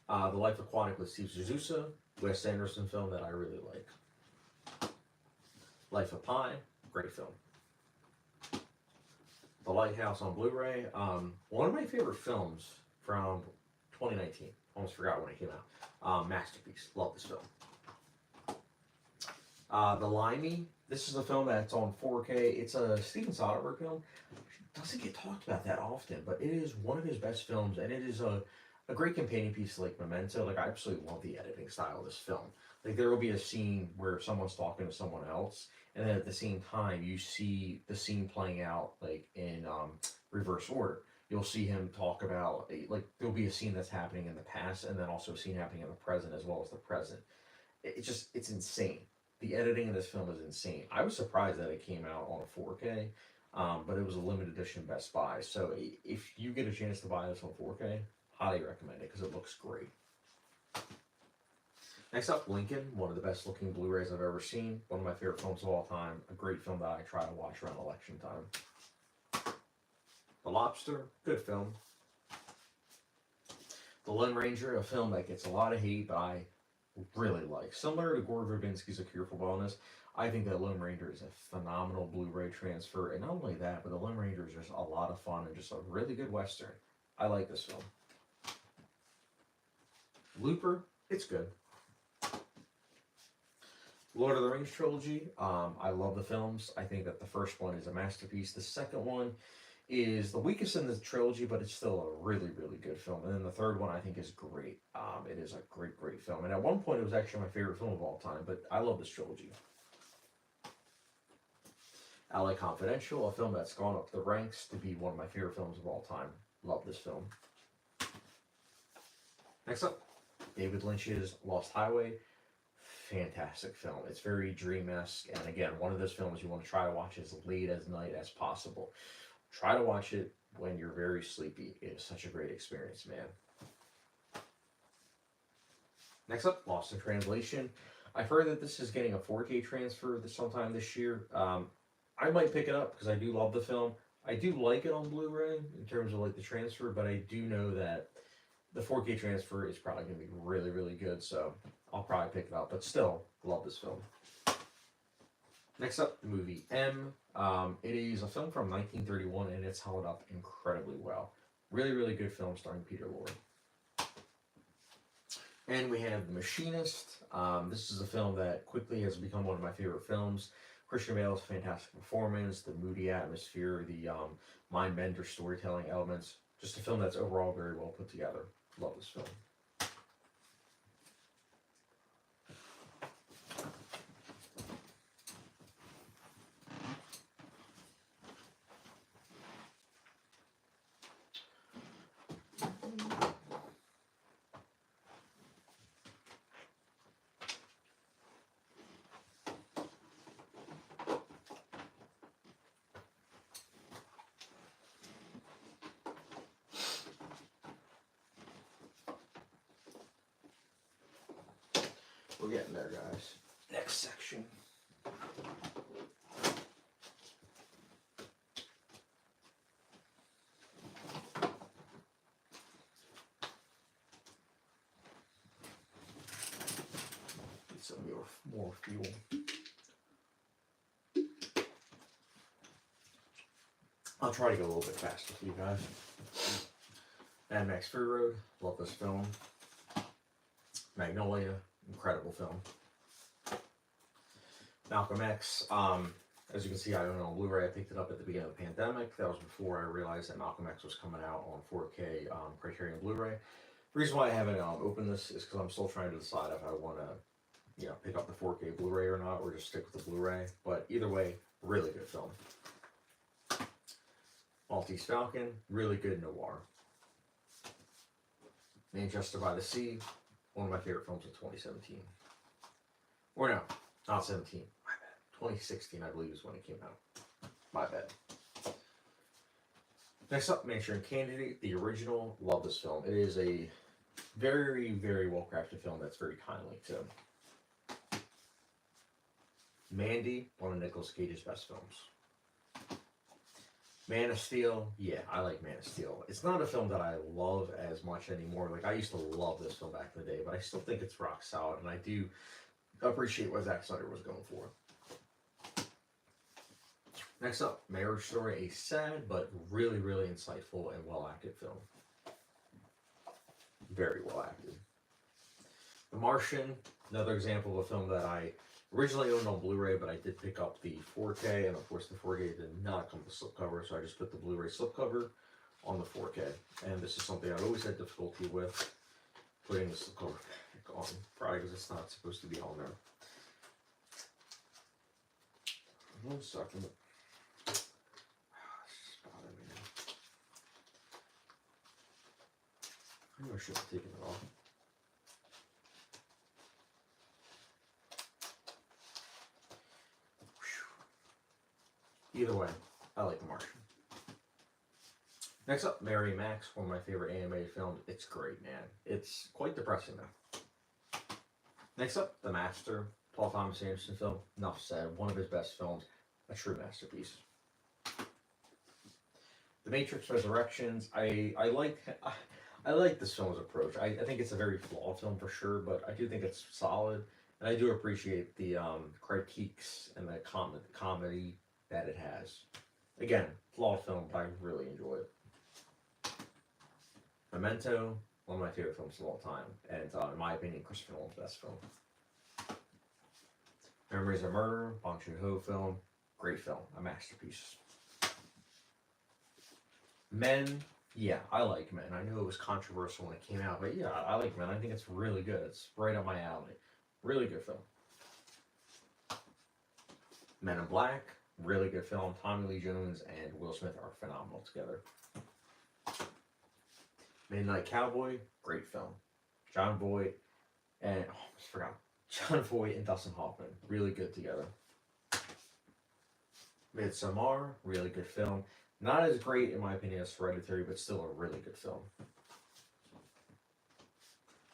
The Life Aquatic with Steve Zissou, Wes Anderson film that I really like. Life of Pi, great film. The Lighthouse on Blu-ray, one of my favorite films from 2019. Almost forgot when it came out. Masterpiece, love this film. The Limey, this is a film that's on 4K. It's a Steven Soderbergh film. Doesn't get talked about that often, but it is one of his best films, and it is a great companion piece to like Memento. Like, I absolutely love the editing style of this film. Like, there will be a scene where someone's talking to someone else, and then at the same time you see the scene playing out like in reverse order. You'll see him talk about like there'll be a scene that's happening in the past, and then also a scene happening in the present as well as the present. It's insane. The editing of this film is insane. I was surprised that it came out on a 4K, but it was a limited edition Best Buy. So if you get a chance to buy this on 4K, highly recommend it because it looks great. Next up, Lincoln, one of the best looking Blu-rays I've ever seen. One of my favorite films of all time. A great film that I try to watch around election time. The Lobster, good film. The Lone Ranger, a film that gets a lot of hate, but I really like. Similar to Gore Verbinski's A Cure for Wellness, I think that Lone Ranger is a phenomenal Blu-ray transfer. And not only that, but the Lone Ranger is just a lot of fun and just a really good Western. I like this film. Looper, it's good. Lord of the Rings trilogy, I love the films. I think that the first one is a masterpiece. The second one is the weakest in the trilogy, but it's still a really, really good film. And then the third one I think is great. It is a great, great film. And at one point it was actually my favorite film of all time, but I love this trilogy. LA Confidential, a film that's gone up the ranks to be one of my favorite films of all time. Love this film. Next up, David Lynch's Lost Highway. Fantastic film. It's very dream-esque, and again, one of those films you want to try to watch as late as night as possible. Try to watch it when you're very sleepy. It is such a great experience, man. Next up, Lost in Translation. I've heard that this is getting a 4K transfer sometime this year. I might pick it up because I do love the film. I do like it on Blu-ray in terms of like the transfer, but I do know that the 4K transfer is probably going to be really, really good, so I'll probably pick it up, but still, love this film. Next up, the movie M. It is a film from 1931, and it's held up incredibly well. Really, really good film starring Peter Lorre. And we have The Machinist. This is a film that quickly has become one of my favorite films. Christian Bale's fantastic performance, the moody atmosphere, the mind-bender storytelling elements. Just a film that's overall very well put together. Love this film. We're getting there, guys. Next section. Get some more fuel. I'll try to go a little bit faster for you guys. Mad Max Fury Road. Love this film. Magnolia. Incredible film. Malcolm X. As you can see, I own it on Blu-ray. I picked it up at the beginning of the pandemic. That was before I realized that Malcolm X was coming out on 4K Criterion Blu-ray. The reason why I haven't opened this is because I'm still trying to decide if I want to, pick up the 4K Blu-ray or not, or just stick with the Blu-ray. But either way, really good film. Maltese Falcon, really good noir. Manchester by the Sea, one of my favorite films of 2017. Or no, not 17. My bad. 2016, I believe, is when it came out. My bad. Next up, Manchurian Candidate, the original. Love this film. It is a very, very well crafted film that's very timely too. Mandy, one of Nicolas Cage's best films. Man of Steel, yeah, I like Man of Steel. It's not a film that I love as much anymore. Like, I used to love this film back in the day, but I still think it's rock solid, and I do appreciate what Zack Snyder was going for. Next up, Marriage Story, a sad but really, really insightful and well-acted film. Very well acted. The Martian, another example of a film that I originally owned on Blu-ray, but I did pick up the 4K, and of course the 4K did not come with slipcover, so I just put the Blu-ray slipcover on the 4K. And this is something I've always had difficulty with, putting the slipcover back on, probably because it's not supposed to be on there. 1 second. I should have taken it off. Either way, I like The Martian. Next up, Mary Max, one of my favorite animated films. It's great, man. It's quite depressing, though. Next up, The Master, Paul Thomas Anderson film. Enough said. One of his best films. A true masterpiece. The Matrix Resurrections. I like this film's approach. I think it's a very flawed film for sure, but I do think it's solid. And I do appreciate the critiques and the comedy that it has. Again, flawed film, but I really enjoy it. Memento, one of my favorite films of all time. And in my opinion, Christopher Nolan's best film. Memories of Murder, Bong Joon-ho film. Great film, a masterpiece. Men, yeah, I like Men. I know it was controversial when it came out, but yeah, I like Men. I think it's really good. It's right up my alley. Really good film. Men in Black, really good film. Tommy Lee Jones and Will Smith are phenomenal together. Midnight Cowboy, great film. John Voight and John Voight and Dustin Hoffman, really good together. Midsommar, really good film. Not as great, in my opinion, as Hereditary, but still a really good film.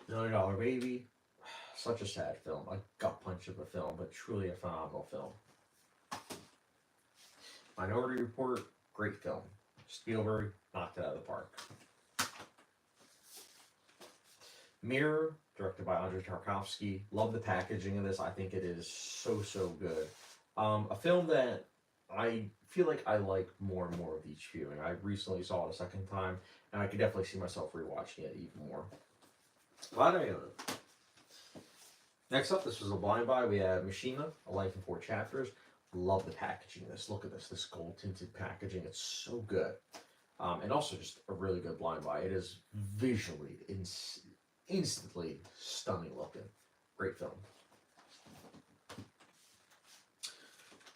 $1 Million Baby, such a sad film. A gut punch of a film, but truly a phenomenal film. Minority Report, great film. Spielberg knocked it out of the park. Mirror, directed by Andrei Tarkovsky. Love the packaging of this. I think it is so, so good. A film that I feel like I like more and more with each viewing. I recently saw it a second time, and I could definitely see myself rewatching it even more. Glad I own it. Next up, this was a blind buy. We have Mishima, A Life in 4 Chapters. Love the packaging of this. Look at this gold tinted packaging. It's so good. And also just a really good blind buy. It is visually, instantly stunning looking. Great film.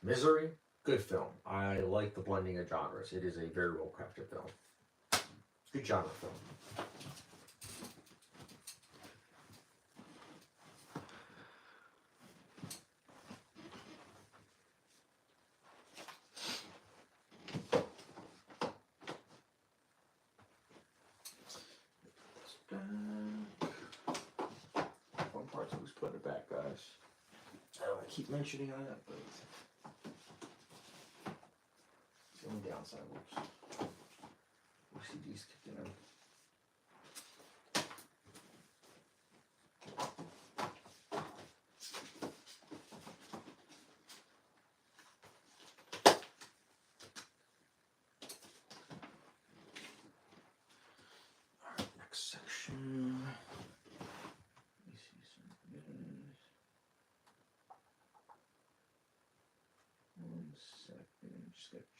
Misery, good film. I like the blending of genres. It is a very well crafted film. Good genre film. One part's always putting it back, guys. I keep mentioning that, but it's the only downside. OCD's kicking in. Alright, next section. Let me see some videos.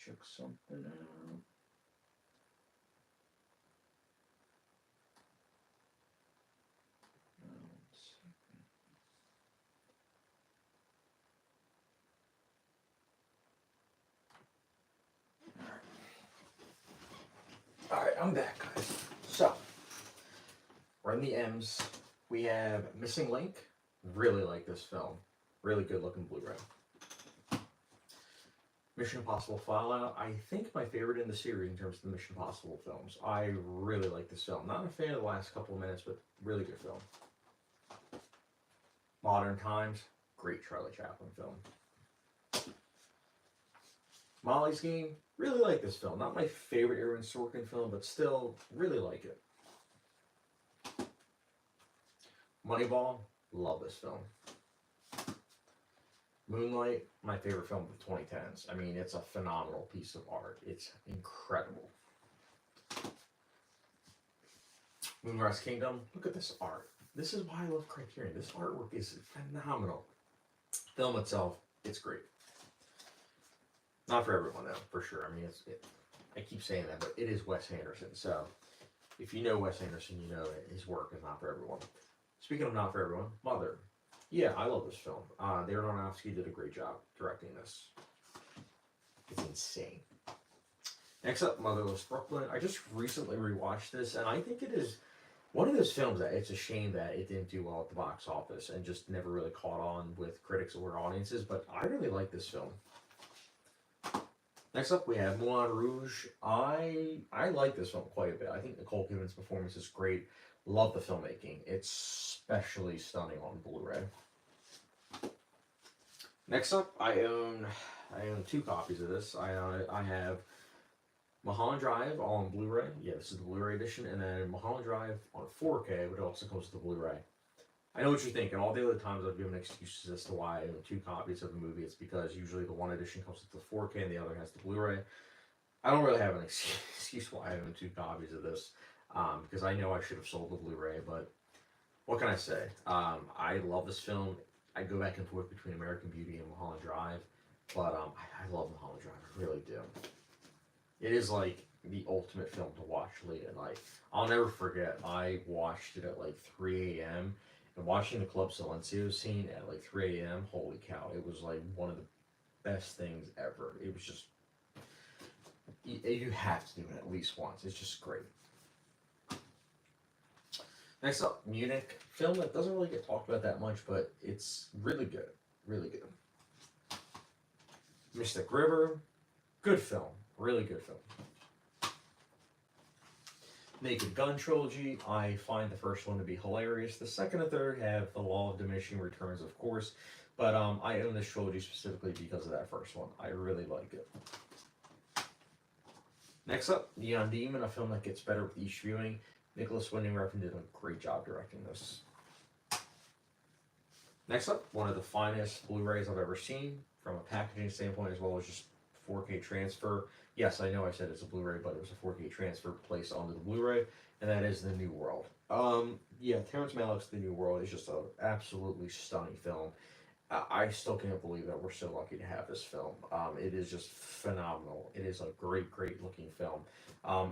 check something out. Alright, I'm back, guys. So, we're in the M's. We have Missing Link. Really like this film. Really good looking Blu-ray. Mission Impossible Fallout. I think my favorite in the series in terms of the Mission Impossible films. I really like this film. Not a fan of the last couple of minutes, but really good film. Modern Times. Great Charlie Chaplin film. Molly's Game. Really like this film. Not my favorite Aaron Sorkin film, but still really like it. Moneyball. Love this film. Moonlight, my favorite film of the 2010s. I mean, it's a phenomenal piece of art. It's incredible. Moonrise Kingdom, look at this art. This is why I love Criterion. This artwork is phenomenal. Film itself, it's great. Not for everyone, though, for sure. I mean, I keep saying that, but it is Wes Anderson. So, if you know Wes Anderson, you know that his work is not for everyone. Speaking of not for everyone, Mother. Yeah, I love this film. Darren Aronofsky did a great job directing this. It's insane. Next up, Motherless Brooklyn. I just recently rewatched this, and I think it is one of those films that it's a shame that it didn't do well at the box office and just never really caught on with critics or audiences, but I really like this film. Next up, we have Moulin Rouge. I like this film quite a bit. I think Nicole Kidman's performance is great. Love the filmmaking. It's especially stunning on Blu-ray. Next up, I own 2 copies of this. I have Mulholland Drive on Blu-ray. Yeah, this is the Blu-ray edition, and then Mulholland Drive on 4K, but it also comes with the Blu-ray. I know what you're thinking. All the other times I've given excuses as to why I own 2 copies of the movie. It's because usually the one edition comes with the 4K and the other has the Blu-ray. I don't really have an excuse why I own 2 copies of this, because I know I should have sold the Blu-ray, but what can I say? I love this film. I go back and forth between American Beauty and Mulholland Drive, but I love Mulholland Drive. I really do. It is like the ultimate film to watch late at night. I'll never forget, I watched it at like 3 a.m. and watching the Club Silencio scene at like 3 a.m. Holy cow! It was like one of the best things ever. It was just you have to do it at least once. It's just great. Next up, Munich. Film that doesn't really get talked about that much, but it's really good. Really good. Mystic River. Good film. Really good film. Naked Gun trilogy. I find the first one to be hilarious. The second and third have the law of diminishing returns, of course. But I own this trilogy specifically because of that first one. I really like it. Next up, Neon Demon, a film that gets better with each viewing. Nicholas Winding Refn did a great job directing this. Next up, one of the finest Blu-rays I've ever seen from a packaging standpoint as well as just 4K transfer. Yes, I know I said it's a Blu-ray, but it was a 4K transfer placed onto the Blu-ray, and that is The New World. Yeah, Terrence Malick's The New World is just an absolutely stunning film. I still can't believe that we're so lucky to have this film. It is just phenomenal. It is a great, great looking film.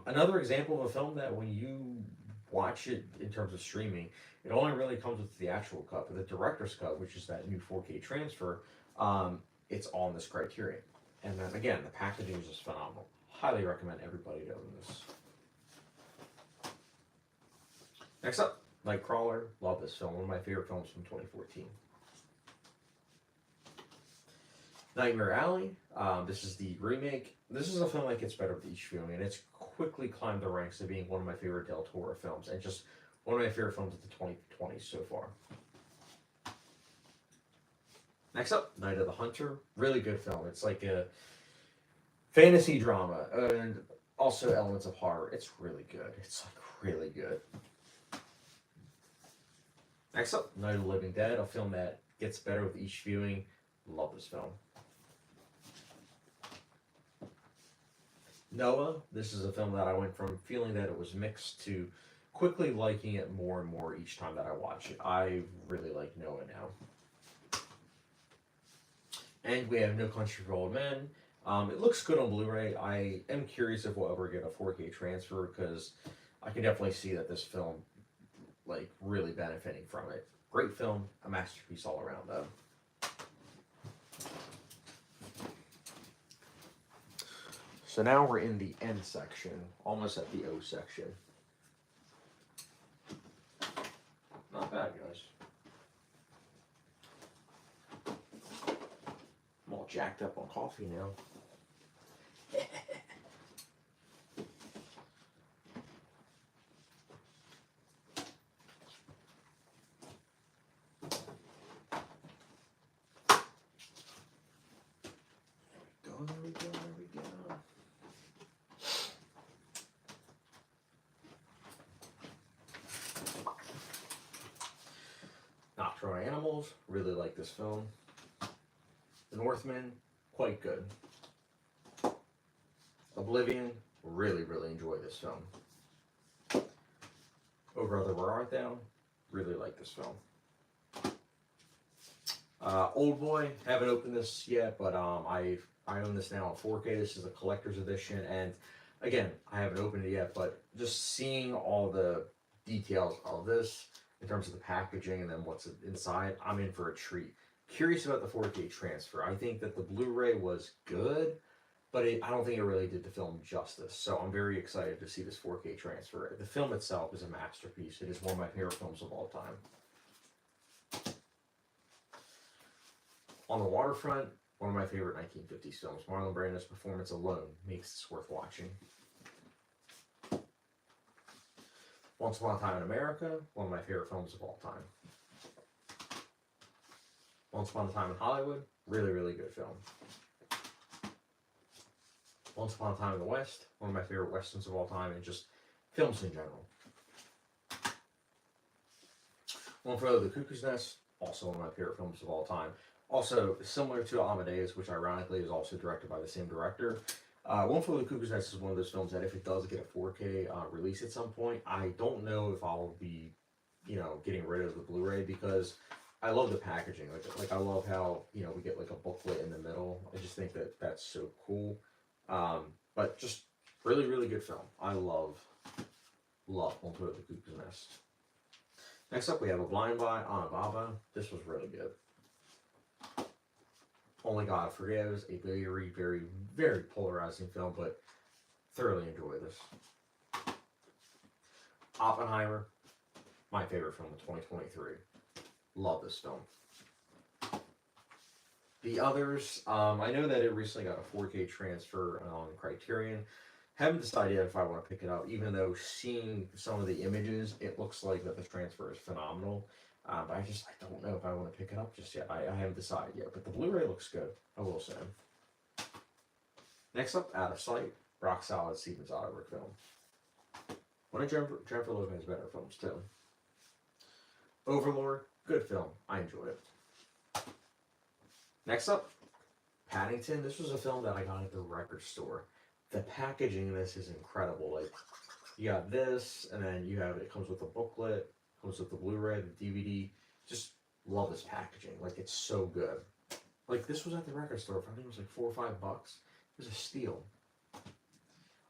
Another example of a film that when you watch it in terms of streaming, it only really comes with the actual cut, but the director's cut, which is that new 4K transfer, it's on this Criterion. And then again, the packaging is just phenomenal. Highly recommend everybody to own this. Next up, Nightcrawler. Love this film. One of my favorite films from 2014. Nightmare Alley. This is the remake. This is a film that gets better with each viewing, and it's quickly climbed the ranks of being one of my favorite Del Toro films, and just one of my favorite films of the 2020s so far. Next up, Night of the Hunter. Really good film. It's like a fantasy drama, and also elements of horror. It's really good. It's like really good. Next up, Night of the Living Dead, a film that gets better with each viewing. Love this film. Noah, this is a film that I went from feeling that it was mixed to quickly liking it more and more each time that I watch it. I really like Noah now. And we have No Country for Old Men. It looks good on Blu-ray. I am curious if we'll ever get a 4K transfer because I can definitely see that this film, like, really benefiting from it. Great film, a masterpiece all around, though. So now we're in the end section, almost at the O section. Not bad, guys. I'm all jacked up on coffee now. There we go. Nocturnal Animals, really like this film. The Northman, quite good. Oblivion, really enjoy this film. Oh Brother, Where Art Thou? Really like this film. Old Boy, haven't opened this yet, but I own this now on 4K. This is a collector's edition, and again, I haven't opened it yet, but just seeing all the details of this in terms of the packaging and then what's inside, I'm in for a treat. Curious about the 4K transfer. I think that the Blu-ray was good, but I don't think it really did the film justice. So I'm very excited to see this 4K transfer. The film itself is a masterpiece. It is one of my favorite films of all time. On the Waterfront, one of my favorite 1950s films. Marlon Brando's performance alone makes this worth watching. Once Upon a Time in America, one of my favorite films of all time. Once Upon a Time in Hollywood, really good film. Once Upon a Time in the West, one of my favorite westerns of all time, and just films in general. One Flew Over the Cuckoo's Nest, also one of my favorite films of all time. Also, similar to Amadeus, which ironically is also directed by the same director. One Flew Over the Cuckoo's Nest is one of those films that if it does get a 4K release at some point, I don't know if I'll be, getting rid of the Blu-ray because I love the packaging. Like I love how, we get like a booklet in the middle. I just think that that's so cool. But just really good film. I love One Flew Over the Cuckoo's Nest. Next up, we have A Blind Eye on Ababa. This was really good. Only God Forgives, a very polarizing film, but thoroughly enjoy this. Oppenheimer, my favorite film of 2023. Love this film. The Others, I know that it recently got a 4K transfer on Criterion. Haven't decided yet if I want to pick it up, even though seeing some of the images, it looks like that the transfer is phenomenal. But I don't know if I want to pick it up just yet. I haven't decided yet, but the Blu-ray looks good, I will say. Next up, Out of Sight, rock solid Steven Soderbergh film. One of Jennifer Lopez's better films too. Overlord, good film, I enjoyed it. Next up, Paddington. This was a film that I got at the record store. The packaging in this is incredible. Like, you got this, and then it comes with a booklet, comes with the Blu-ray, the DVD. Just love this packaging. Like, it's so good. Like, this was at the record store for, I think it was like $4 or $5. It was a steal.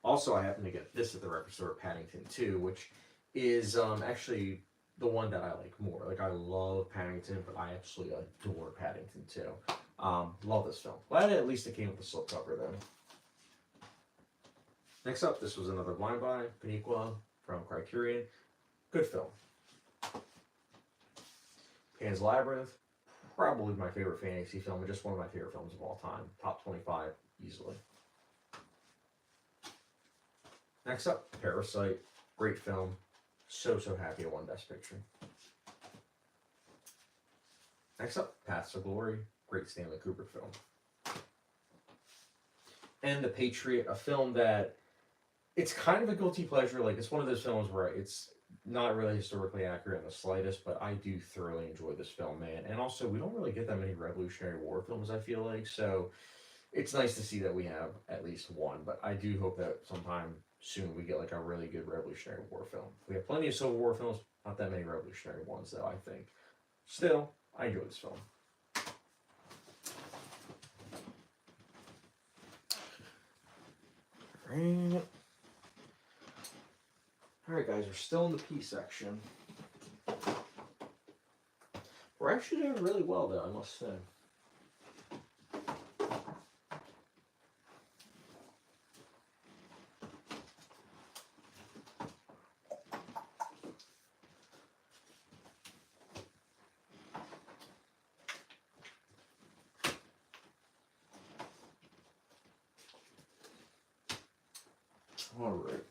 Also, I happened to get this at the record store, Paddington 2, which is actually the one that I like more. Like, I love Paddington, but I absolutely adore Paddington 2. Love this film. Glad at least it came with the slipcover then. Next up, this was another Blind Buy, Paniqua from Criterion. Good film. Pan's Labyrinth, probably my favorite fantasy film, and just one of my favorite films of all time. Top 25, easily. Next up, Parasite, great film. So happy it won Best Picture. Next up, Paths to Glory, great Stanley Kubrick film. And The Patriot, a film that, it's kind of a guilty pleasure. Like, it's one of those films where it's not really historically accurate in the slightest, but I do thoroughly enjoy this film, man. And also, we don't really get that many Revolutionary War films, I feel like, so it's nice to see that we have at least one, but I do hope that sometime soon we get like a really good Revolutionary War film. We have plenty of Civil War films, not that many Revolutionary ones, though, I think. Still, I enjoy this film. Alright. Alright guys, we're still in the P section. We're actually doing really well though, I must say. Alright.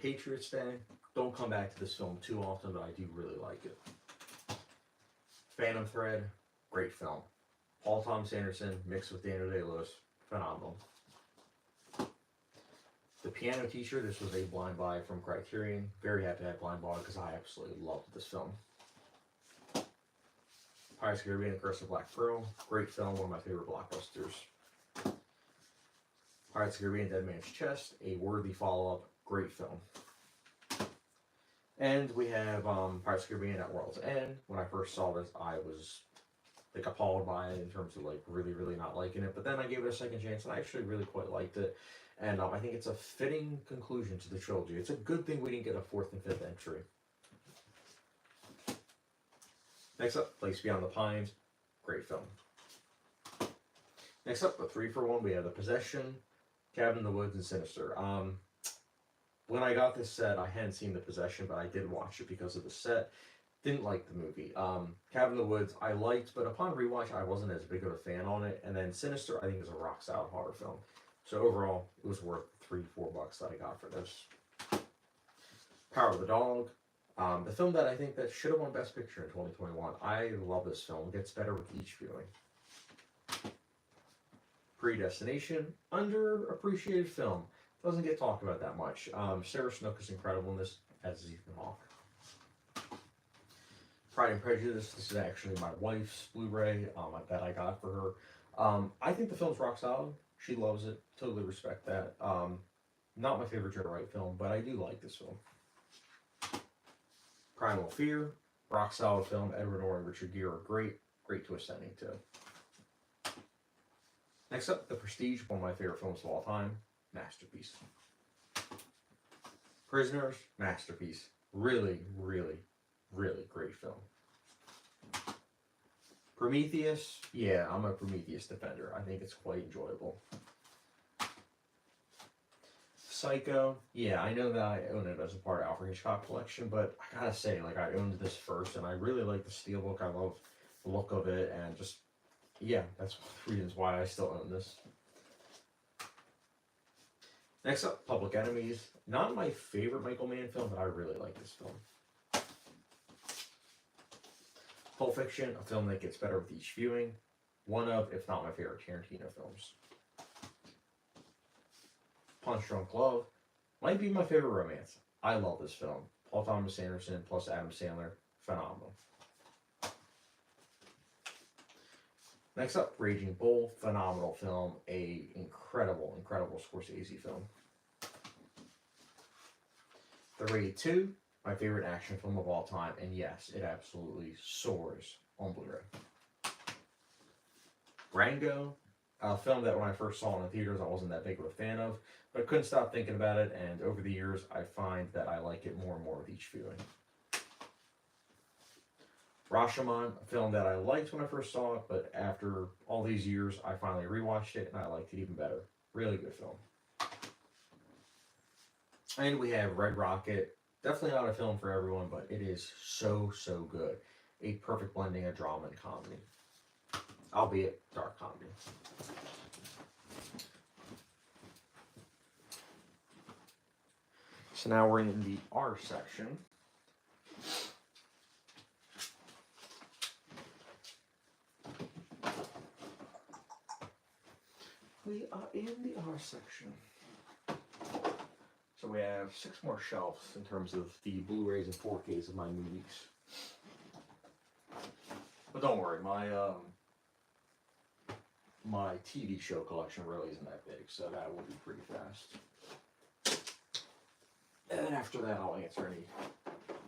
Patriots Day. Don't come back to this film too often, but I do really like it. Phantom Thread. Great film. Paul Thomas Anderson mixed with Daniel Day-Lewis. Phenomenal. The Piano Teacher. This was a blind buy from Criterion. Very happy I blind bought it because I absolutely loved this film. Pirates of the Caribbean: The Curse of Black Pearl. Great film. One of my favorite blockbusters. Pirates of the Caribbean: Dead Man's Chest, a worthy follow-up, great film. And we have Pirates of the Caribbean: At World's End. When I first saw this, I was like appalled by it in terms of like really not liking it. But then I gave it a second chance, and I actually really quite liked it. And I think it's a fitting conclusion to the trilogy. It's a good thing we didn't get a fourth and fifth entry. Next up, Place Beyond the Pines, great film. Next up, a 3-for-1. We have The Possession, Cabin in the Woods, and Sinister. When I got this set, I hadn't seen The Possession, but I did watch it because of the set. Didn't like the movie. Cabin in the Woods, I liked, but upon rewatch, I wasn't as big of a fan on it. And then Sinister, I think, is a rock-solid horror film. So overall, it was worth $3-4 that I got for this. Power of the Dog. The film that I think that should have won Best Picture in 2021. I love this film. It gets better with each viewing. Predestination, underappreciated film. Doesn't get talked about that much. Sarah Snook is incredible in this, as is Ethan Hawke. Pride and Prejudice, this is actually my wife's Blu-ray that I got for her. I think the film's rock solid. She loves it. Totally respect that. Not my favorite Joe Wright film, but I do like this film. Primal Fear, rock solid film. Edward Norton and Richard Gere are great. Great twist ending too. Next up, The Prestige, one of my favorite films of all time. Masterpiece. Prisoners, masterpiece. Really great film. Prometheus, yeah, I'm a Prometheus defender. I think it's quite enjoyable. Psycho, yeah, I know that I own it as a part of Alfred Hitchcock collection, but I gotta say, like, I owned this first, and I really like the steelbook. I love the look of it, and just, yeah, that's one of the reasons why I still own this. Next up, Public Enemies. Not my favorite Michael Mann film, but I really like this film. Pulp Fiction, a film that gets better with each viewing. One of, if not my favorite, Tarantino films. Punch Drunk Love might be my favorite romance. I love this film. Paul Thomas Anderson plus Adam Sandler, phenomenal. Next up, Raging Bull, phenomenal film. A incredible Scorsese film. The Raid 2, my favorite action film of all time, and yes, it absolutely soars on Blu-ray. Rango, a film that when I first saw it in the theaters, I wasn't that big of a fan of, but I couldn't stop thinking about it, and over the years, I find that I like it more and more with each viewing. Rashomon, a film that I liked when I first saw it, but after all these years, I finally rewatched it, and I liked it even better. Really good film. And we have Red Rocket. Definitely not a film for everyone, but it is so good. A perfect blending of drama and comedy. Albeit dark comedy. So now we're in the R section. We are in the R section. So we have 6 more shelves in terms of the Blu-rays and 4Ks of my movies. But don't worry, my TV show collection really isn't that big, so that will be pretty fast. And then after that, I'll answer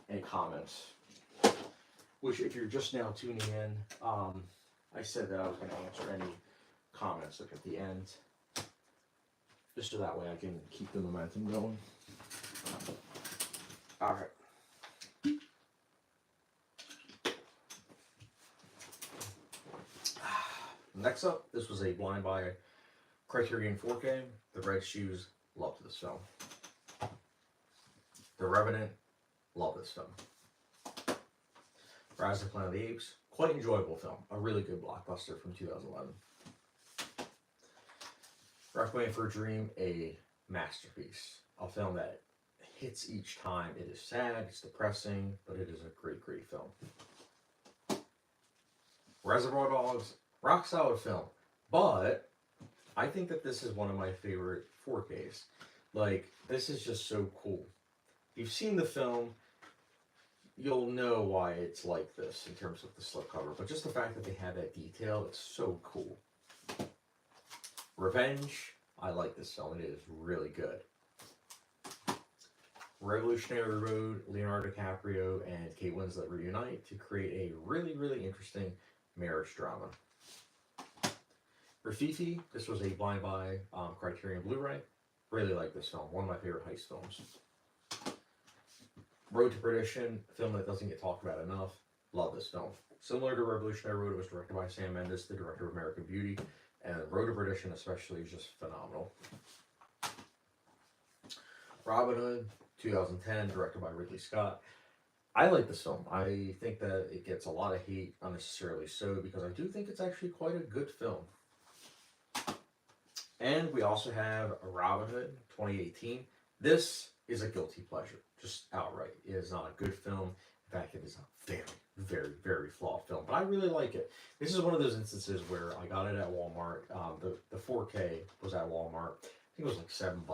any comments. Which, if you're just now tuning in, I said that I was going to answer any comments like at the end. just so that way I can keep the momentum going. All right. Next up, this was a blind buy Criterion 4K. The Red Shoes, loved this film. The Revenant, love this film. Rise of the Planet of the Apes, quite enjoyable film. A really good blockbuster from 2011. Requiem for a Dream, a masterpiece. A film that hits each time. It is sad, it's depressing, but it is a great, great film. Reservoir Dogs, rock solid film. But I think that this is one of my favorite 4Ks. Like, this is just so cool. If you've seen the film, you'll know why it's like this in terms of the slipcover. But just the fact that they have that detail, it's so cool. Revenge, I like this film. It is really good. Revolutionary Road, Leonardo DiCaprio and Kate Winslet reunite to create a really, really interesting marriage drama. Rafifi, this was a blind buy Criterion Blu-ray. Really like this film. One of my favorite heist films. Road to Perdition, a film that doesn't get talked about enough. Love this film. Similar to Revolutionary Road, it was directed by Sam Mendes, the director of American Beauty. And Road to Perdition especially is just phenomenal. Robin Hood, 2010, directed by Ridley Scott. I like this film. I think that it gets a lot of hate, unnecessarily so, because I do think it's actually quite a good film. And we also have Robin Hood, 2018. This is a guilty pleasure, just outright. It is not a good film. In fact, it is a very, very, very flawed film, but I really like it. This is one of those instances where I got it at Walmart. The 4K was at Walmart. I think it was like $7.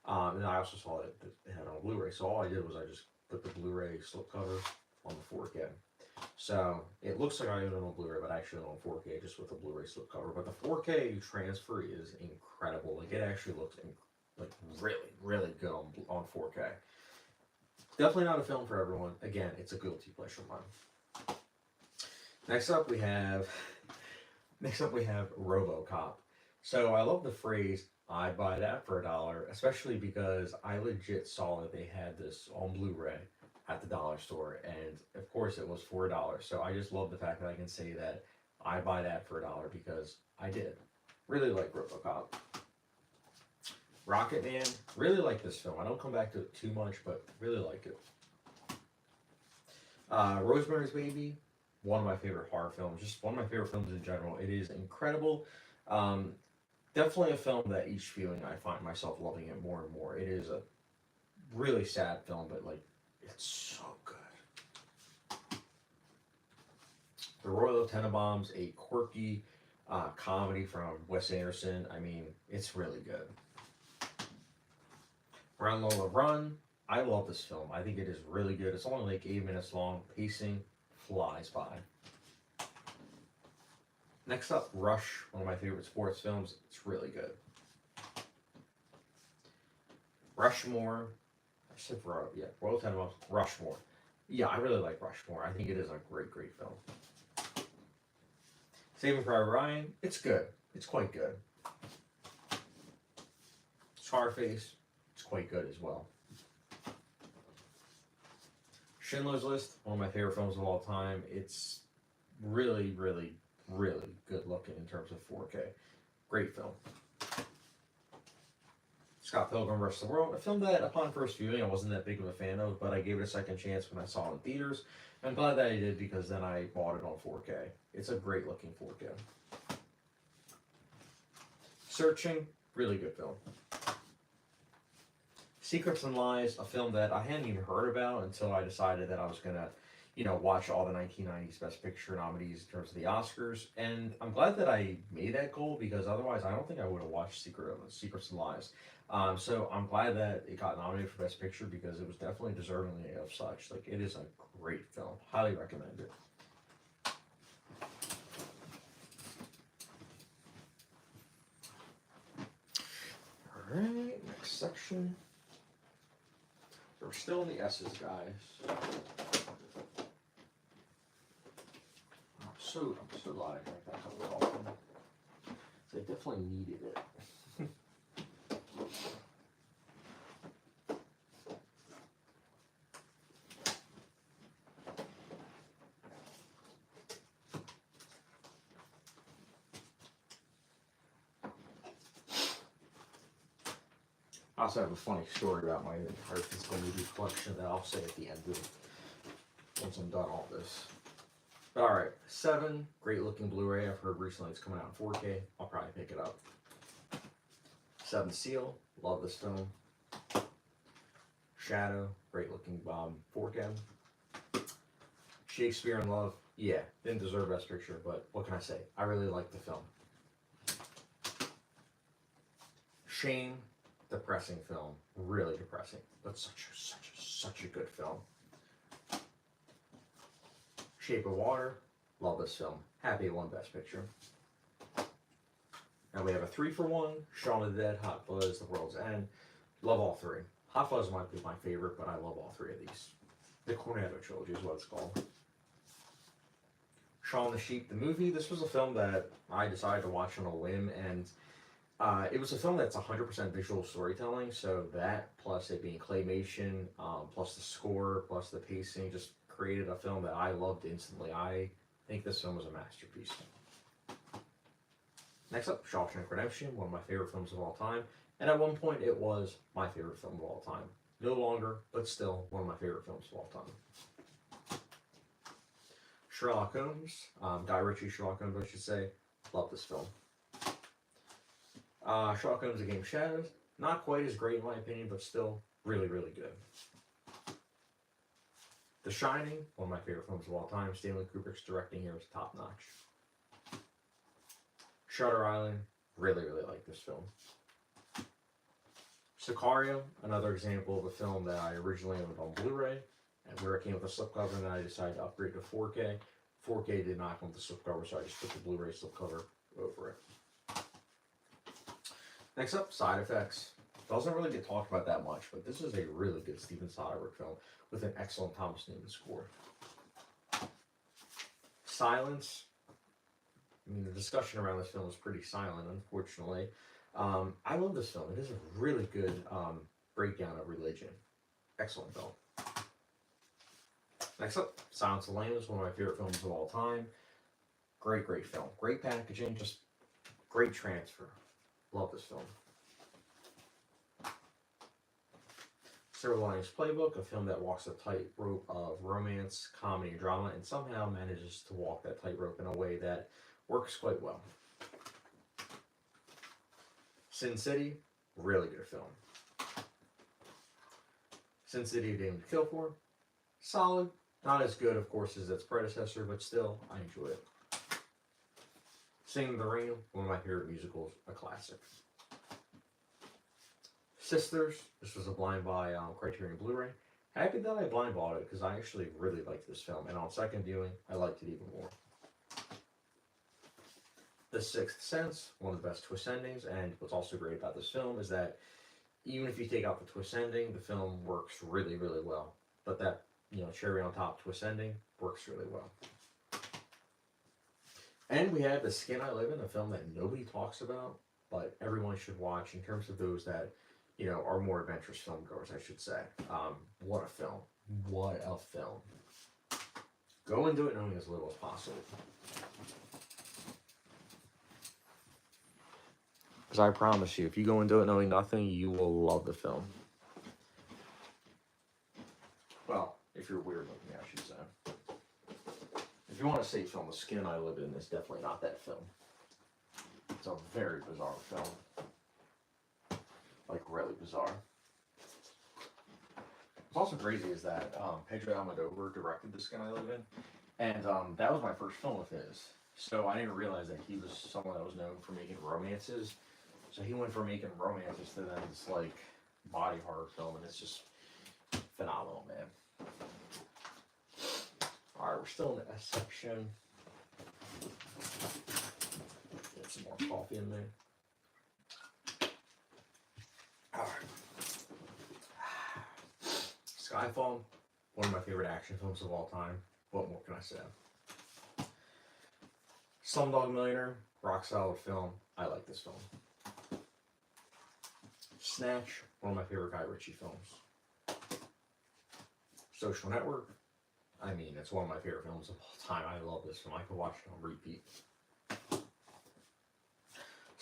And I also saw it had on Blu-ray. So all I did was I just put the Blu-ray slipcover on the 4K. So it looks like I own it on Blu-ray, but I actually own it on 4K just with the Blu-ray slipcover. But the 4K transfer is incredible. Like, it actually looks like really, really good on 4K. Definitely not a film for everyone. Again, it's a guilty pleasure of mine. Next up we have RoboCop. So I love the phrase, I'd buy that for $1, especially because I legit saw that they had this on Blu-ray at the dollar store, and of course it was $4. So I just love the fact that I can say that I buy that for $1 because I did. Really like RoboCop. Rocketman, really like this film. I don't come back to it too much, but really like it. Rosemary's Baby, one of my favorite horror films, just one of my favorite films in general. It is incredible. Definitely a film that each viewing I find myself loving it more and more. It is a really sad film, but like, it's so good. The Royal Tenenbaums, a quirky comedy from Wes Anderson. I mean, it's really good. Run Lola Run, I love this film. I think it is really good. It's only like 8 minutes long. Pacing flies by. Next up, Rush, one of my favorite sports films. It's really good. Rushmore. I said Royal Tenenbaums. Rushmore. Yeah, I really like Rushmore. I think it is a great, great film. Saving Private Ryan. It's good. It's quite good. Scarface. It's quite good as well. Schindler's List, one of my favorite films of all time. It's really, really, really good looking in terms of 4K. Great film. Scott Pilgrim vs. the World, a film that upon first viewing I wasn't that big of a fan of, but I gave it a second chance when I saw it in theaters. I'm glad that I did because then I bought it on 4K. It's a great looking 4K. Searching, really good film. Secrets and Lies, a film that I hadn't even heard about until I decided that I was going to, watch all the 1990s Best Picture nominees in terms of the Oscars. And I'm glad that I made that goal because otherwise I don't think I would have watched Secrets and Lies. So I'm glad that it got nominated for Best Picture because it was definitely deserving of such. Like, it is a great film. Highly recommend it. Alright, next section. We're still in the S's, guys. I'm so glad I drank that cup of coffee. So I definitely needed it. also have a funny story about my entire physical media collection that I'll say at the end of once I'm done all this. But alright, 7, great looking Blu-ray. I've heard recently it's coming out in 4K. I'll probably pick it up. 7 Seal, love this film. Shadow, great looking 4K. Shakespeare in Love, yeah, didn't deserve Best Picture, but what can I say? I really like the film. Shame, depressing film, really depressing, but such a good film. Shape of Water, love this film. Happy it won Best Picture. Now we have a 3-for-1, Shaun of the Dead, Hot Fuzz, The World's End. Love all 3. Hot Fuzz might be my favorite, but I love all 3 of these. The Cornetto trilogy is what it's called. Shaun the Sheep, the movie. This was a film that I decided to watch on a whim, and it was a film that's 100% visual storytelling, so that, plus it being claymation, plus the score, plus the pacing, just created a film that I loved instantly. I think this film was a masterpiece. Next up, Shawshank Redemption, one of my favorite films of all time, and at one point it was my favorite film of all time. No longer, but still one of my favorite films of all time. Sherlock Holmes, Guy Ritchie Sherlock Holmes, I should say. Love this film. Sherlock Holmes: A Game of Shadows, not quite as great in my opinion, but still really, really good. The Shining, one of my favorite films of all time. Stanley Kubrick's directing here is top notch. Shutter Island, really, really like this film. Sicario, another example of a film that I originally owned on Blu-ray, and where it came with a slipcover, and then I decided to upgrade to 4K. 4K did not come with the slipcover, so I just put the Blu-ray slipcover over it. Next up, Side Effects. Doesn't really get talked about that much, but this is a really good Steven Soderbergh film with an excellent Thomas Newman score. Silence. I mean, the discussion around this film is pretty silent, unfortunately. I love this film. It is a really good breakdown of religion. Excellent film. Next up, Silence of the Lambs, one of my favorite films of all time. Great, great film. Great packaging, just great transfer. Love this film. Silver Linings Playbook, a film that walks a tightrope of romance, comedy, and drama, and somehow manages to walk that tightrope in a way that works quite well. Sin City, really good film. Sin City: A Dame to Kill For, solid. Not as good, of course, as its predecessor, but still, I enjoy it. Singing in the Rain, one of my favorite musicals, a classic. Sisters, this was a blind buy Criterion Blu-ray. Happy that I blind bought it, because I actually really liked this film, and on second viewing, I liked it even more. The Sixth Sense, one of the best twist endings, and what's also great about this film is that even if you take out the twist ending, the film works really, really well. But that, cherry on top twist ending works really well. And we have The Skin I Live In, a film that nobody talks about, but everyone should watch in terms of those that, are more adventurous film goers, I should say. What a film. What a film. Go into it knowing as little as possible. Because I promise you, if you go into it knowing nothing, you will love the film. Well, if you're weird looking, I should say. If you want to say film, The Skin I Live In is definitely not that film. It's a very bizarre film. Like, really bizarre. What's also crazy is that Pedro Almodovar directed The Skin I Live In, and that was my first film of his. So I didn't realize that he was someone that was known for making romances. So he went from making romances to then this, body horror film, and it's just phenomenal, man. Alright, we're still in the S section. Get some more coffee in there. Alright. Skyfall, one of my favorite action films of all time. What more can I say? Slumdog Millionaire, rock solid film. I like this film. Snatch, one of my favorite Guy Ritchie films. Social Network, I mean, it's one of my favorite films of all time. I love this film. I could watch it on repeat.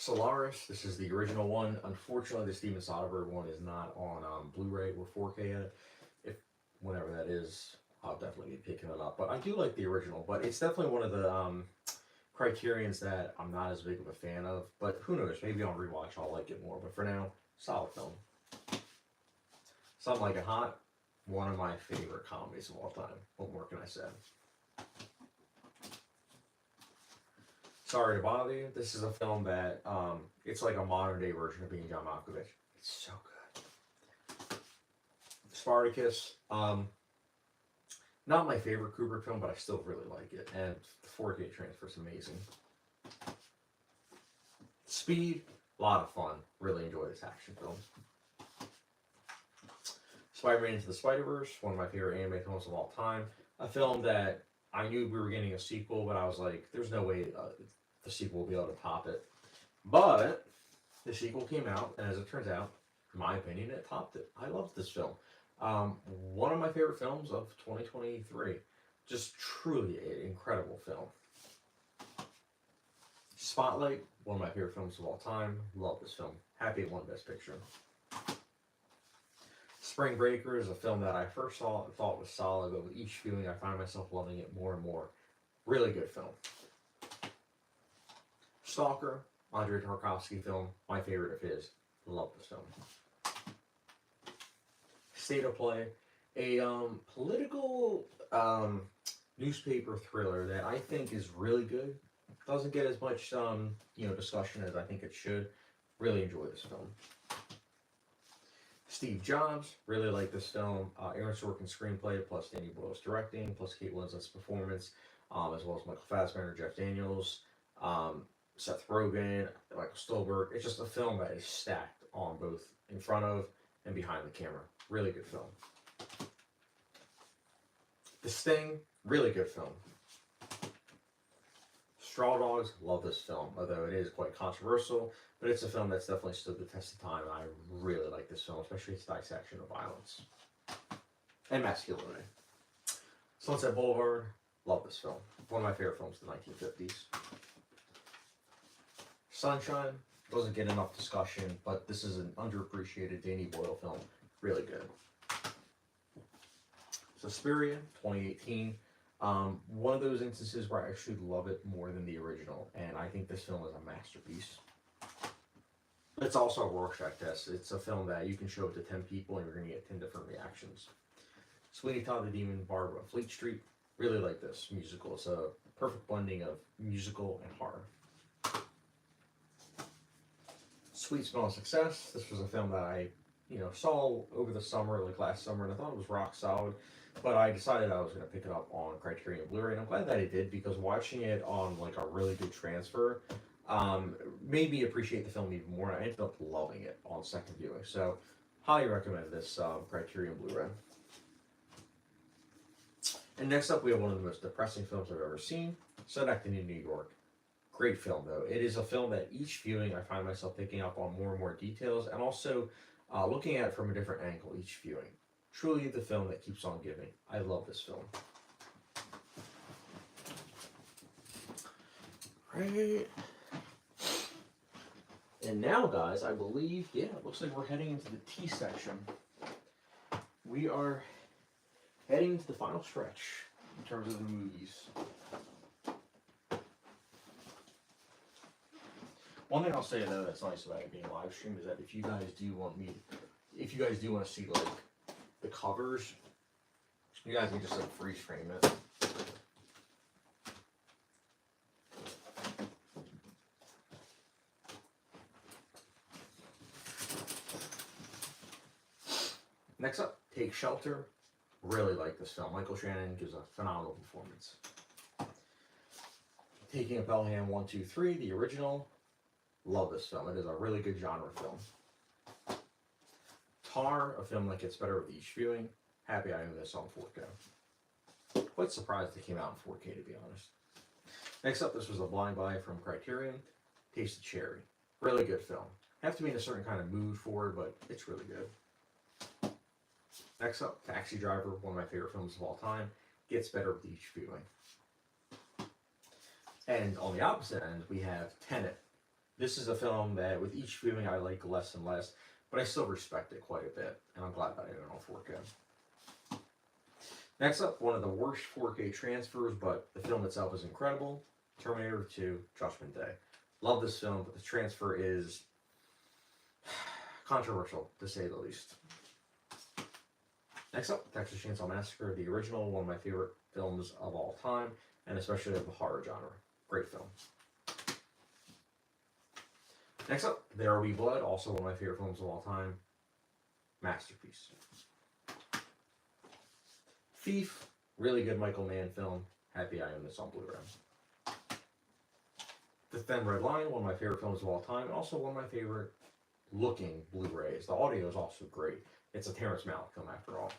Solaris, this is the original one. Unfortunately, the Steven Soderbergh one is not on Blu-ray or 4K yet. If whenever that is, I'll definitely be picking it up. But I do like the original, but it's definitely one of the Criterions that I'm not as big of a fan of. But who knows? Maybe on rewatch I'll like it more. But for now, solid film. Something Like It Hot, one of my favorite comedies of all time. What more can I say? Sorry to Bother You. This is a film that it's like a modern day version of Being John Malkovich. It's so good. Spartacus. Not my favorite Kubrick film, but I still really like it. And the 4K transfer is amazing. Speed, a lot of fun. Really enjoy this action film. Spider-Man Into the Spider-Verse, one of my favorite anime films of all time. A film that I knew we were getting a sequel, but I was like, there's no way the sequel will be able to top it. But the sequel came out, and as it turns out, in my opinion, it topped it. I loved this film. One of my favorite films of 2023. Just truly an incredible film. Spotlight, one of my favorite films of all time. Love this film. Happy it won Best Picture. Spring Breaker is a film that I first saw and thought was solid, but with each viewing I find myself loving it more and more. Really good film. Stalker, Andrei Tarkovsky film, my favorite of his. Love this film. State of Play, a political newspaper thriller that I think is really good. Doesn't get as much discussion as I think it should. Really enjoy this film. Steve Jobs, really like this film. Aaron Sorkin's screenplay, plus Danny Boyle's directing, plus Kate Winslet's performance, as well as Michael Fassbender, Jeff Daniels, Seth Rogen, Michael Stolberg. It's just a film that is stacked on both in front of and behind the camera. Really good film. The Sting, really good film. Straw Dogs, love this film, although it is quite controversial, but it's a film that's definitely stood the test of time, and I really like this film, especially its dissection of violence and masculinity. Sunset Boulevard, love this film. One of my favorite films of the 1950s. Sunshine, doesn't get enough discussion, but this is an underappreciated Danny Boyle film. Really good. Suspiria, 2018. One of those instances where I actually love it more than the original, and I think this film is a masterpiece. It's also a Rorschach test. It's a film that you can show it to 10 people and you're going to get 10 different reactions. Sweeney Todd the Demon Barber on Fleet Street. Really like this musical. It's a perfect blending of musical and horror. Sweet Smell of Success. This was a film that I saw over the summer, like last summer, and I thought it was rock solid. But I decided I was going to pick it up on Criterion Blu-ray, and I'm glad that I did, because watching it on like a really good transfer made me appreciate the film even more. And I ended up loving it on second viewing. So, highly recommend this Criterion Blu-ray. And next up, we have one of the most depressing films I've ever seen, Synecdoche in New York. Great film, though. It is a film that each viewing I find myself picking up on more and more details, and also looking at it from a different angle each viewing. Truly the film that keeps on giving. I love this film. Right. And now, guys, I believe, it looks like we're heading into the T section. We are heading to the final stretch in terms of the movies. One thing I'll say, though, that's nice about it being a live stream is that if you guys do want to see like the covers, you guys can just like freeze frame it. Next up, Take Shelter. Really like this film. Michael Shannon gives a phenomenal performance. Taking a Pelham 123, the original. Love this film. It is a really good genre film. Tar, a film that gets better with each viewing. Happy I own this on 4K. Quite surprised it came out in 4K, to be honest. Next up, this was A Blind Buy from Criterion. Taste the Cherry. Really good film. Have to be in a certain kind of mood for it, but it's really good. Next up, Taxi Driver, one of my favorite films of all time. Gets better with each viewing. And on the opposite end, we have Tenet. This is a film that with each viewing I like less and less, but I still respect it quite a bit, and I'm glad that I own it on 4K. Next up, one of the worst 4K transfers, but the film itself is incredible. Terminator 2, Judgment Day. Love this film, but the transfer is controversial, to say the least. Next up, Texas Chainsaw Massacre, the original, one of my favorite films of all time, and especially of the horror genre. Great film. Next up, There Will Be Blood, also one of my favorite films of all time. Masterpiece. Thief, really good Michael Mann film. Happy I own this on Blu-ray. The Thin Red Line, one of my favorite films of all time, and also one of my favorite looking Blu-rays. The audio is also great. It's a Terrence Malick film after all.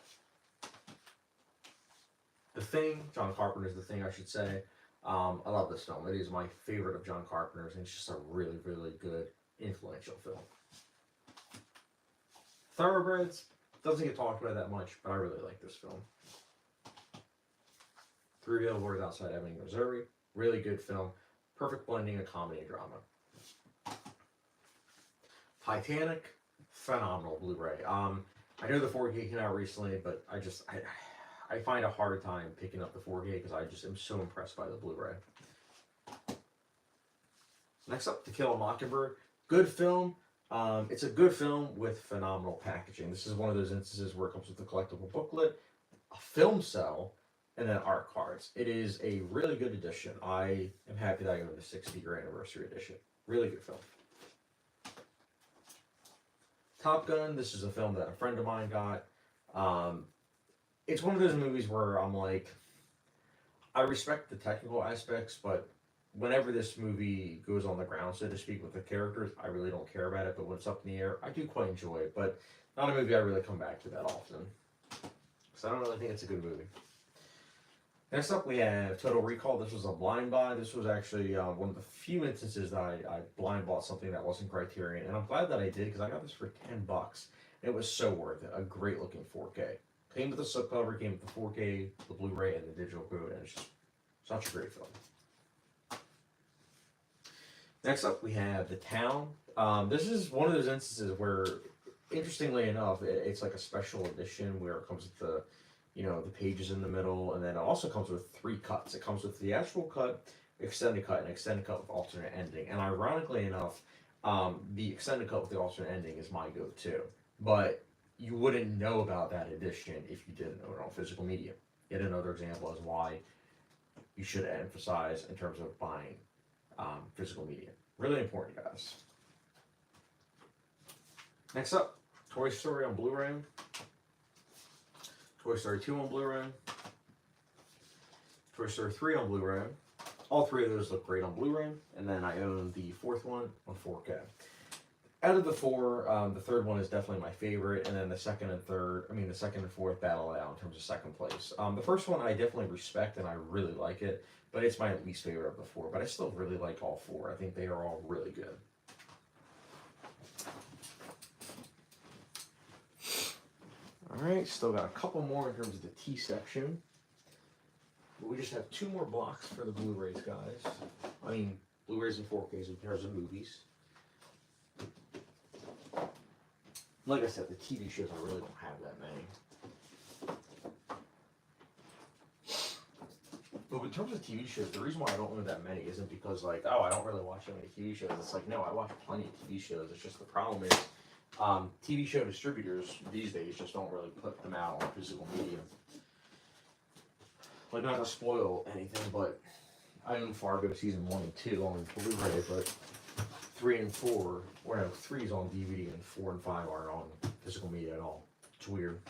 The Thing, John Carpenter's The Thing, I should say. I love this film. It is my favorite of John Carpenter's, and it's just a really, really good, influential film. Thoroughbreds doesn't get talked about that much, but I really like this film. Three Billboards Outside Ebbing, Missouri. Really good film. Perfect blending of comedy and drama. Titanic, phenomenal Blu-ray. I know the 4K came out recently, but I find a hard time picking up the 4K because I just am so impressed by the Blu-ray. Next up, To Kill a Mockingbird. Good film. It's a good film with phenomenal packaging. This is one of those instances where it comes with a collectible booklet, a film cell, and then art cards. It is a really good edition. I am happy that I own the 60-year anniversary edition. Really good film. Top Gun, this is a film that a friend of mine got. It's one of those movies where I'm like, I respect the technical aspects, but whenever this movie goes on the ground, so to speak, with the characters, I really don't care about it, but when it's up in the air, I do quite enjoy it, but not a movie I really come back to that often. So I don't really think it's a good movie. Next up, we have Total Recall. This was a blind buy. This was actually one of the few instances that I blind bought something that wasn't Criterion, and I'm glad that I did because I got this for $10. It was so worth it. A great looking 4K. Came with the slipcover, came with the 4K, the Blu-ray, and the digital code, and it's just such a great film. Next up, we have The Town. This is one of those instances where, interestingly enough, it's like a special edition where it comes with the the pages in the middle, and then it also comes with 3 cuts. It comes with the actual cut, extended cut, and extended cut with alternate ending. And ironically enough, the extended cut with the alternate ending is my go-to. But you wouldn't know about that edition if you didn't own it on physical media. Yet another example is why you should emphasize in terms of buying physical media. Really important, guys. Next up, Toy Story on Blu-ray. Toy Story 2 on Blu-ray. Toy Story 3 on Blu-ray. All 3 of those look great on Blu-ray. And then I own the 4th one on 4K. Out of the 4, the 3rd one is definitely my favorite. And then the 2nd and 4th battle it out in terms of 2nd place. The first one I definitely respect and I really like it. But it's my least favorite of the 4. But I still really like all 4. I think they are all really good. Alright, still got a couple more in terms of the T section. But we just have 2 more blocks for the Blu-rays, guys. I mean, Blu-rays and 4Ks in terms of movies. Like I said, the TV shows, I really don't have that many. But in terms of TV shows, the reason why I don't own that many isn't because, like, oh, I don't really watch that many TV shows. It's like, no, I watch plenty of TV shows. It's just the problem is, TV show distributors these days just don't really put them out on physical media. Like, not to spoil anything, but I own Fargo season 1 and 2 on Blu-ray, but 3 and 4, or no, 3 is on DVD and 4 and 5 aren't on physical media at all. It's weird.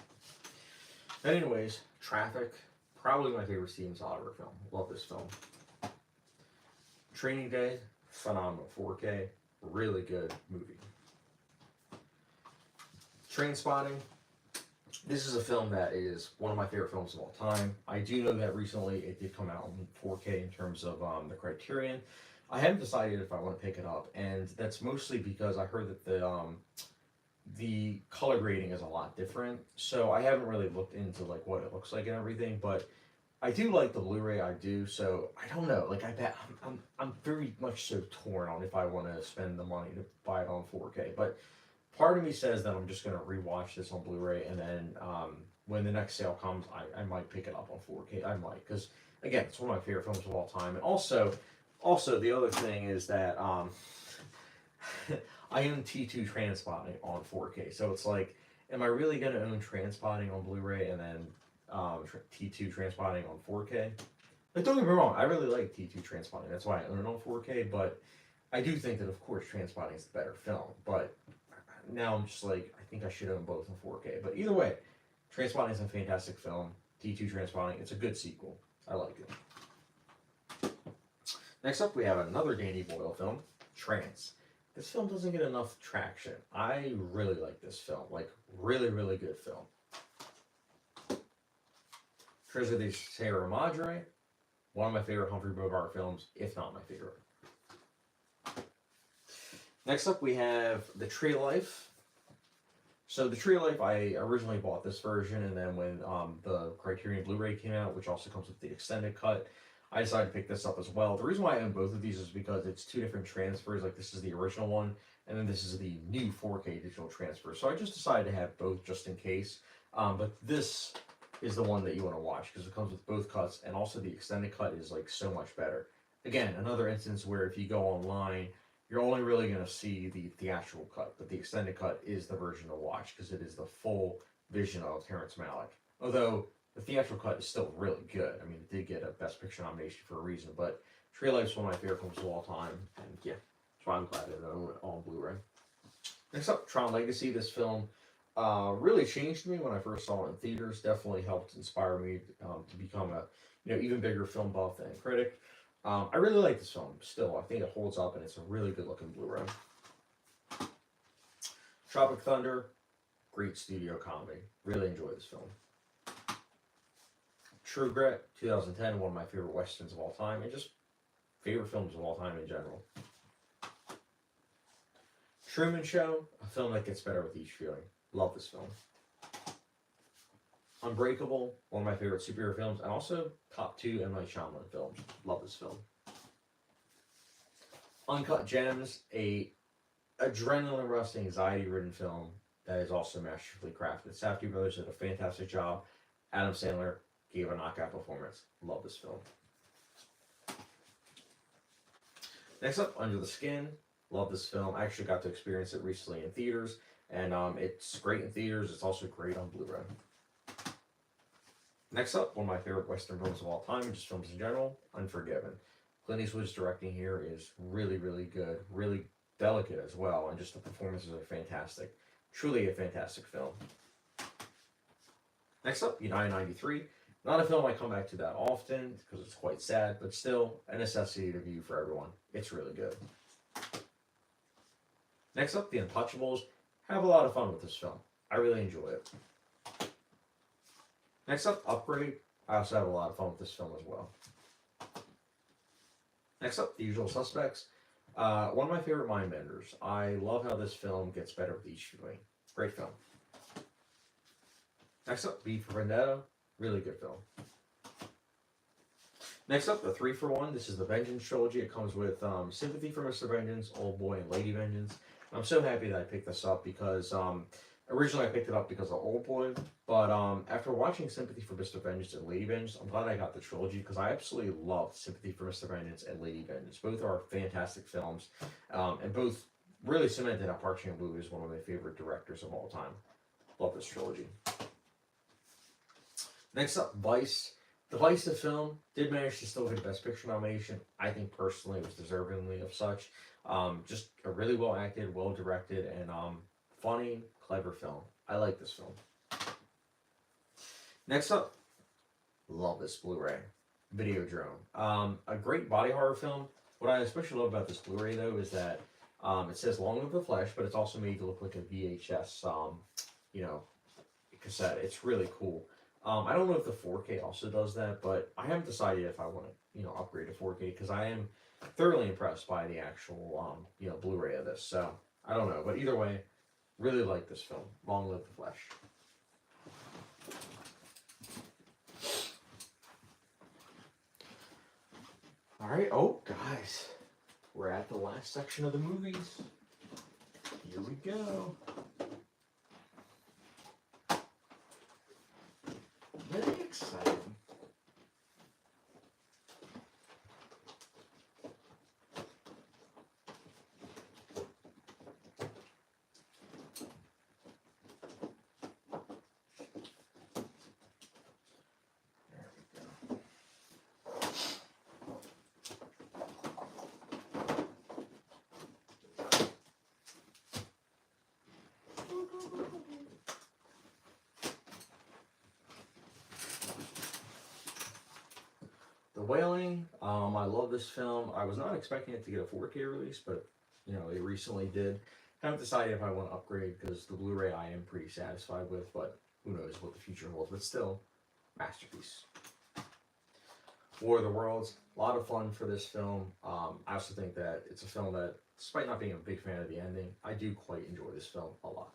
But anyways, Traffic, probably my favorite Steven Soderbergh film. Love this film. Training Day, phenomenal 4K, really good movie. Trainspotting. This is a film that is one of my favorite films of all time. I do know that recently it did come out in 4K in terms of the Criterion. I haven't decided if I want to pick it up, and that's mostly because I heard that the color grading is a lot different. So I haven't really looked into like what it looks like and everything, but I do like the Blu-ray. I do. So I don't know. Like I bet I'm very much so torn on if I want to spend the money to buy it on 4K. But part of me says that I'm just gonna rewatch this on Blu-ray, and then when the next sale comes, I might pick it up on 4K. I might, because again, it's one of my favorite films of all time. And also the other thing is that I own T2 Transpotting on 4K. So it's like, am I really gonna own Transpotting on Blu-ray and then T2 Transpotting on 4K? But don't get me wrong, I really like T2 Transpotting. That's why I own it on 4K. But I do think that, of course, Transpotting is the better film. But now I'm just like, I think I should own both in 4K. But either way, Transpotting is a fantastic film. T2 Transpotting, it's a good sequel. I like it. Next up, we have another Danny Boyle film, Trance. This film doesn't get enough traction. I really like this film. Like, really, really good film. Treasure de Sierra Madre, one of my favorite Humphrey Bogart films, if not my favorite. Next up, we have The Tree of Life. So The Tree of Life, I originally bought this version, and then when the Criterion Blu-ray came out, which also comes with the extended cut, I decided to pick this up as well. The reason why I own both of these is because it's two different transfers. Like, this is the original one, and then this is the new 4K digital transfer. So I just decided to have both just in case. But this is the one that you want to watch because it comes with both cuts, and also the extended cut is like so much better. Again, another instance where if you go online, you're only really going to see the theatrical cut, but the extended cut is the version to watch because it is the full vision of Terrence Malick. Although the theatrical cut is still really good. I mean, it did get a Best Picture nomination for a reason, but Tree of Life is one of my favorite films of all time, and yeah, that's why I'm glad that I own it on Blu-ray. Next up, Tron Legacy. This film really changed me when I first saw it in theaters. Definitely helped inspire me to become a even bigger film buff and critic. I really like this film still. I think it holds up, and it's a really good looking Blu-ray. Tropic Thunder, great studio comedy. Really enjoy this film. True Grit, 2010, one of my favorite westerns of all time, and just favorite films of all time in general. Truman Show, a film that gets better with each viewing. Love this film. Unbreakable, one of my favorite superhero films, and also top 2 M. Night Shyamalan films. Love this film. Uncut Gems, a adrenaline rush, anxiety-ridden film that is also masterfully crafted. Safdie brothers did a fantastic job. Adam Sandler gave a knockout performance. Love this film. Next up, Under the Skin. Love this film. I actually got to experience it recently in theaters, and it's great in theaters. It's also great on Blu-ray. Next up, one of my favorite Western films of all time, and just films in general, Unforgiven. Clint Eastwood's directing here is really, really good, really delicate as well, and just the performances are fantastic. Truly a fantastic film. Next up, United 93. Not a film I come back to that often because it's quite sad, but still a necessity to view for everyone. It's really good. Next up, The Untouchables. Have a lot of fun with this film. I really enjoy it. Next up, Upgrade. I also have a lot of fun with this film as well. Next up, The Usual Suspects. One of my favorite mind benders. I love how this film gets better with each viewing. Great film. Next up, V for Vendetta. Really good film. Next up, the 3-for-1. This is the Vengeance trilogy. It comes with Sympathy for Mr. Vengeance, Old Boy, and Lady Vengeance. I'm so happy that I picked this up because originally I picked it up because of Old Boy, but after watching Sympathy for Mr. Vengeance and Lady Vengeance, I'm glad I got the trilogy because I absolutely loved Sympathy for Mr. Vengeance and Lady Vengeance. Both are fantastic films, and both really cemented that Park Chan-wook is one of my favorite directors of all time. Love this trilogy. Next up, Vice. The Vice film did manage to still get a Best Picture nomination. I think personally it was deservingly of such. Just a really well acted, well directed, and funny, clever film. I like this film. Next up, love this Blu-ray, Videodrome. A great body horror film. What I especially love about this Blu-ray though is that it says Long Live the Flesh, but it's also made to look like a VHS, cassette. It's really cool. I don't know if the 4K also does that, but I haven't decided if I want to, upgrade to 4K because I am thoroughly impressed by the actual, Blu-ray of this. So I don't know, but either way, really like this film. Long Live the Flesh. All right. Oh, guys, we're at the last section of the movies. Here we go. Very exciting. The Wailing, I love this film. I was not expecting it to get a 4K release, but it recently did. Haven't decided if I want to upgrade because the Blu-ray I am pretty satisfied with, but who knows what the future holds. But still, masterpiece. War of the Worlds, a lot of fun for this film. I also think that it's a film that, despite not being a big fan of the ending, I do quite enjoy this film a lot.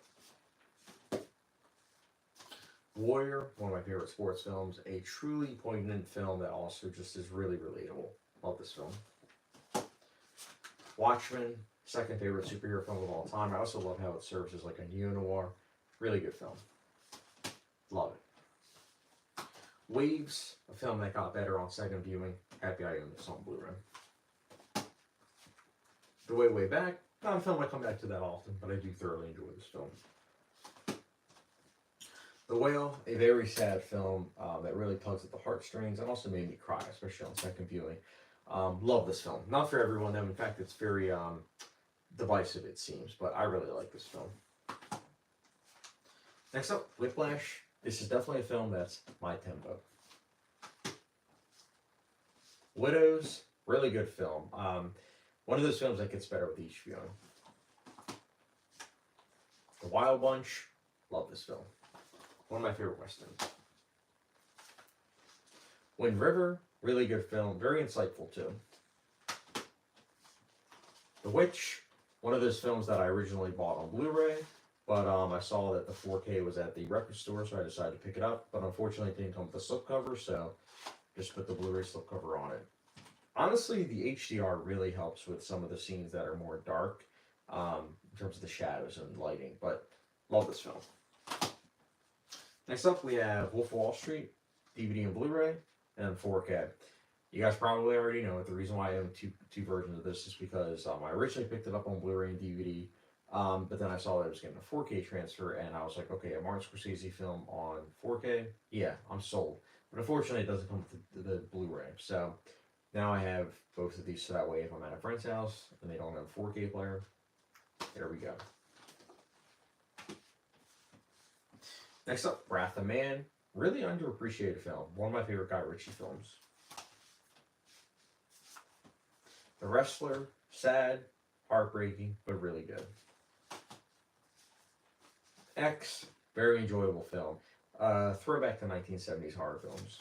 Warrior, one of my favorite sports films, a truly poignant film that also just is really relatable. Love this film. Watchmen, second favorite superhero film of all time. I also love how it serves as like a neo-noir. Really good film. Love it. Waves, a film that got better on second viewing. Happy I own this on Blu-ray. The Way Back, not a film I come back to that often, but I do thoroughly enjoy this film. The Whale, a very sad film that really tugs at the heartstrings and also made me cry, especially on second viewing. Love this film. Not for everyone, though. In fact, it's very divisive, it seems, but I really like this film. Next up, Whiplash. This is definitely a film that's my tempo. Widows, really good film. One of those films that gets better with each viewing. The Wild Bunch, love this film. One of my favorite westerns. Wind River, really good film, very insightful too. The Witch, one of those films that I originally bought on Blu-ray, but I saw that the 4K was at the record store, so I decided to pick it up. But unfortunately, it didn't come with a slipcover, so just put the Blu-ray slipcover on it. Honestly, the HDR really helps with some of the scenes that are more dark in terms of the shadows and lighting, but love this film. Next up, we have Wolf of Wall Street, DVD and Blu-ray, and 4K. You guys probably already know it. The reason why I own two versions of this is because I originally picked it up on Blu-ray and DVD, but then I saw that it was getting a 4K transfer, and I was like, okay, a Martin Scorsese film on 4K? Yeah, I'm sold. But unfortunately, it doesn't come with the Blu-ray. So now I have both of these, so that way if I'm at a friend's house and they don't have a 4K player, there we go. Next up, Wrath of Man. Really underappreciated film. One of my favorite Guy Ritchie films. The Wrestler. Sad, heartbreaking, but really good. X. Very enjoyable film. Throwback to 1970s horror films.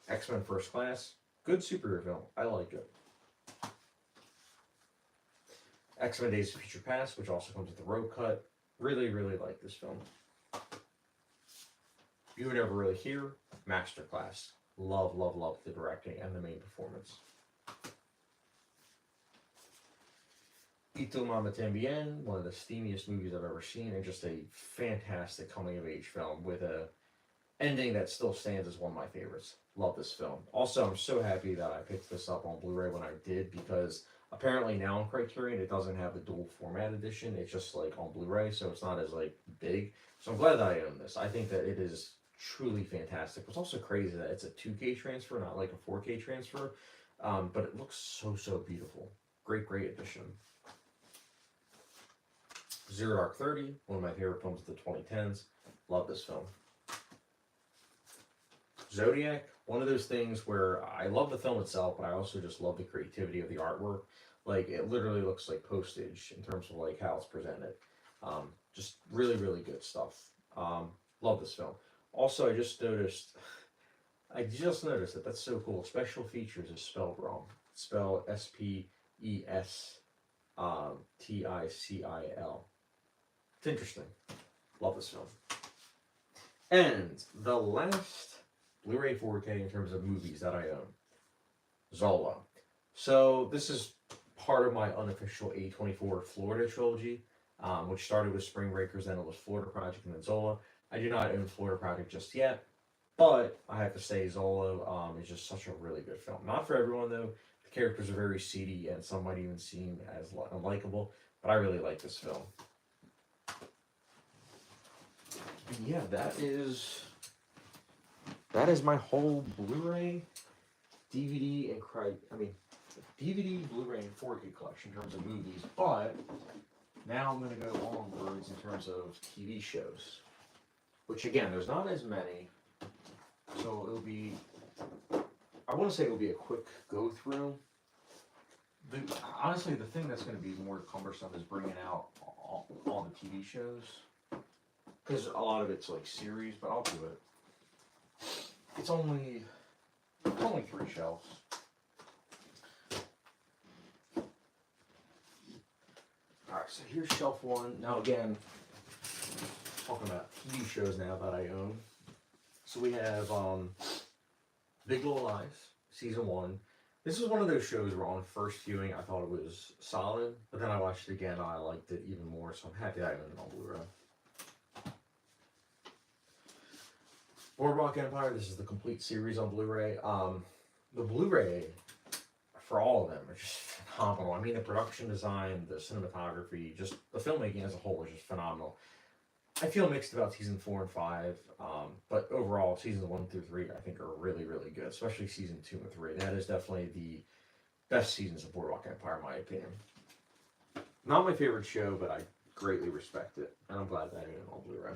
X-Men First Class. Good superhero film. I like it. X-Men Days of Future Past, which also comes with the road cut. Really, really like this film. You Were Never Really Here, masterclass. Love, love, love the directing and the main performance. Ito Mama Tambien, one of the steamiest movies I've ever seen, and just a fantastic coming-of-age film with a ending that still stands as one of my favorites. Love this film. Also, I'm so happy that I picked this up on Blu-ray when I did, because apparently now on Criterion it doesn't have the dual format edition. It's just like on Blu-ray, so it's not as like big. So I'm glad that I own this. I think that it is truly fantastic. It's also crazy that it's a 2K transfer, not like a 4K transfer, but it looks so beautiful. Great edition. Zero Dark 30, one of my favorite films of the 2010s. Love this film. Zodiac, one of those things where I love the film itself, but I also just love the creativity of the artwork. Like, it literally looks like postage in terms of like how it's presented. Just really good stuff. Love this film. Also, I just noticed that that's so cool. Special features is spelled wrong. It's spelled SPESTICIL. It's interesting. Love this film. And the last Blu-ray 4K in terms of movies that I own. Zola. So this is part of my unofficial A24 Florida trilogy, which started with Spring Breakers, then it was Florida Project, and then Zola. I do not own Florida Project just yet, but I have to say Zola is just such a really good film. Not for everyone though. The characters are very seedy, and some might even seem as unlikable, but I really like this film. And yeah, that is my whole Blu-ray, DVD, and DVD, Blu-ray, and 4K collection in terms of movies. But now I'm going to go onwards in terms of TV shows, which again, there's not as many, so it'll be. I want to say it'll be a quick go through. Honestly, the thing that's going to be more cumbersome is bringing out all the TV shows, because a lot of it's like series, but I'll do it. It's only 3 shelves. Alright, so here's shelf 1. Now again, talking about TV shows now that I own. So we have Big Little Lies, Season 1. This is one of those shows where on first viewing I thought it was solid, but then I watched it again and I liked it even more, so I'm happy I own it on Blu-ray. Boardwalk Empire, this is the complete series on Blu-ray. The Blu-ray, for all of them, are just phenomenal. I mean, the production design, the cinematography, just the filmmaking as a whole is just phenomenal. I feel mixed about season 4 and 5, but overall, seasons 1 through 3 I think are really, really good, especially season 2 and 3. That is definitely the best seasons of Boardwalk Empire, in my opinion. Not my favorite show, but I greatly respect it, and I'm glad that I own it on Blu-ray.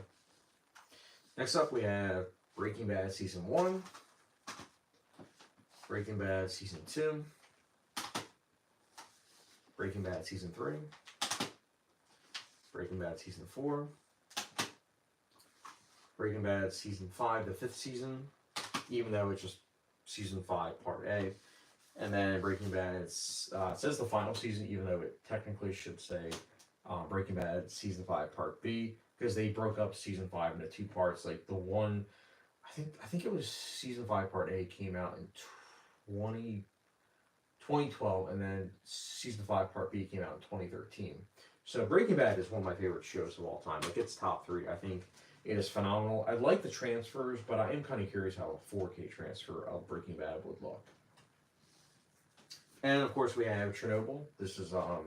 Next up, we have Breaking Bad Season 1, Breaking Bad Season 2, Breaking Bad Season 3, Breaking Bad Season 4, Breaking Bad Season 5, the 5th season, even though it's just Season 5, Part A, and then Breaking Bad, it says the final season, even though it technically should say Breaking Bad Season 5, Part B, because they broke up Season 5 into 2 parts, like the one, I think it was Season 5 Part A came out in 2012, and then Season 5 Part B came out in 2013. So Breaking Bad is one of my favorite shows of all time. Like, it's top 3. I think it is phenomenal. I like the transfers, but I am kind of curious how a 4K transfer of Breaking Bad would look. And of course we have Chernobyl. This is a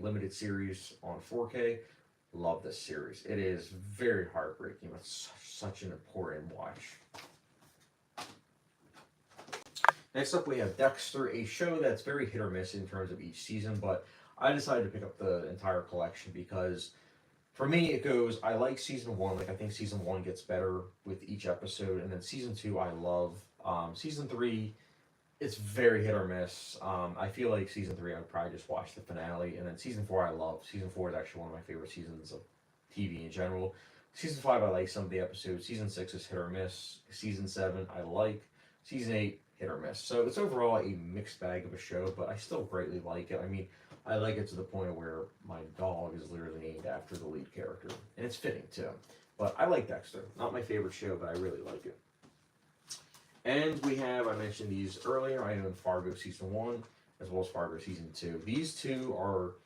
limited series on 4K. Love this series. It is very heartbreaking. It's such an important watch. Next up, we have Dexter, a show that's very hit or miss in terms of each season, but I decided to pick up the entire collection because for me, it goes, I like season 1. Like, I think season 1 gets better with each episode, and then season 2, I love. Season 3, it's very hit or miss. I feel like season 3, I would probably just watch the finale, and then season 4, I love. Season 4 is actually one of my favorite seasons of TV in general. Season 5, I like some of the episodes. Season 6 is hit or miss. Season 7, I like. Season 8, hit or miss. So it's overall a mixed bag of a show, but I still greatly like it. I mean, I like it to the point where my dog is literally named after the lead character, and it's fitting too. But I like Dexter. Not my favorite show, but I really like it. And we have, I mentioned these earlier, I own Fargo Season 1, as well as Fargo Season 2. These two are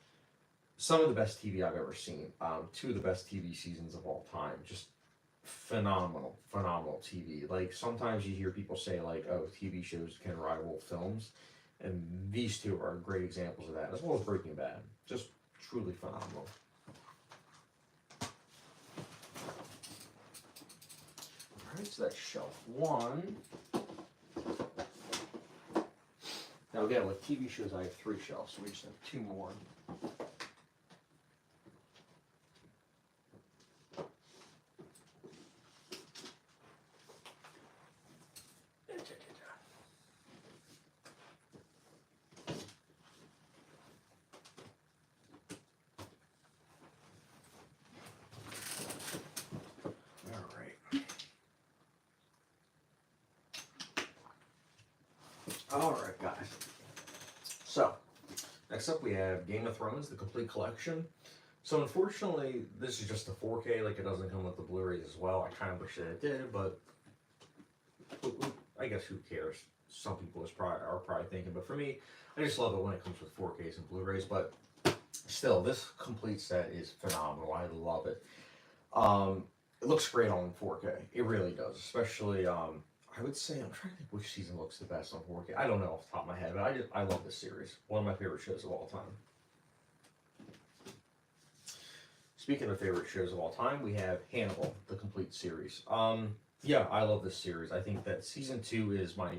some of the best TV I've ever seen. 2 of the best TV seasons of all time. Just phenomenal TV. Like, sometimes you hear people say, like, oh, TV shows can rival films. And these 2 are great examples of that, as well as Breaking Bad. Just truly phenomenal. Alright, so that's shelf 1. Now again, with TV shows, I have 3 shelves, so we just have 2 more. Alright, guys. So, next up we have Game of Thrones, the complete collection. So unfortunately, this is just a 4K, like it doesn't come with the Blu-rays as well. I kind of wish that it did, but I guess who cares? Some people are probably thinking, but for me, I just love it when it comes with 4Ks and Blu-rays. But still, this complete set is phenomenal. I love it. Um, it looks great on 4K. It really does. Especially, I would say I'm trying to think which season looks the best on 4K. I don't know off the top of my head, but I love this series. One of my favorite shows of all time. Speaking of favorite shows of all time, we have Hannibal, the complete series. Yeah, I love this series. I think that season 2 is my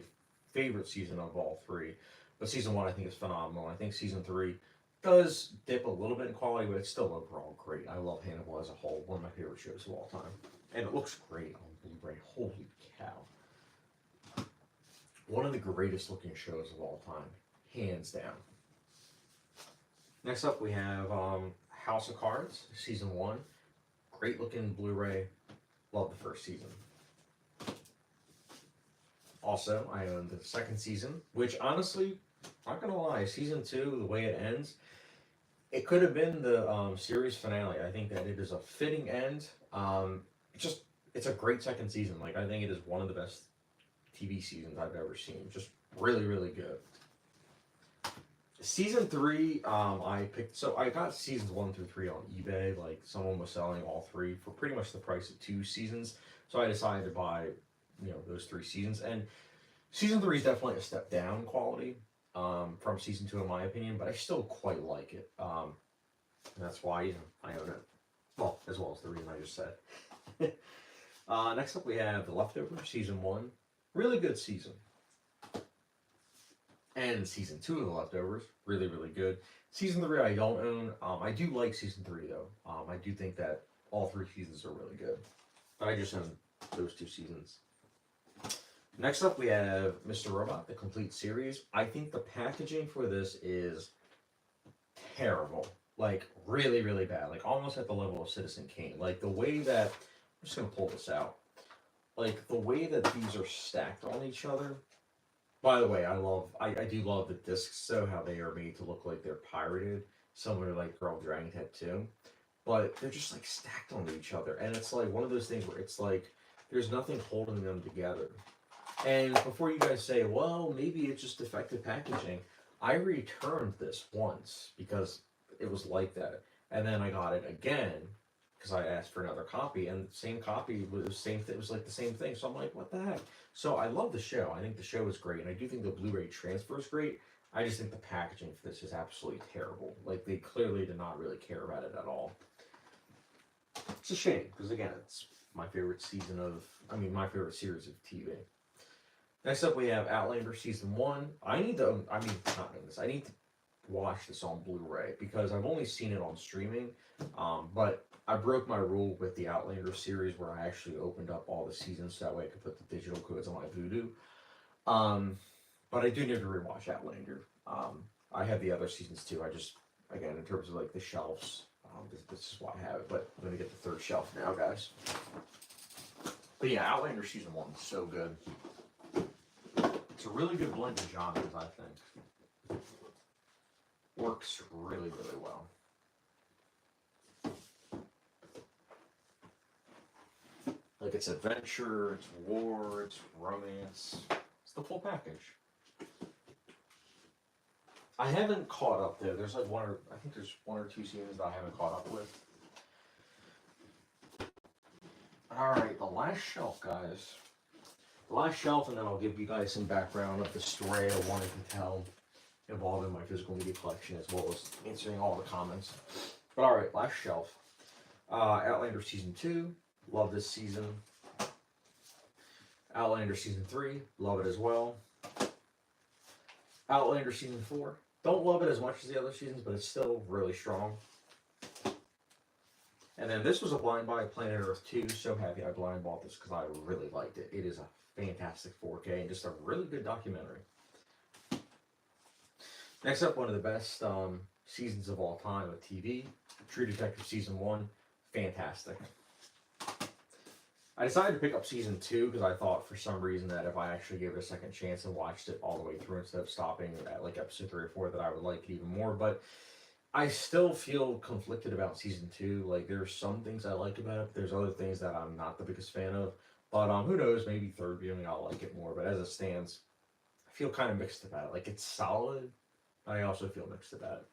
favorite season of all three, but season 1 I think is phenomenal. I think season 3 does dip a little bit in quality, but it's still overall great. I love Hannibal as a whole. One of my favorite shows of all time, and it looks great on Blu-ray. Holy cow! One of the greatest looking shows of all time, hands down. Next up, we have House of Cards, season 1. Great looking Blu-ray. Love the first season. Also, I own the second season, which honestly, not gonna lie, season 2, the way it ends, it could have been the series finale. I think that it is a fitting end. It's a great second season. Like, I think it is one of the best TV seasons I've ever seen. Just really, really good. Season 3, so I got seasons 1 through 3 on eBay. Like, someone was selling all 3 for pretty much the price of 2 seasons. So I decided to buy, those 3 seasons. And season 3 is definitely a step down quality from season 2, in my opinion, but I still quite like it. And that's why, I own it. Well, as well as the reason I just said. Next up, we have The Leftovers, season 1. Really good season. And season 2 of The Leftovers, really, really good. Season 3 I don't own. I do like season 3 though. I do think that all 3 seasons are really good. But I just own those 2 seasons. Next up we have Mr. Robot, the complete series. I think the packaging for this is terrible. Like, really, really bad. Like, almost at the level of Citizen Kane. Like, the way that... I'm just going to pull this out. Like, the way that these are stacked on each other. By the way, I do love the discs, so how they are made to look like they're pirated, similar to like Girl Dragon Tattoo. But they're just like stacked onto each other, and it's like one of those things where it's like there's nothing holding them together. And before you guys say, well, maybe it's just defective packaging, I returned this once because it was like that, and then I got it again because I asked for another copy, and the same copy was the same. It was like the same thing. So I'm like, what the heck? So I love the show. I think the show is great, and I do think the Blu-ray transfer is great. I just think the packaging for this is absolutely terrible. Like, they clearly did not really care about it at all. It's a shame because again, it's my favorite my favorite series of TV. Next up, we have Outlander season 1. I need to watch this on Blu-ray because I've only seen it on streaming. But I broke my rule with the Outlander series where I actually opened up all the seasons so that way I could put the digital codes on my Voodoo. But I do need to rewatch Outlander. I have the other seasons too. I just, again, in terms of like the shelves, this is why I have it. But I'm going to get the 3rd shelf now, guys. But yeah, Outlander season 1 is so good. It's a really good blend of genres, I think. Works really, really well. Like, it's adventure, it's war, it's romance. It's the full package. I haven't caught up though. There's like I think there's 1 or 2 seasons that I haven't caught up with. Alright, the last shelf, guys. The last shelf, and then I'll give you guys some background of the story I wanted to tell involving my physical media collection, as well as answering all the comments. But alright, last shelf. Outlander season 2. Love this season. Outlander season 3. Love it as well. Outlander season 4. Don't love it as much as the other seasons, but it's still really strong. And then this was a blind buy, Planet Earth 2. So happy I blind bought this because I really liked it. It is a fantastic 4K and just a really good documentary. Next up, one of the best seasons of all time of TV. True Detective season 1. Fantastic. I decided to pick up season 2 because I thought for some reason that if I actually gave it a second chance and watched it all the way through instead of stopping at like episode 3 or 4 that I would like it even more. But I still feel conflicted about season 2. Like, there's some things I like about it, but there's other things that I'm not the biggest fan of. But who knows? Maybe third viewing I'll like it more. But as it stands, I feel kind of mixed about it. Like it's solid, but I also feel mixed about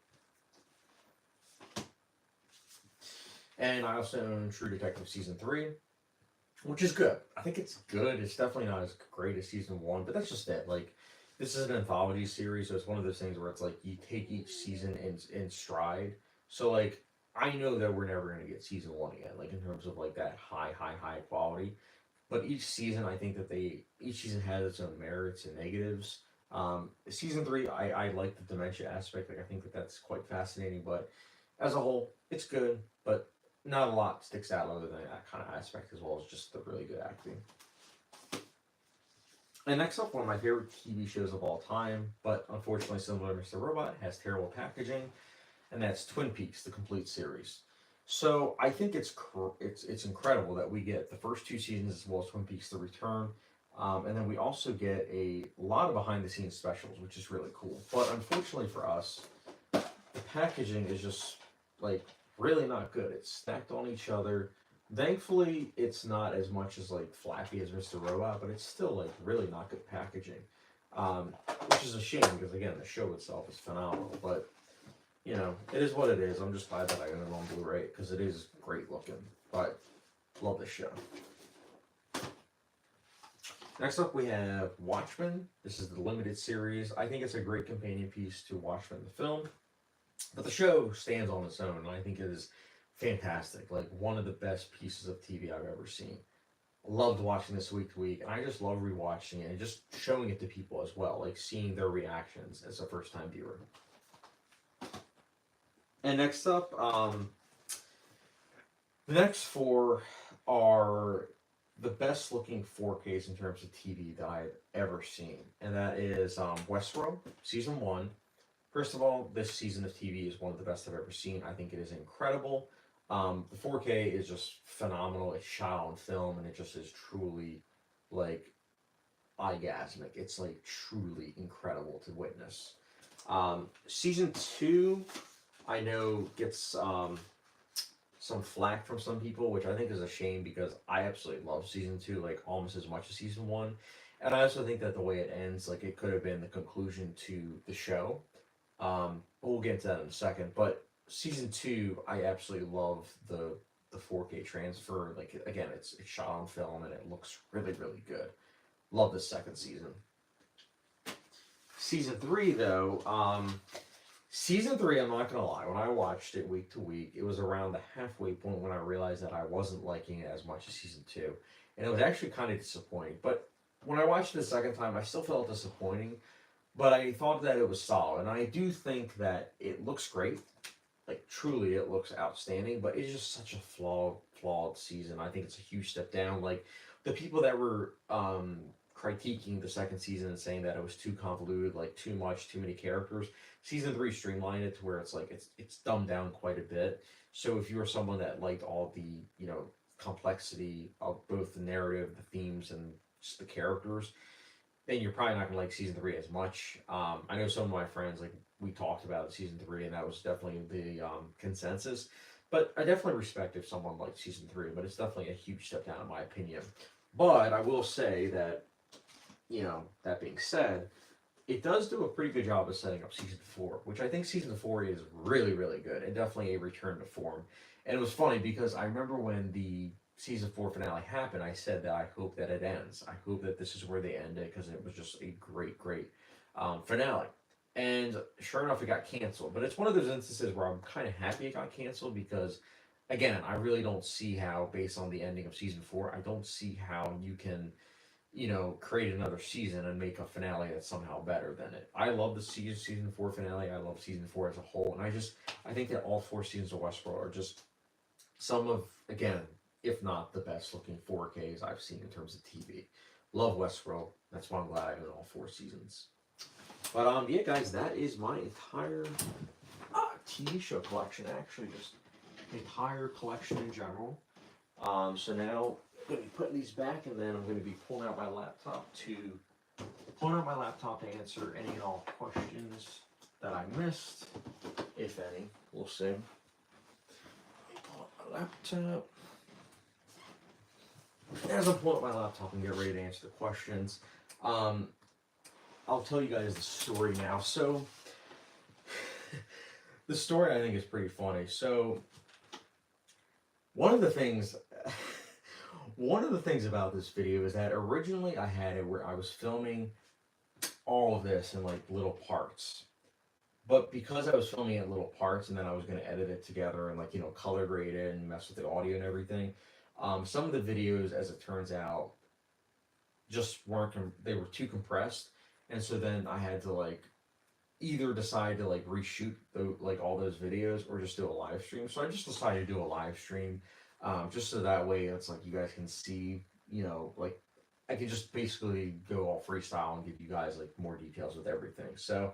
it. And I also own True Detective season 3, which is good. I think it's good. It's definitely not as great as season 1, but that's just it. Like this is an anthology series, so it's one of those things where it's like you take each season in stride. So like I know that we're never gonna get season 1 again, like in terms of like that high quality. But each season, I think that each season has its own merits and negatives. Season 3, I like the dementia aspect. Like I think that that's quite fascinating. But as a whole, it's good. But not a lot sticks out other than that kind of aspect, as well as just the really good acting. And next up, one of my favorite TV shows of all time, but unfortunately similar to Mr. Robot, has terrible packaging, and that's Twin Peaks, the complete series. So I think it's incredible that we get the first 2 seasons as well as Twin Peaks: The Return, and then we also get a lot of behind the scenes specials, which is really cool. But unfortunately for us, the packaging is just like really not good. It's stacked on each other. Thankfully, it's not as much as like flappy as Mr. Robot, but it's still like really not good packaging, um, which is a shame because again the show itself is phenomenal. But you know, it is what it is. I'm just glad that I own it on Blu-ray because it is great looking. But love this show. Next up, we have Watchmen. This is the limited series. I think it's a great companion piece to Watchmen the film. But the show stands on its own, and I think it is fantastic. Like one of the best pieces of TV I've ever seen. Loved watching this week to week, and I just love rewatching it and just showing it to people as well, like seeing their reactions as a first-time viewer. And next up, the next 4 are the best looking 4Ks in terms of TV that I've ever seen, and that is Westworld season 1. First of all, this season of TV is one of the best I've ever seen. I think it is incredible. The 4K is just phenomenal. It's shot on film, and it just is truly like orgasmic. It's like truly incredible to witness. Season 2, I know gets some flack from some people, which I think is a shame because I absolutely love season 2, like almost as much as season 1. And I also think that the way it ends, like it could have been the conclusion to the show. But we'll get into that in a second. But season 2, I absolutely love the 4K transfer. Like again, it's shot on film and it looks really good. Love this second season. Season 3 though, season 3, I'm not gonna lie, when I watched it week to week, it was around the halfway point when I realized that I wasn't liking it as much as season 2. And it was actually kind of disappointing. But when I watched it the second time, I still felt disappointing. But I thought that it was solid, and I do think that it looks great. Like truly, it looks outstanding. But it's just such a flawed season. I think it's a huge step down. Like the people that were critiquing the second season and saying that it was too convoluted, like too much, too many characters. Season 3 streamlined it to where it's like it's dumbed down quite a bit. So if you were someone that liked all the complexity of both the narrative, the themes, and just the characters, then you're probably not gonna like season 3 as much. I know some of my friends, like we talked about season 3, and that was definitely the consensus. But I definitely respect if someone liked season 3, but it's definitely a huge step down in my opinion. But I will say that, that being said, it does do a pretty good job of setting up season 4, which I think season 4 is really good and definitely a return to form. And it was funny because I remember when the season 4 finale happened, I said that I hope that it ends. I hope that this is where they end it because it was just a great finale. And sure enough, it got canceled. But it's one of those instances where I'm kind of happy it got canceled because, again, I really don't see how, based on the ending of season 4, I don't see how you can, create another season and make a finale that's somehow better than it. I love the season 4 finale. I love season 4 as a whole. And I think that all 4 seasons of Westworld are just some of, again, if not the best looking 4Ks I've seen in terms of TV. Love Westworld. That's why I'm glad I own all 4 seasons. But yeah, guys, that is my entire TV show collection. Actually, just entire collection in general. So now I'm going to be putting these back, and then I'm going to be pulling out my laptop to answer any and all questions that I missed, if any. We'll see. Let me pull out my laptop. as I'm pulling up my laptop and get ready to answer the questions, um, I'll tell you guys the story now. So, the story I think is pretty funny. So, one of the things, one of the things about this video is that originally I had it where I was filming all of this in like little parts. But because I was filming it in little parts and then I was going to edit it together and like, color grade it and mess with the audio and everything, some of the videos, as it turns out, just weren't, they were too compressed. And so then I had to like either decide to like reshoot like all those videos or just do a live stream. So I just decided to do a live stream, just so that way it's like you guys can see, like I can just basically go all freestyle and give you guys like more details with everything. So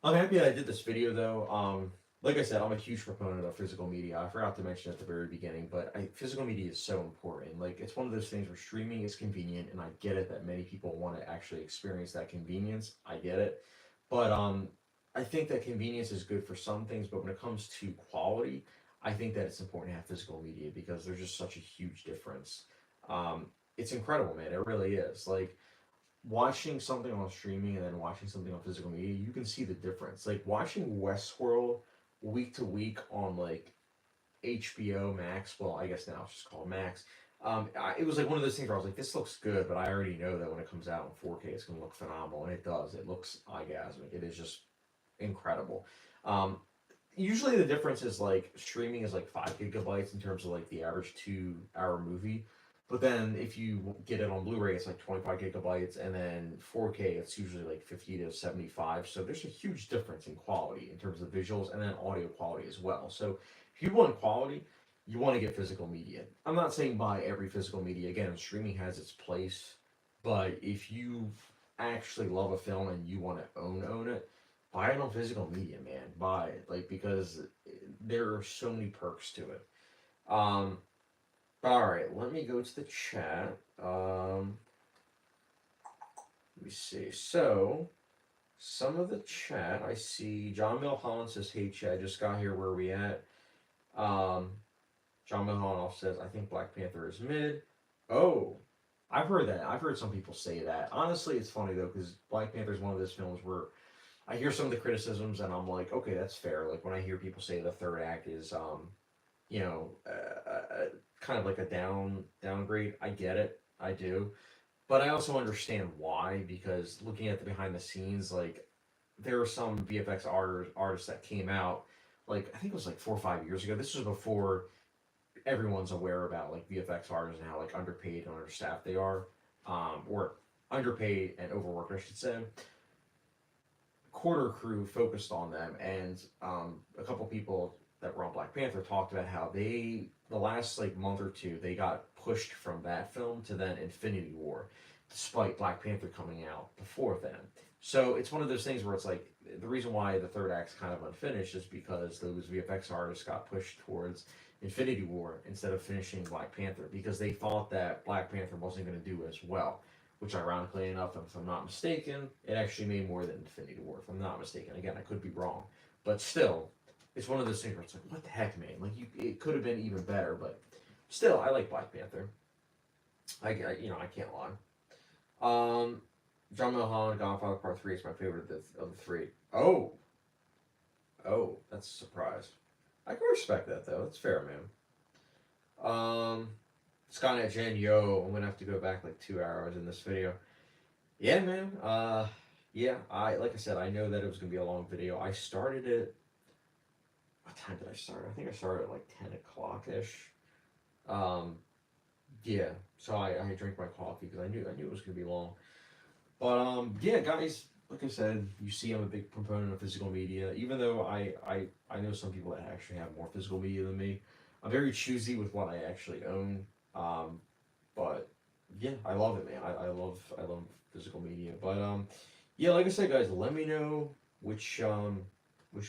I'm happy that I did this video though. Like I said, I'm a huge proponent of physical media. I forgot to mention at the very beginning, but physical media is so important. Like, it's one of those things where streaming is convenient, and I get it that many people want to actually experience that convenience. I get it. But I think that convenience is good for some things, but when it comes to quality, I think that it's important to have physical media because there's just such a huge difference. It's incredible, man. It really is. Like, watching something on streaming and then watching something on physical media, you can see the difference. Like watching Westworld week to week on like HBO Max. Well, I guess now it's just called Max. It was like one of those things where I was like, this looks good, but I already know that when it comes out in 4K, it's going to look phenomenal, and it does. It looks orgasmic. It is just incredible. Usually the difference is like streaming is like 5 gigabytes in terms of like the average 2 hour movie. But then if you get it on Blu-ray, it's like 25 gigabytes, and then 4K, it's usually like 50 to 75. So there's a huge difference in quality in terms of visuals and then audio quality as well. So if you want quality, you want to get physical media. I'm not saying buy every physical media. Again, streaming has its place, but if you actually love a film and you want to own it, buy it on physical media, man. Buy it, like, because there are so many perks to it. All right, let me go to the chat. Let me see. So, some of the chat I see. John Milholland says, "Hey, Chad, just got here. Where are we at?" Um, John Milholland says, "I think Black Panther is mid." Oh, I've heard that. I've heard some people say that. Honestly, it's funny though because Black Panther is one of those films where I hear some of the criticisms and I'm like, okay, that's fair. Like when I hear people say the third act is, you know, kind of like a downgrade. I get it, I do, but I also understand why because looking at the behind the scenes, like there were some VFX artists that came out, like I think it was like 4 or 5 years ago. This was before everyone's aware about like VFX artists and how like underpaid and understaffed they are, or underpaid and overworked, I should say. Quarter crew focused on them, and a couple people that were on Black Panther talked about how they the last like month or two they got pushed from that film to then Infinity War, despite Black Panther coming out before then. So it's one of those things where it's like the reason why the third act's kind of unfinished is because those VFX artists got pushed towards Infinity War instead of finishing Black Panther because they thought that Black Panther wasn't going to do as well, which ironically enough, if I'm not mistaken, it actually made more than Infinity War, if I'm not mistaken. Again, I could be wrong. But still, it's one of those things where it's like, what the heck, man? Like, it could have been even better, but still, I like Black Panther. I can't lie. John Milholland, Godfather Part 3 is my favorite of the three. Oh, that's a surprise. I can respect that, though. That's fair, man. Skynet Jen, yo, I'm gonna have to go back like 2 hours in this video. Yeah, man. Yeah. Like I said, I know that it was gonna be a long video. I started it. What time did I start? I think I started at like 10 o'clock ish. Yeah. So I drank my coffee because I knew it was gonna be long. But yeah, guys. Like I said, you see, I'm a big proponent of physical media. Even though I know some people that actually have more physical media than me. I'm very choosy with what I actually own. But yeah, I love it, man. I love physical media. But yeah, like I said, guys, let me know which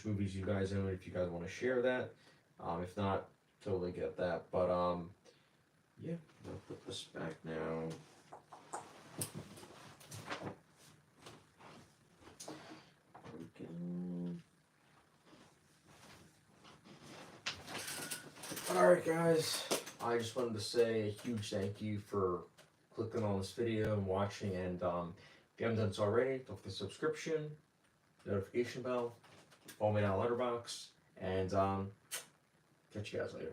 movies you guys own if you guys want to share that. If not, totally get that. But yeah, I'm gonna put this back now. Alright, guys. I just wanted to say a huge thank you for clicking on this video and watching. And if you haven't done so already, don't forget subscription, notification bell, follow me on Letterboxd, and catch you guys later.